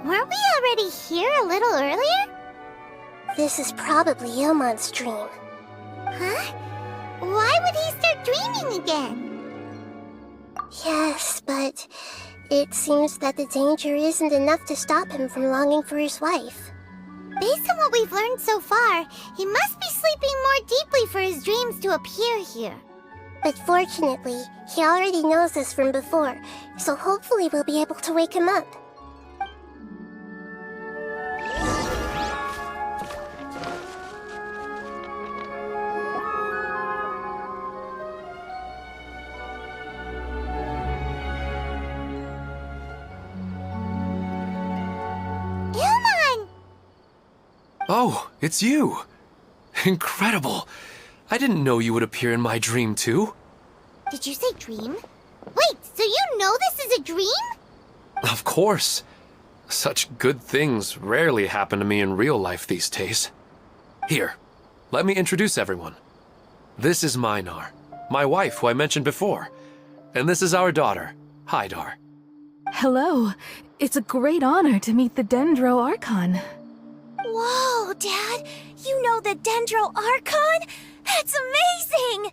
Weren't we already here a little earlier? This is probably Ilmon's dream. Huh? Why would he start dreaming again? Yes, but it seems that the danger isn't enough to stop him from longing for his wife. Based on what we've learned so far, he must be sleeping more deeply for his dreams to appear here. But fortunately, he already knows this from before, so hopefully we'll be able to wake him up. Oh, it's you! Incredible! I didn't know you would appear in my dream, too. Did you say dream? Wait, so you know this is a dream? Of course. Such good things rarely happen to me in real life these days. Here, let me introduce everyone. This is Minar, my wife who I mentioned before. And this is our daughter, Hydar. Hello. It's a great honor to meet the Dendro Archon. Whoa, Dad! You know the Dendro Archon? That's amazing!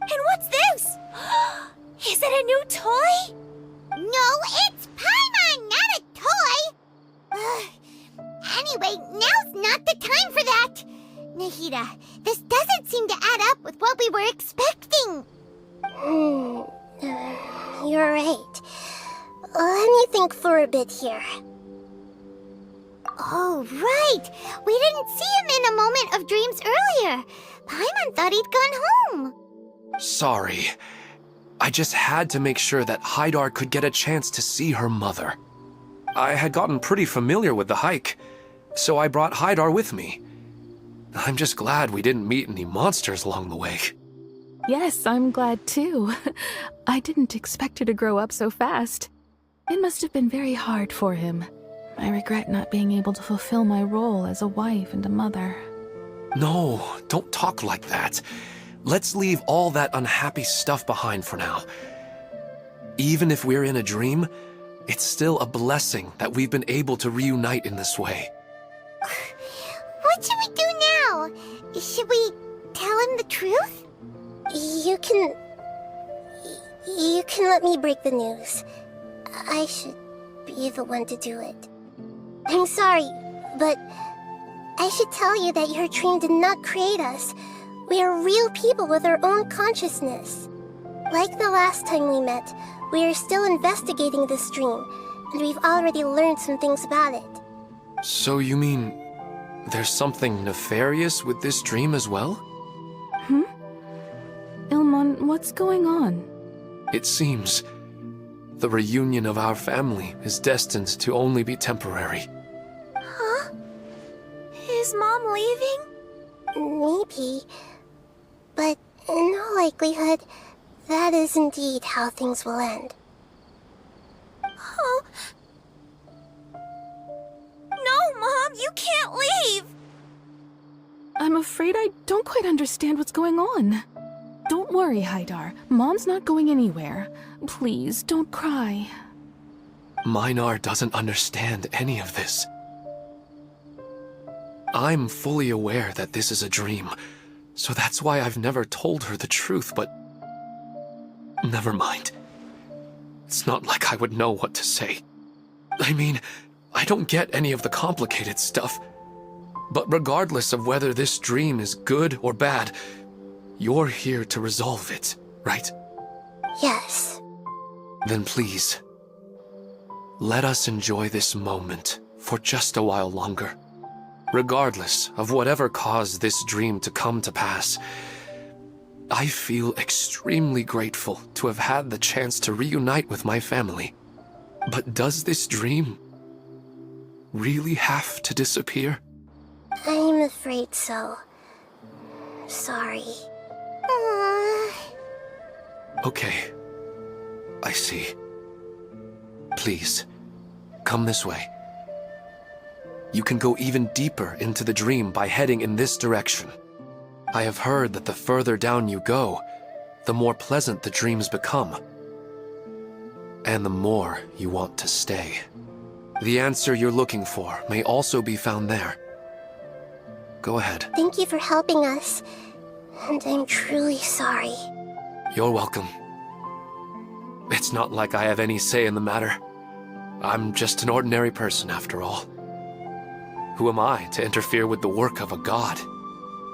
And what's this? Is it a new toy? No, it's Paimon, not a toy! Anyway, now's not the time for that! Nahida, this doesn't seem to add up with what we were expecting. You're right. Let me think for a bit here. Oh, right! We didn't see him in a moment of dreams earlier. Paimon thought he'd gone home. Sorry. I just had to make sure that Hydar could get a chance to see her mother. I had gotten pretty familiar with the hike, so I brought Hydar with me. I'm just glad we didn't meet any monsters along the way. Yes, I'm glad too. I didn't expect her to grow up so fast. It must have been very hard for him. I regret not being able to fulfill my role as a wife and a mother. No, don't talk like that. Let's leave all that unhappy stuff behind for now. Even if we're in a dream, it's still a blessing that we've been able to reunite in this way. What should we do now? Should we tell him the truth? You can let me break the news. I should be the one to do it. I'm sorry, but I should tell you that your dream did not create us. We are real people with our own consciousness. Like the last time we met, we are still investigating this dream, and we've already learned some things about it. So you mean there's something nefarious with this dream as well? Ilmon, what's going on? It seems the reunion of our family is destined to only be temporary. Huh? Is Mom leaving? Maybe. But in all likelihood, that is indeed how things will end. Oh. No, Mom, you can't leave! I'm afraid I don't quite understand what's going on. Don't worry, Haidar. Mom's not going anywhere. Please, don't cry. Minar doesn't understand any of this. I'm fully aware that this is a dream, so that's why I've never told her the truth, but... Never mind. It's not like I would know what to say. I mean, I don't get any of the complicated stuff. But regardless of whether this dream is good or bad, you're here to resolve it, right? Yes. Then please, let us enjoy this moment for just a while longer. Regardless of whatever caused this dream to come to pass, I feel extremely grateful to have had the chance to reunite with my family. But does this dream really have to disappear? I'm afraid so. Sorry. Okay. I see. Please, come this way. You can go even deeper into the dream by heading in this direction. I have heard that the further down you go, the more pleasant the dreams become. And the more you want to stay. The answer you're looking for may also be found there. Go ahead. Thank you for helping us. And I'm truly sorry. You're welcome. It's not like I have any say in the matter. I'm just an ordinary person after all. Who am I to interfere with the work of a god?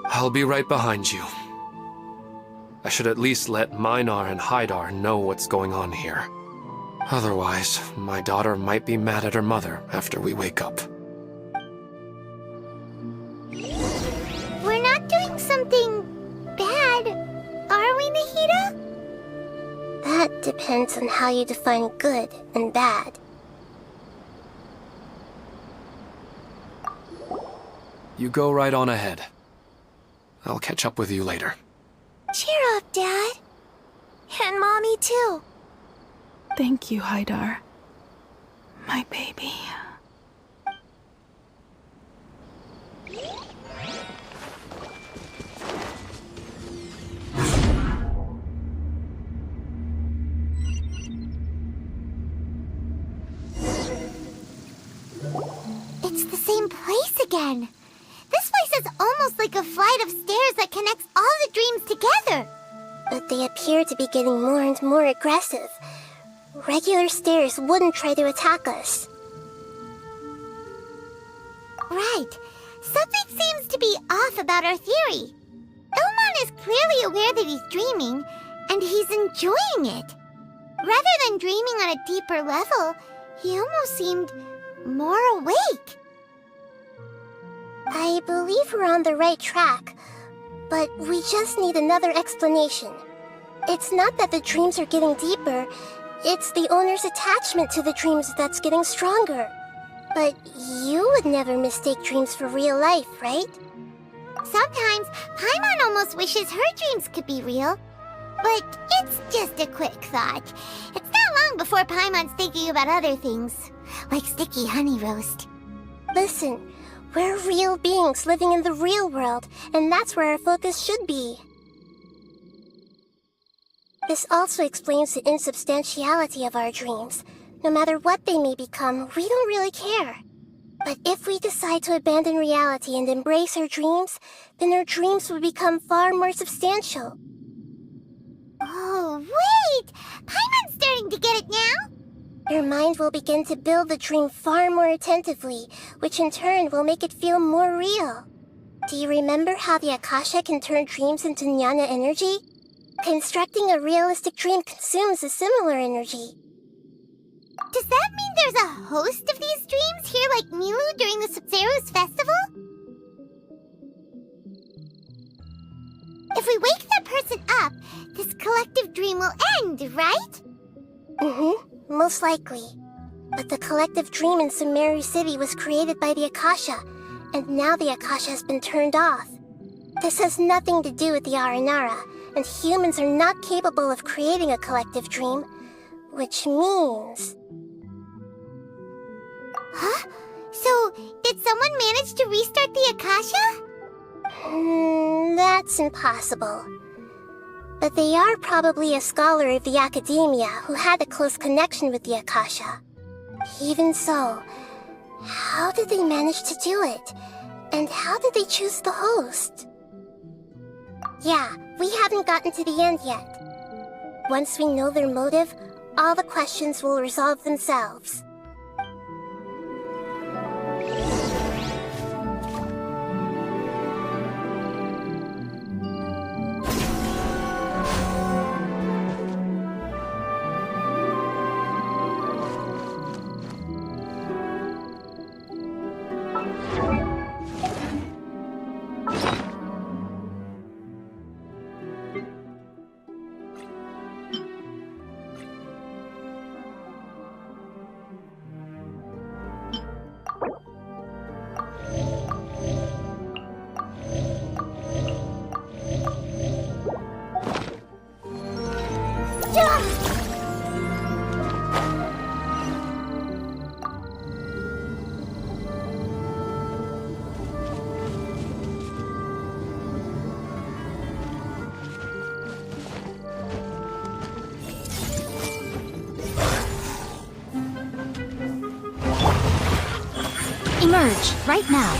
I'll be right behind you. I should at least let Minar and Haidar know what's going on here. Otherwise, my daughter might be mad at her mother after we wake up. We're not doing something bad, are we, Nahida? That depends on how you define good and bad. You go right on ahead. I'll catch up with you later. Cheer up, Dad. And Mommy, too. Thank you, Haidar. My baby. It's the same place again. This place is almost like a flight of stairs that connects all the dreams together. But they appear to be getting more and more aggressive. Regular stairs wouldn't try to attack us. Right. Something seems to be off about our theory. Ilmon is clearly aware that he's dreaming, and he's enjoying it. Rather than dreaming on a deeper level, he almost seemed more awake. I believe we're on the right track, but we just need another explanation. It's not that the dreams are getting deeper, it's the owner's attachment to the dreams that's getting stronger. But you would never mistake dreams for real life, right? Sometimes, Paimon almost wishes her dreams could be real. But it's just a quick thought. It's not long before Paimon's thinking about other things, like sticky honey roast. Listen, we're real beings living in the real world, and that's where our focus should be. This also explains the insubstantiality of our dreams. No matter what they may become, we don't really care. But if we decide to abandon reality and embrace our dreams, then our dreams will become far more substantial. Oh, wait! Paimon's starting to get it now? Your mind will begin to build the dream far more attentively, which in turn will make it feel more real. Do you remember how the Akasha can turn dreams into jnana energy? Constructing a realistic dream consumes a similar energy. Does that mean there's a host of these dreams here like Milu during the Subzero's festival? If we wake that person up, this collective dream will end, right? Most likely. But the collective dream in Sumeru City was created by the Akasha, and now the Akasha has been turned off. This has nothing to do with the Aranara, and humans are not capable of creating a collective dream, which means... Huh? So, did someone manage to restart the Akasha? That's impossible. But they are probably a scholar of the academia who had a close connection with the Akasha. Even so, how did they manage to do it? And how did they choose the host? Yeah, we haven't gotten to the end yet. Once we know their motive, all the questions will resolve themselves. Emerge, right now.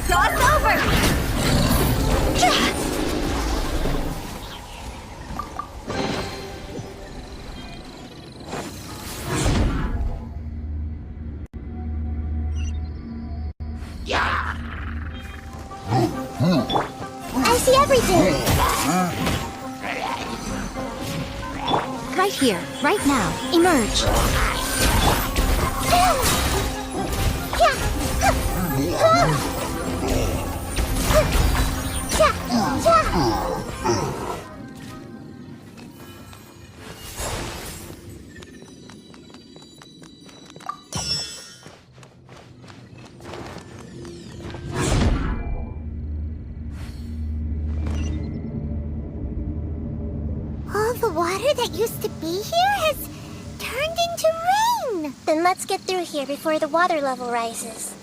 Cross over! I see everything! Right here, right now. Emerge. All the water that used to be here has turned into rain! Then let's get through here before the water level rises.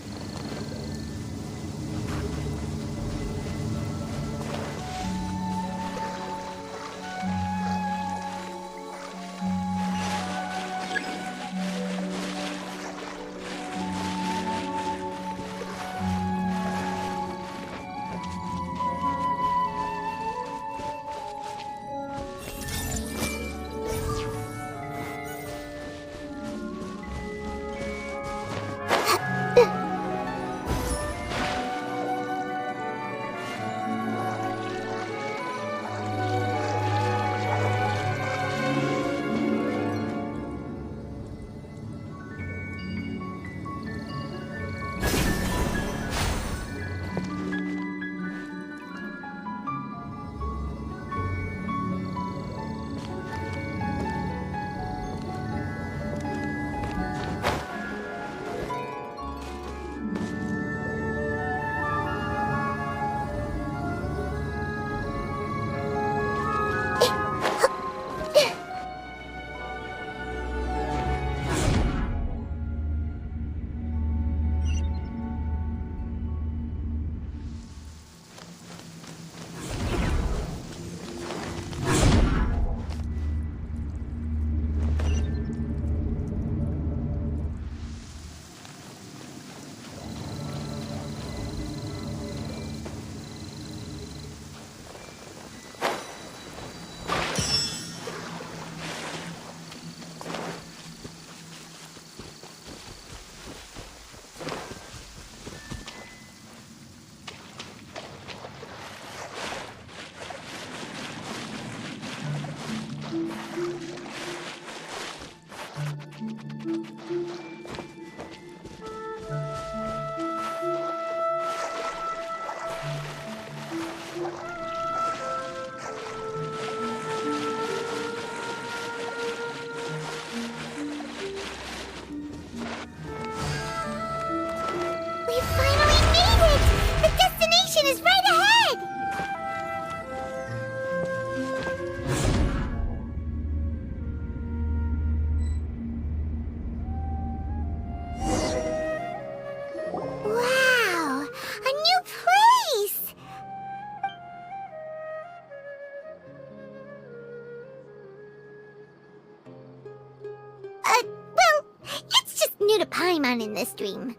new to Paimon in this dream.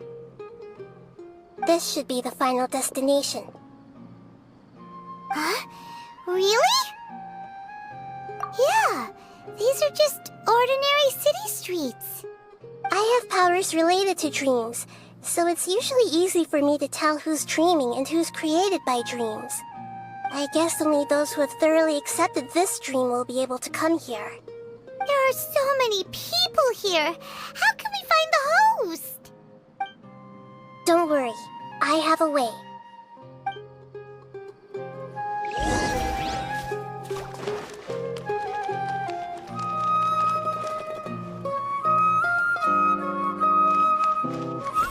This should be the final destination. Huh? Really? Yeah, these are just ordinary city streets. I have powers related to dreams, so it's usually easy for me to tell who's dreaming and who's created by dreams. I guess only those who have thoroughly accepted this dream will be able to come here. There are so many people here. How can we find the host? Don't worry, I have a way.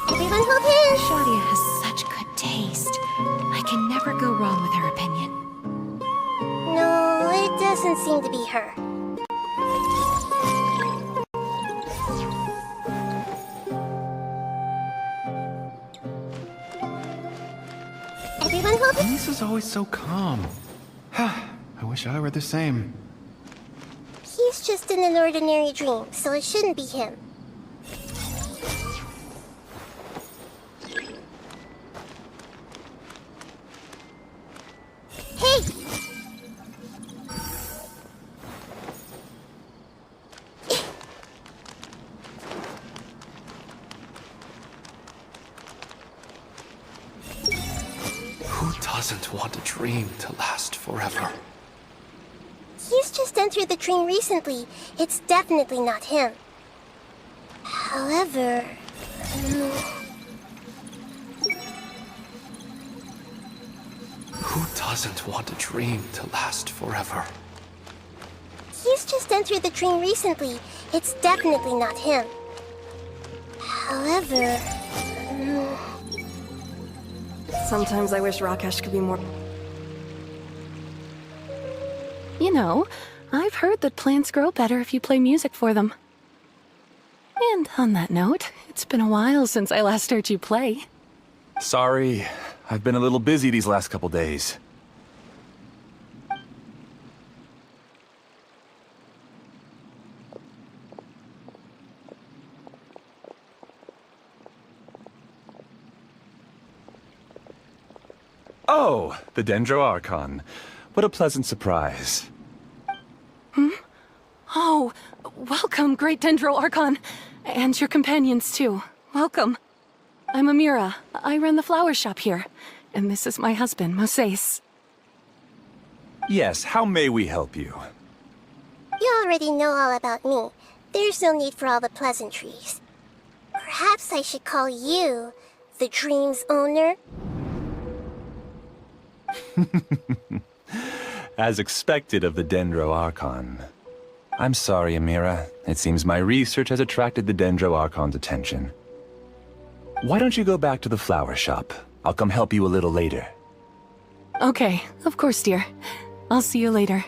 Everyone hold hands! Shadia has such good taste. I can never go wrong with her opinion. No, it doesn't seem to be her. Everyone hold hands! Lisa's always so calm. I wish I were the same. He's just in an ordinary dream, so it shouldn't be him. Hey! Who doesn't want a dream to last forever? He's just entered the dream recently. It's definitely not him. However... Who doesn't want a dream to last forever? He's just entered the dream recently. It's definitely not him. However... Sometimes I wish Rakesh could be more... You know, I've heard that plants grow better if you play music for them. And on that note, it's been a while since I last heard you play. Sorry, I've been a little busy these last couple days. Oh, the Dendro Archon. What a pleasant surprise. Oh, welcome, Great Dendro Archon. And your companions, too. Welcome. I'm Amira. I run the flower shop here. And this is my husband, Moses. Yes, how may we help you? You already know all about me. There's no need for all the pleasantries. Perhaps I should call you the dream's owner? As expected of the Dendro Archon. I'm sorry, Amira. It seems my research has attracted the Dendro Archon's attention. Why don't you go back to the flower shop? I'll come help you a little later. Okay, of course, dear. I'll see you later.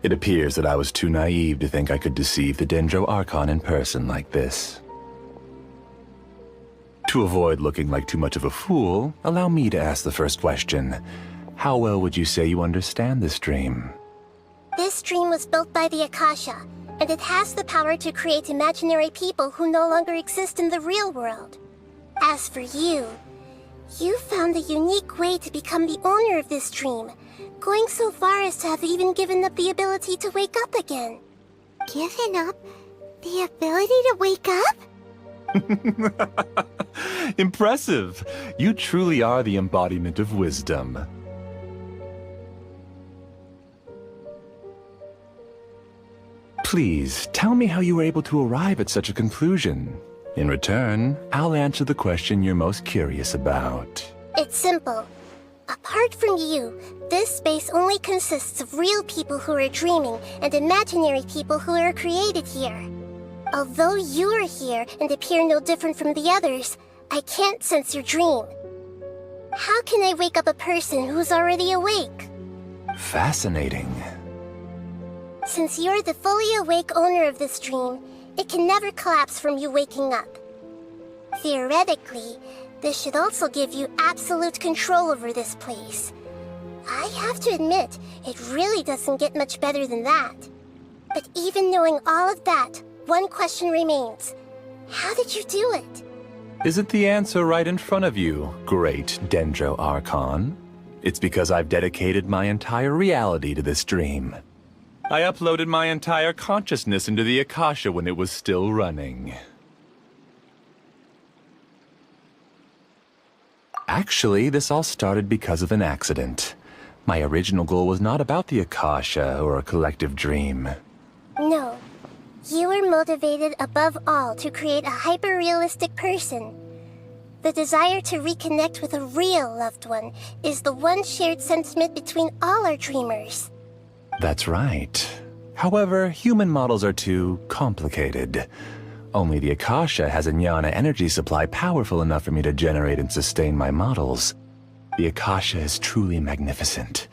It appears that I was too naive to think I could deceive the Dendro Archon in person like this. To avoid looking like too much of a fool, allow me to ask the first question. How well would you say you understand this dream? This dream was built by the Akasha, and it has the power to create imaginary people who no longer exist in the real world. As for you, you found a unique way to become the owner of this dream, going so far as to have even given up the ability to wake up again. Given up the ability to wake up? Impressive! You truly are the embodiment of wisdom. Please, tell me how you were able to arrive at such a conclusion. In return, I'll answer the question you're most curious about. It's simple. Apart from you, this space only consists of real people who are dreaming and imaginary people who are created here. Although you are here and appear no different from the others, I can't sense your dream. How can I wake up a person who's already awake? Fascinating. Since you're the fully awake owner of this dream, it can never collapse from you waking up. Theoretically, this should also give you absolute control over this place. I have to admit, it really doesn't get much better than that. But even knowing all of that, one question remains. How did you do it? Isn't the answer right in front of you, great Dendro Archon? It's because I've dedicated my entire reality to this dream. I uploaded my entire consciousness into the Akasha when it was still running. Actually, this all started because of an accident. My original goal was not about the Akasha or a collective dream. No. You were motivated above all to create a hyper-realistic person. The desire to reconnect with a real loved one is the one shared sentiment between all our dreamers. That's right. However, human models are too complicated. Only the Akasha has a jnana energy supply powerful enough for me to generate and sustain my models. The Akasha is truly magnificent.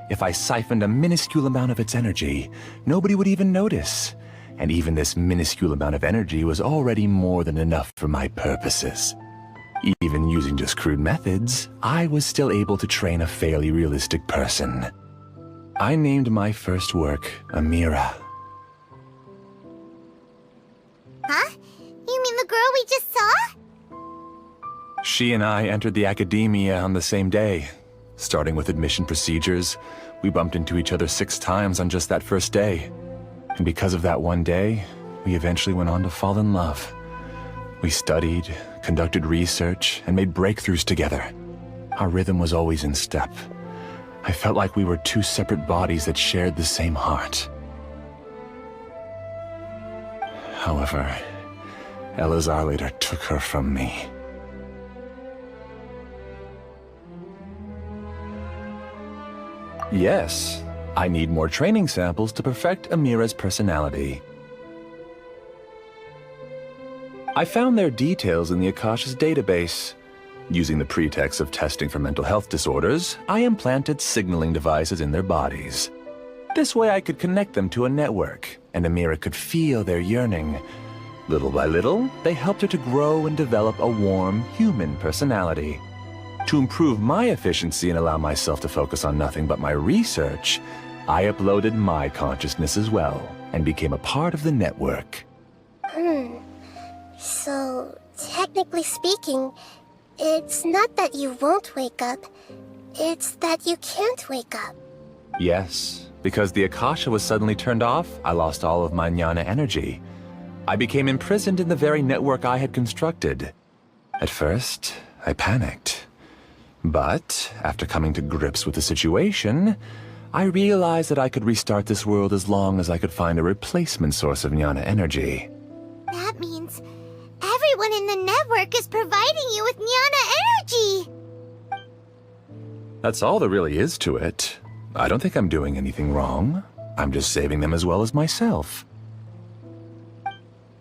If I siphoned a minuscule amount of its energy, nobody would even notice. And even this minuscule amount of energy was already more than enough for my purposes. Even using just crude methods, I was still able to train a fairly realistic person. I named my first work Amira. Huh? You mean the girl we just saw? She and I entered the academia on the same day. Starting with admission procedures, we bumped into each other 6 times on just that first day. And because of that one day, we eventually went on to fall in love. We studied, conducted research, and made breakthroughs together. Our rhythm was always in step. I felt like we were 2 separate bodies that shared the same heart. However, Elazar later took her from me. Yes, I need more training samples to perfect Amira's personality. I found their details in the Akasha's database. Using the pretext of testing for mental health disorders, I implanted signaling devices in their bodies. This way I could connect them to a network, and Amira could feel their yearning. Little by little, they helped her to grow and develop a warm, human personality. To improve my efficiency and allow myself to focus on nothing but my research, I uploaded my consciousness as well, and became a part of the network. So, technically speaking, it's not that you won't wake up, it's that you can't wake up. Yes, because the Akasha was suddenly turned off, I lost all of my jnana energy. I became imprisoned in the very network I had constructed. At first, I panicked. But, after coming to grips with the situation, I realized that I could restart this world as long as I could find a replacement source of jnana energy. That means everyone in the network is providing you with jnana energy! That's all there really is to it. I don't think I'm doing anything wrong. I'm just saving them as well as myself.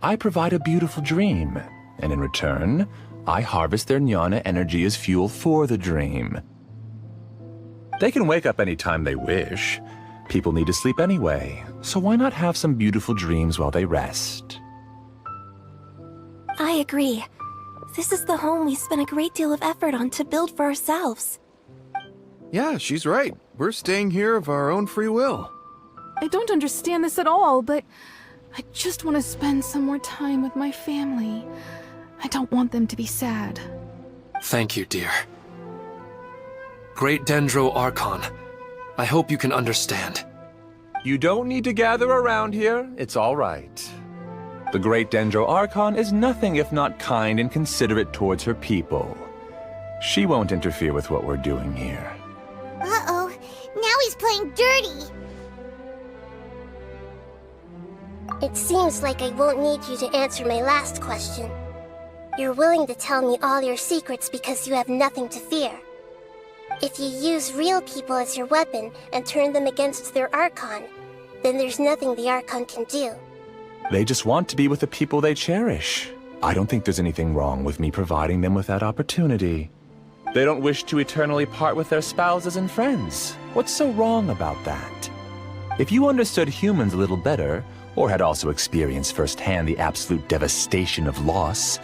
I provide a beautiful dream, and in return, I harvest their jnana energy as fuel for the dream. They can wake up any time they wish. People need to sleep anyway, so why not have some beautiful dreams while they rest? I agree. This is the home we spent a great deal of effort on to build for ourselves. Yeah, she's right. We're staying here of our own free will. I don't understand this at all, but I just want to spend some more time with my family. I don't want them to be sad. Thank you, dear. Great Dendro Archon, I hope you can understand. You don't need to gather around here. It's all right. The Great Dendro Archon is nothing if not kind and considerate towards her people. She won't interfere with what we're doing here. Uh-oh, now he's playing dirty! It seems like I won't need you to answer my last question. You're willing to tell me all your secrets because you have nothing to fear. If you use real people as your weapon and turn them against their Archon, then there's nothing the Archon can do. They just want to be with the people they cherish. I don't think there's anything wrong with me providing them with that opportunity. They don't wish to eternally part with their spouses and friends. What's so wrong about that? If you understood humans a little better, or had also experienced firsthand the absolute devastation of loss,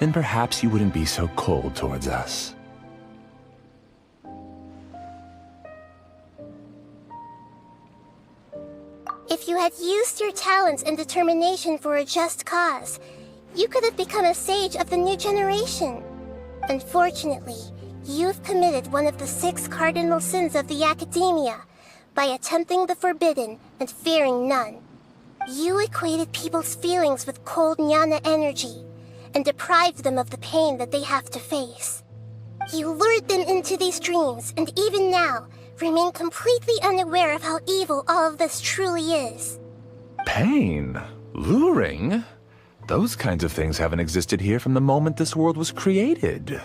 then perhaps you wouldn't be so cold towards us. If you had used your talents and determination for a just cause, you could have become a sage of the new generation. Unfortunately, you've committed one of the 6 cardinal sins of the Academia by attempting the forbidden and fearing none. You equated people's feelings with cold jnana energy and deprived them of the pain that they have to face. You lured them into these dreams, and even now, remain completely unaware of how evil all of this truly is. Pain? Luring? Those kinds of things haven't existed here from the moment this world was created.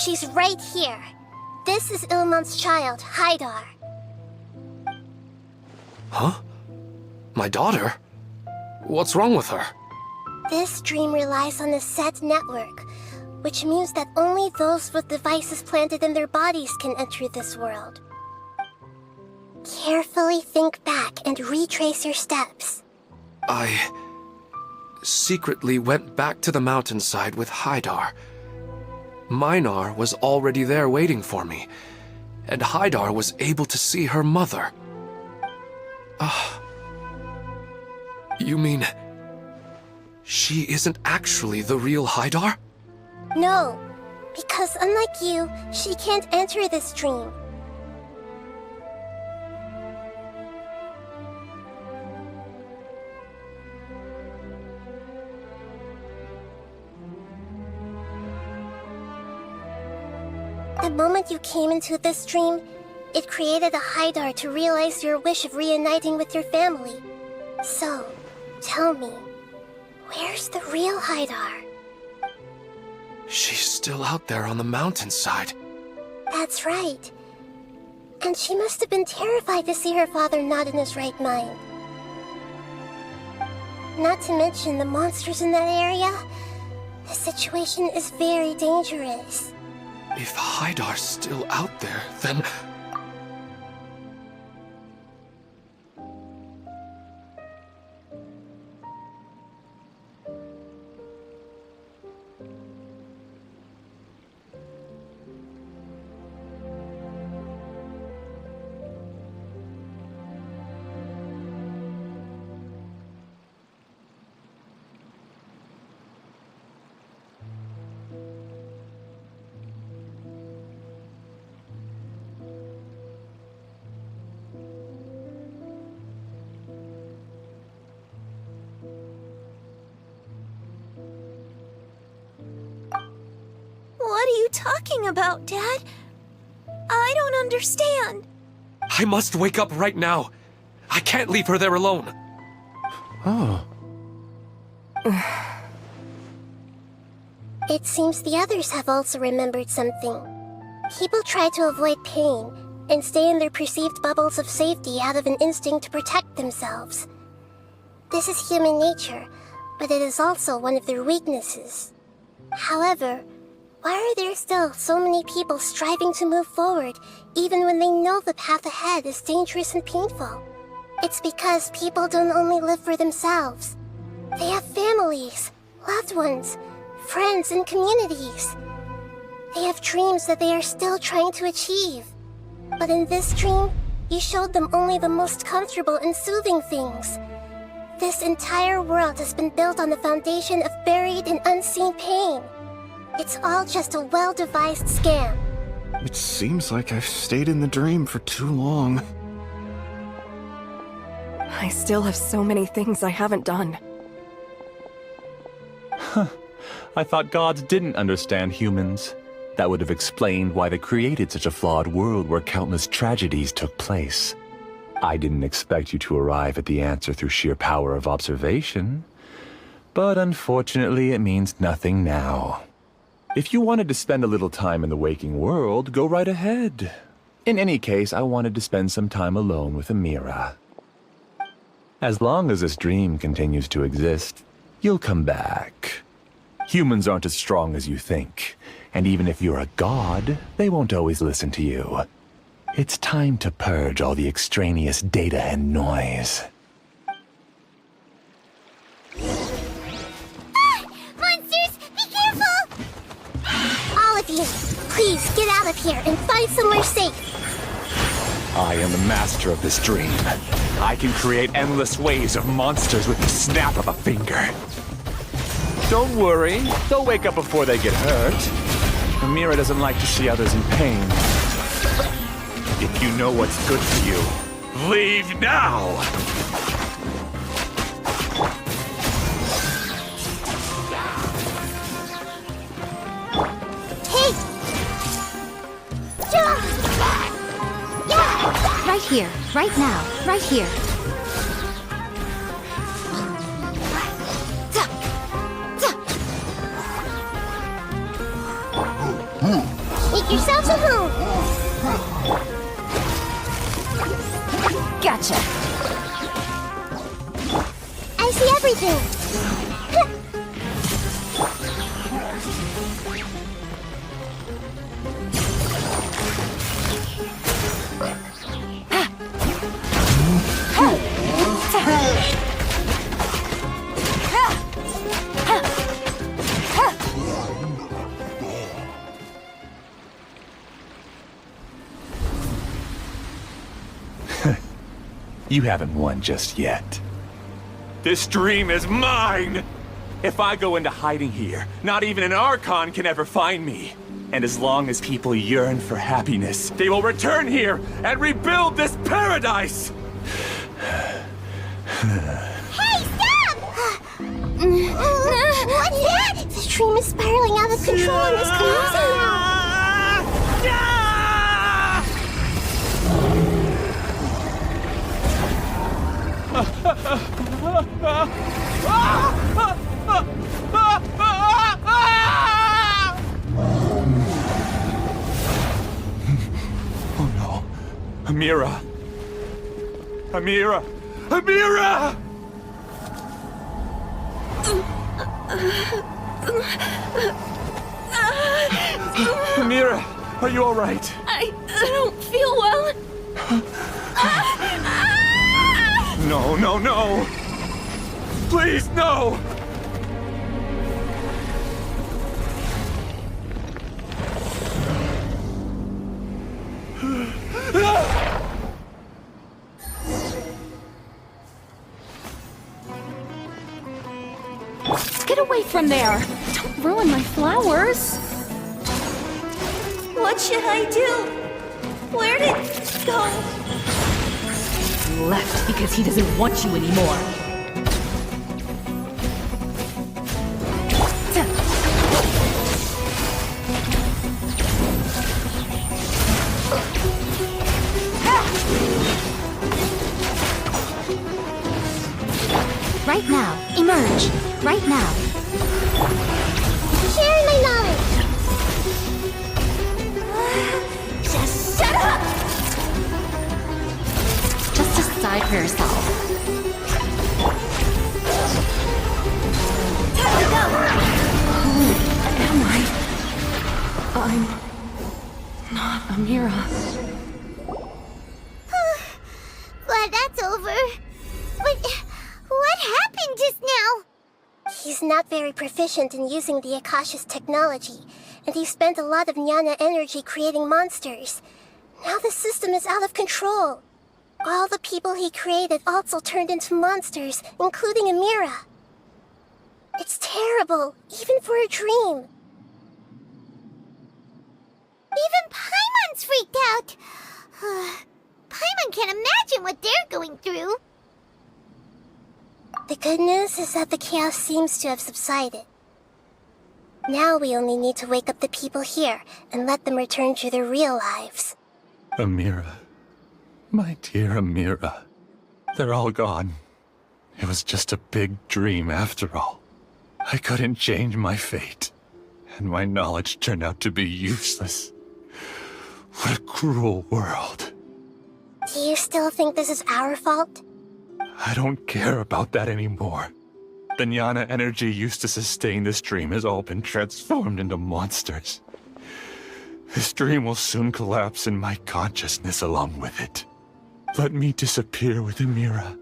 She's right here. This is Ilmon's child, Haidar. Huh? My daughter? What's wrong with her? This dream relies on a set network, which means that only those with devices planted in their bodies can enter this world. Carefully think back and retrace your steps. I secretly went back to the mountainside with Haidar. Minar was already there waiting for me, and Haidar was able to see her mother. You mean she isn't actually the real Haidar? No, because unlike you, she can't enter this dream. The moment you came into this dream, it created a Haidar to realize your wish of reuniting with your family. So, tell me, where's the real Haidar? She's still out there on the mountainside. That's right. And she must have been terrified to see her father not in his right mind. Not to mention the monsters in that area. The situation is very dangerous. If Haidar's still out there, then... What are you talking about, Dad? I don't understand. I must wake up right now. I can't leave her there alone. Oh. It seems the others have also remembered something. People try to avoid pain and stay in their perceived bubbles of safety out of an instinct to protect themselves. This is human nature, but it is also one of their weaknesses. However, why are there still so many people striving to move forward, even when they know the path ahead is dangerous and painful? It's because people don't only live for themselves. They have families, loved ones, friends, and communities. They have dreams that they are still trying to achieve. But in this dream, you showed them only the most comfortable and soothing things. This entire world has been built on the foundation of buried and unseen pain. It's all just a well-devised scam. It seems like I've stayed in the dream for too long. I still have so many things I haven't done. Huh. I thought gods didn't understand humans. That would have explained why they created such a flawed world where countless tragedies took place. I didn't expect you to arrive at the answer through sheer power of observation. But unfortunately, it means nothing now. If you wanted to spend a little time in the waking world, go right ahead. In any case, I wanted to spend some time alone with Amira. As long as this dream continues to exist, you'll come back. Humans aren't as strong as you think, and even if you're a god, they won't always listen to you. It's time to purge all the extraneous data and noise. Monsters, be careful! All of you, please get out of here and find somewhere safe. I am the master of this dream. I can create endless waves of monsters with the snap of a finger. Don't worry, they'll wake up before they get hurt. Amira doesn't like to see others in pain. If you know what's good for you, leave now! Hey! Right here, right now, right here. Make yourselves at home. Gotcha. I see everything. You haven't won just yet. This dream is mine! If I go into hiding here, not even an Archon can ever find me. And as long as people yearn for happiness, they will return here and rebuild this paradise! Hey, stop! What's that? The dream is spiraling out of control and is collapsing now. Oh no. Amira! Amira! Amira! Amira, are you alright? I don't feel well. No, no, no! Please, no! Get away from there! Don't ruin my flowers! What should I do? Where did it go? Left because he doesn't want you anymore. Right now, emerge. Right now. Sharing my knowledge. Just shut up! Just decide for yourself. Time to go! Who am I? I'm not Amira. Glad that's over. But what happened just now? He's not very proficient in using the Akasha's technology, and he spent a lot of Jnana energy creating monsters. Now the system is out of control. All the people he created also turned into monsters, including Amira. It's terrible, even for a dream. Even Paimon's freaked out. Paimon can't imagine what they're going through. The good news is that the chaos seems to have subsided. Now we only need to wake up the people here and let them return to their real lives. Amira. My dear Amira. They're all gone. It was just a big dream after all. I couldn't change my fate, and my knowledge turned out to be useless. What a cruel world. Do you still think this is our fault? I don't care about that anymore. The Jnana energy used to sustain this dream has all been transformed into monsters. This dream will soon collapse and my consciousness along with it. Let me disappear with Amira.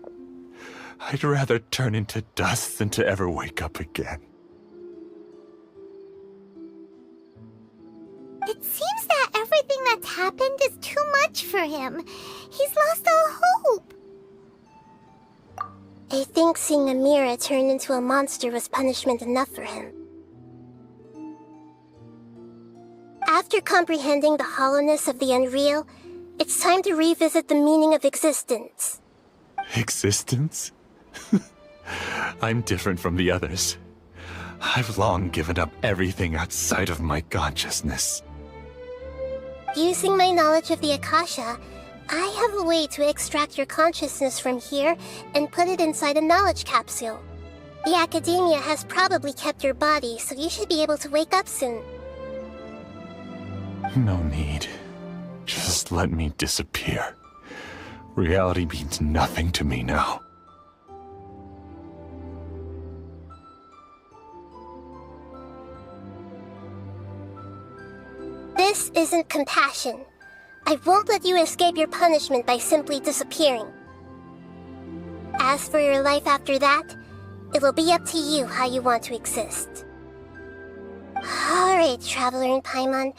I'd rather turn into dust than to ever wake up again. It seems that everything that's happened is too much for him. He's lost all hope. I think seeing Amira turn into a monster was punishment enough for him. After comprehending the hollowness of the unreal, it's time to revisit the meaning of existence. Existence? I'm different from the others. I've long given up everything outside of my consciousness. Using my knowledge of the Akasha, I have a way to extract your consciousness from here and put it inside a knowledge capsule. The Academia has probably kept your body, so you should be able to wake up soon. No need. Just let me disappear. Reality means nothing to me now. This isn't compassion. I won't let you escape your punishment by simply disappearing. As for your life after that, it'll be up to you how you want to exist. Alright, Traveler and Paimon,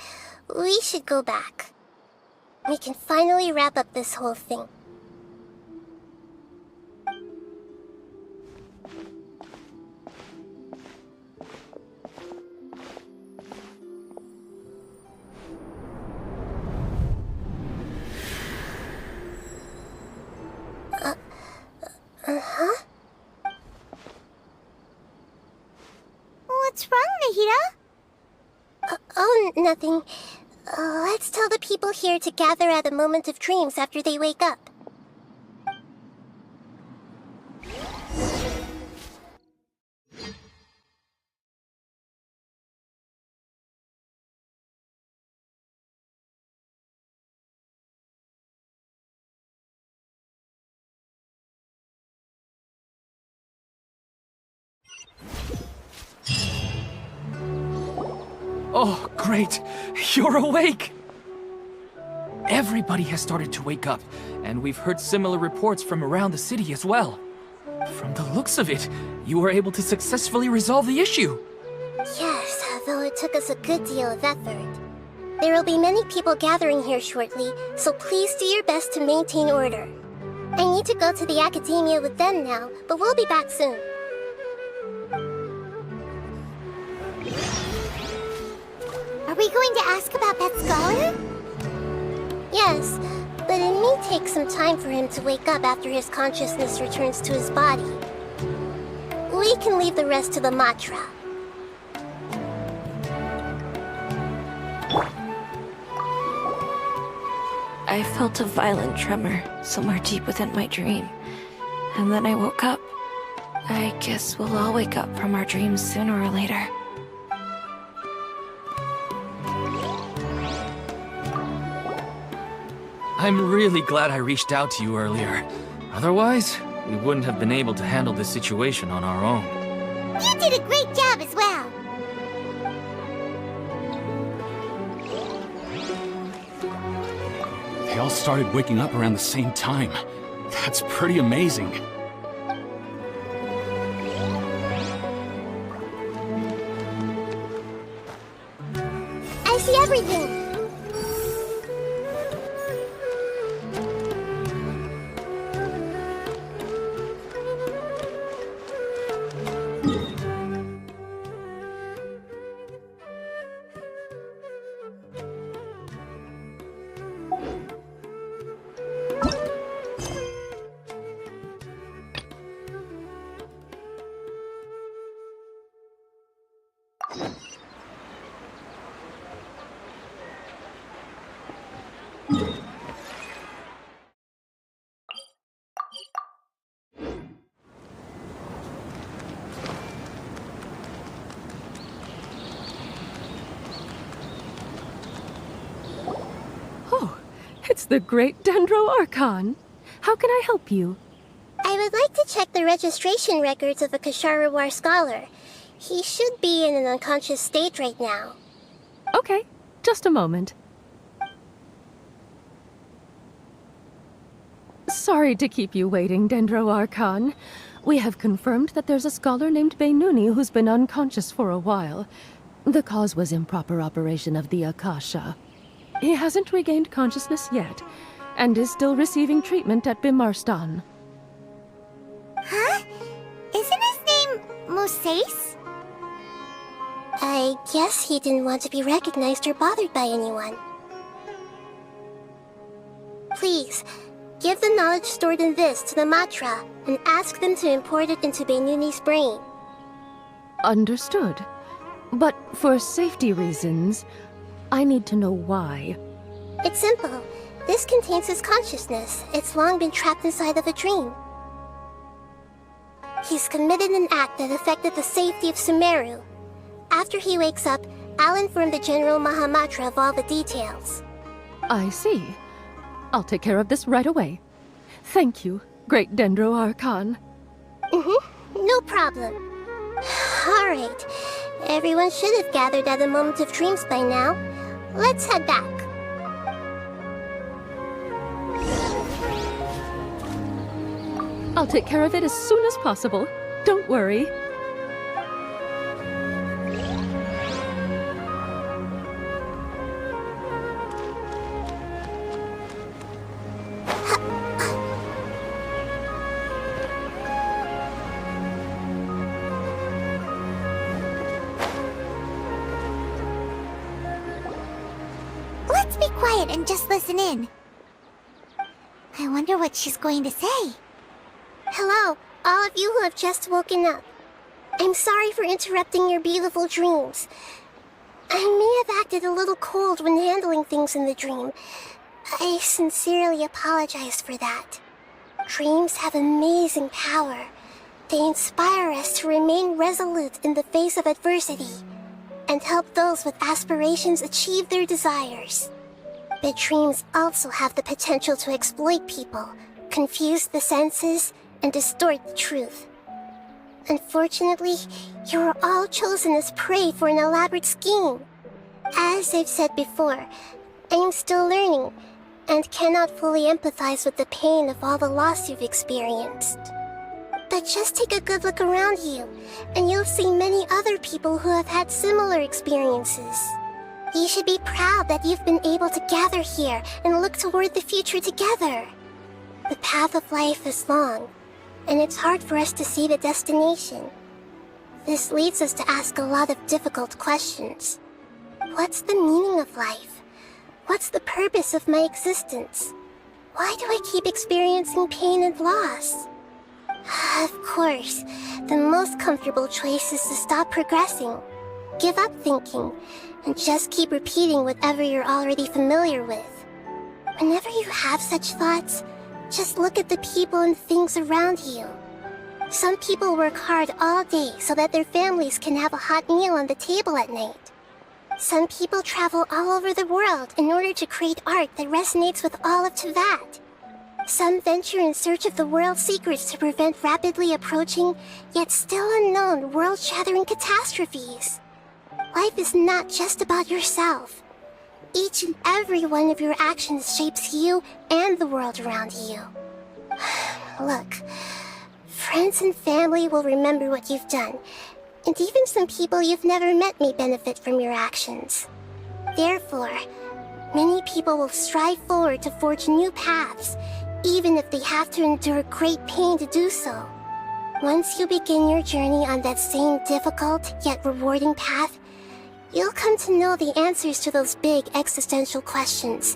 we should go back. We can finally wrap up this whole thing. Uh-huh? What's wrong, Nahida? Oh, nothing. Let's tell the people here to gather at a moment of dreams after they wake up. Oh, great! You're awake! Everybody has started to wake up, and we've heard similar reports from around the city as well. From the looks of it, you were able to successfully resolve the issue. Yes, though it took us a good deal of effort. There will be many people gathering here shortly, so please do your best to maintain order. I need to go to the Academia with them now, but we'll be back soon. Are we going to ask about that scholar? Yes, but it may take some time for him to wake up after his consciousness returns to his body. We can leave the rest to the Matra. I felt a violent tremor somewhere deep within my dream, and then I woke up. I guess we'll all wake up from our dreams sooner or later. I'm really glad I reached out to you earlier. Otherwise, we wouldn't have been able to handle this situation on our own. You did a great job as well. They all started waking up around the same time. That's pretty amazing. I see everything! It's the great Dendro Archon. How can I help you? I would like to check the registration records of a Kasharawar scholar. He should be in an unconscious state right now. Okay, just a moment. Sorry to keep you waiting, Dendro Archon. We have confirmed that there's a scholar named Beinuni who's been unconscious for a while. The cause was improper operation of the Akasha. He hasn't regained consciousness yet, and is still receiving treatment at Bimarstan. Huh? Isn't his name Musace? I guess he didn't want to be recognized or bothered by anyone. Please, give the knowledge stored in this to the Matra and ask them to import it into Benuni's brain. Understood. But for safety reasons, I need to know why. It's simple. This contains his consciousness. It's long been trapped inside of a dream. He's committed an act that affected the safety of Sumeru. After he wakes up, I'll inform the General Mahamatra of all the details. I see. I'll take care of this right away. Thank you, Great Dendro Archon. No problem. Alright. Everyone should have gathered at the Moment of Dreams by now. Let's head back. I'll take care of it as soon as possible. Don't worry. Let's be quiet and just listen in. I wonder what she's going to say. Hello, all of you who have just woken up. I'm sorry for interrupting your beautiful dreams. I may have acted a little cold when handling things in the dream. I sincerely apologize for that. Dreams have amazing power. They inspire us to remain resolute in the face of adversity and help those with aspirations achieve their desires. But dreams also have the potential to exploit people, confuse the senses, and distort the truth. Unfortunately, you are all chosen as prey for an elaborate scheme. As I've said before, I am still learning, and cannot fully empathize with the pain of all the loss you've experienced. But just take a good look around you, and you'll see many other people who have had similar experiences. You should be proud that you've been able to gather here and look toward the future together. The path of life is long, and it's hard for us to see the destination. This leads us to ask a lot of difficult questions. What's the meaning of life? What's the purpose of my existence? Why do I keep experiencing pain and loss? Of course, the most comfortable choice is to stop progressing, give up thinking, and just keep repeating whatever you're already familiar with. Whenever you have such thoughts, just look at the people and things around you. Some people work hard all day so that their families can have a hot meal on the table at night. Some people travel all over the world in order to create art that resonates with all of Teyvat. Some venture in search of the world's secrets to prevent rapidly approaching, yet still unknown, world-shattering catastrophes. Life is not just about yourself. Each and every one of your actions shapes you and the world around you. Look, friends and family will remember what you've done, and even some people you've never met may benefit from your actions. Therefore, many people will strive forward to forge new paths, even if they have to endure great pain to do so. Once you begin your journey on that same difficult yet rewarding path, you'll come to know the answers to those big existential questions,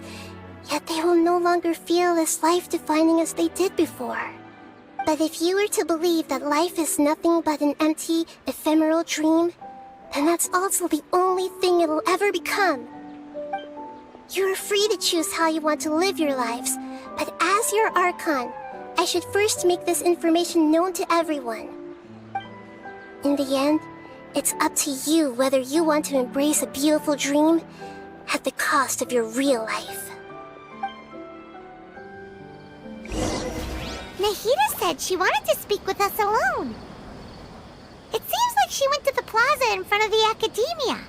yet they will no longer feel as life-defining as they did before. But if you were to believe that life is nothing but an empty, ephemeral dream, then that's also the only thing it'll ever become. You are free to choose how you want to live your lives, but as your Archon, I should first make this information known to everyone. In the end, it's up to you whether you want to embrace a beautiful dream at the cost of your real life. Nahida said she wanted to speak with us alone. It seems like she went to the plaza in front of the academia.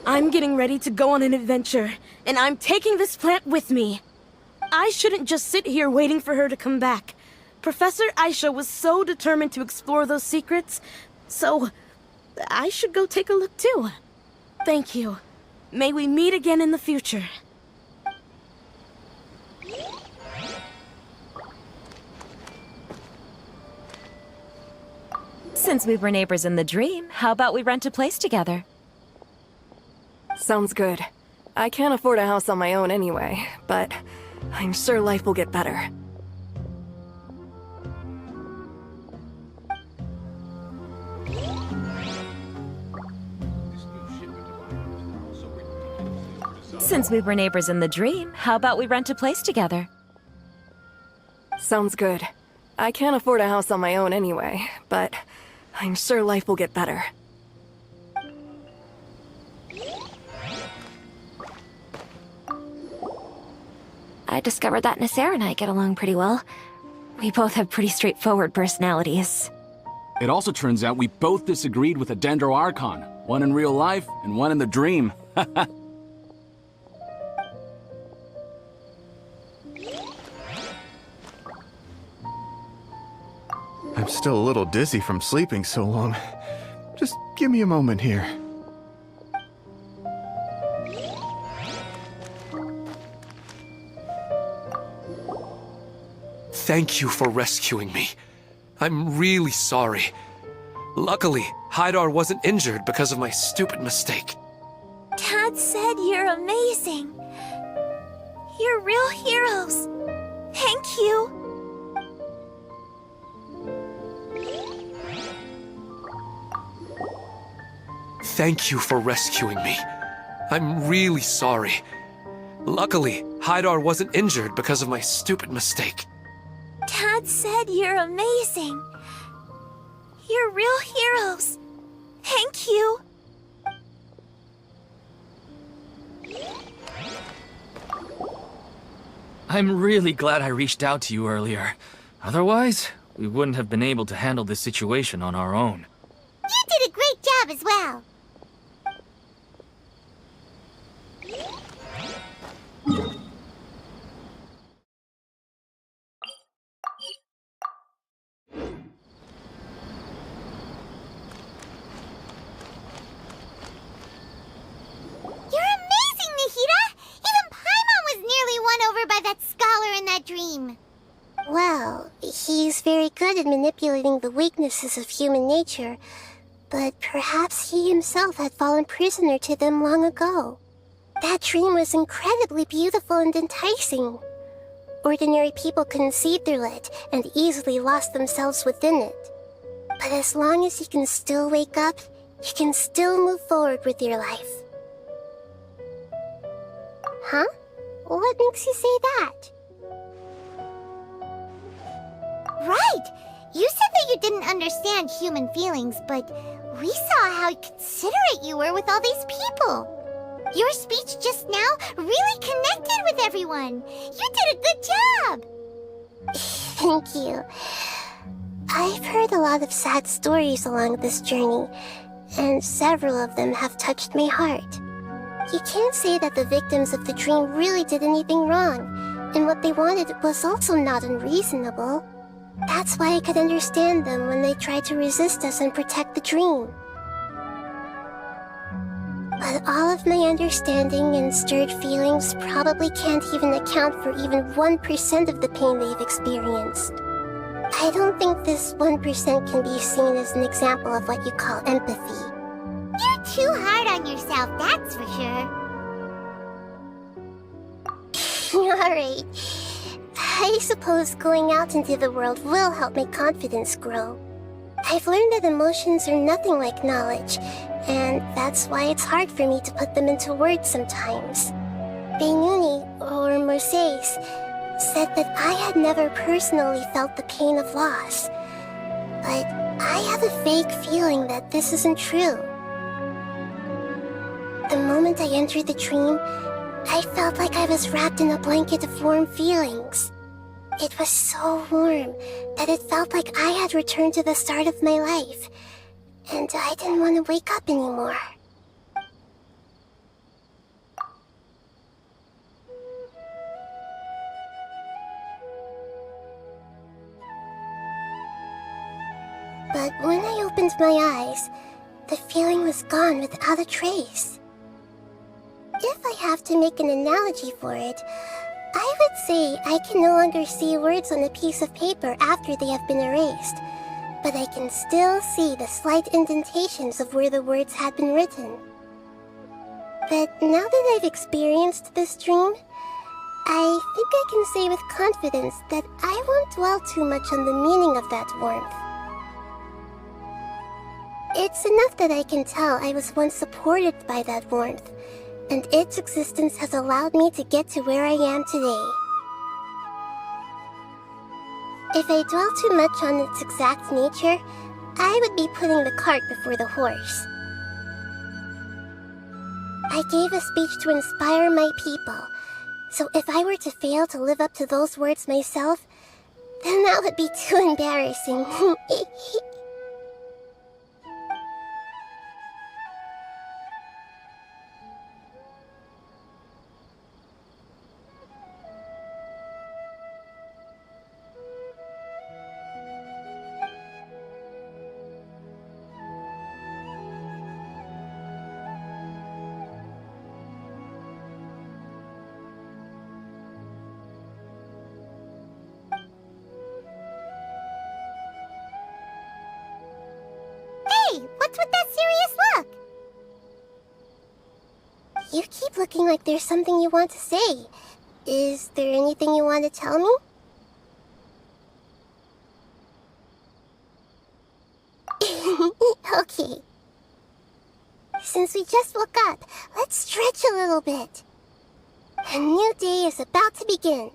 I'm getting ready to go on an adventure, and I'm taking this plant with me. I shouldn't just sit here waiting for her to come back, Professor Aisha was so determined to explore those secrets, so I should go take a look too. Thank you. May we meet again in the future. Since we were neighbors in the dream, how about we rent a place together? Sounds good. I can't afford a house on my own anyway, but I'm sure life will get better. Since we were neighbors in the dream, how about we rent a place together? Sounds good. I can't afford a house on my own anyway, but I'm sure life will get better. I discovered that Nasser and I get along pretty well. We both have pretty straightforward personalities. It also turns out we both disagreed with a Dendro Archon, one in real life and one in the dream. I'm still a little dizzy from sleeping so long. Just give me a moment here. Thank you for rescuing me. I'm really sorry. Luckily, Haidar wasn't injured because of my stupid mistake. Dad said you're amazing. You're real heroes. Thank you. Thank you for rescuing me. I'm really sorry. Luckily, Haidar wasn't injured because of my stupid mistake. Dad said you're amazing. You're real heroes. Thank you. I'm really glad I reached out to you earlier. Otherwise, we wouldn't have been able to handle this situation on our own. You did a great job as well. You're amazing, Nahida! Even Paimon was nearly won over by that scholar in that dream. Well, he's very good at manipulating the weaknesses of human nature, but perhaps he himself had fallen prisoner to them long ago. That dream was incredibly beautiful and enticing. Ordinary people couldn't see through it and easily lost themselves within it. But as long as you can still wake up, you can still move forward with your life. Huh? What makes you say that? Right! You said that you didn't understand human feelings, but we saw how considerate you were with all these people. Your speech just now really connected with everyone. You did a good job. Thank you. I've heard a lot of sad stories along this journey, and several of them have touched my heart. You can't say that the victims of the dream really did anything wrong, and what they wanted was also not unreasonable. That's why I could understand them when they tried to resist us and protect the dream. But all of my understanding and stirred feelings probably can't even account for even 1% of the pain they've experienced. I don't think this 1% can be seen as an example of what you call empathy. You're too hard on yourself, that's for sure. Alright. I suppose going out into the world will help my confidence grow. I've learned that emotions are nothing like knowledge, and that's why it's hard for me to put them into words sometimes. Beinuni, or Mercedes, said that I had never personally felt the pain of loss. But I have a vague feeling that this isn't true. The moment I entered the dream, I felt like I was wrapped in a blanket of warm feelings. It was so warm that it felt like I had returned to the start of my life, and I didn't want to wake up anymore. opened my eyes, the feeling was gone without a trace. If I have to make an analogy for it, I would say I can no longer see words on a piece of paper after they have been erased, but I can still see the slight indentations of where the words had been written. But now that I've experienced this dream, I think I can say with confidence that I won't dwell too much on the meaning of that warmth. It's enough that I can tell I was once supported by that warmth, and its existence has allowed me to get to where I am today. If I dwell too much on its exact nature, I would be putting the cart before the horse. I gave a speech to inspire my people, so if I were to fail to live up to those words myself, then that would be too embarrassing. What's with that serious look? You keep looking like there's something you want to say. Is there anything you want to tell me? Okay. Since we just woke up, let's stretch a little bit. A new day is about to begin.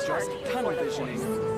Just tunnel visioning.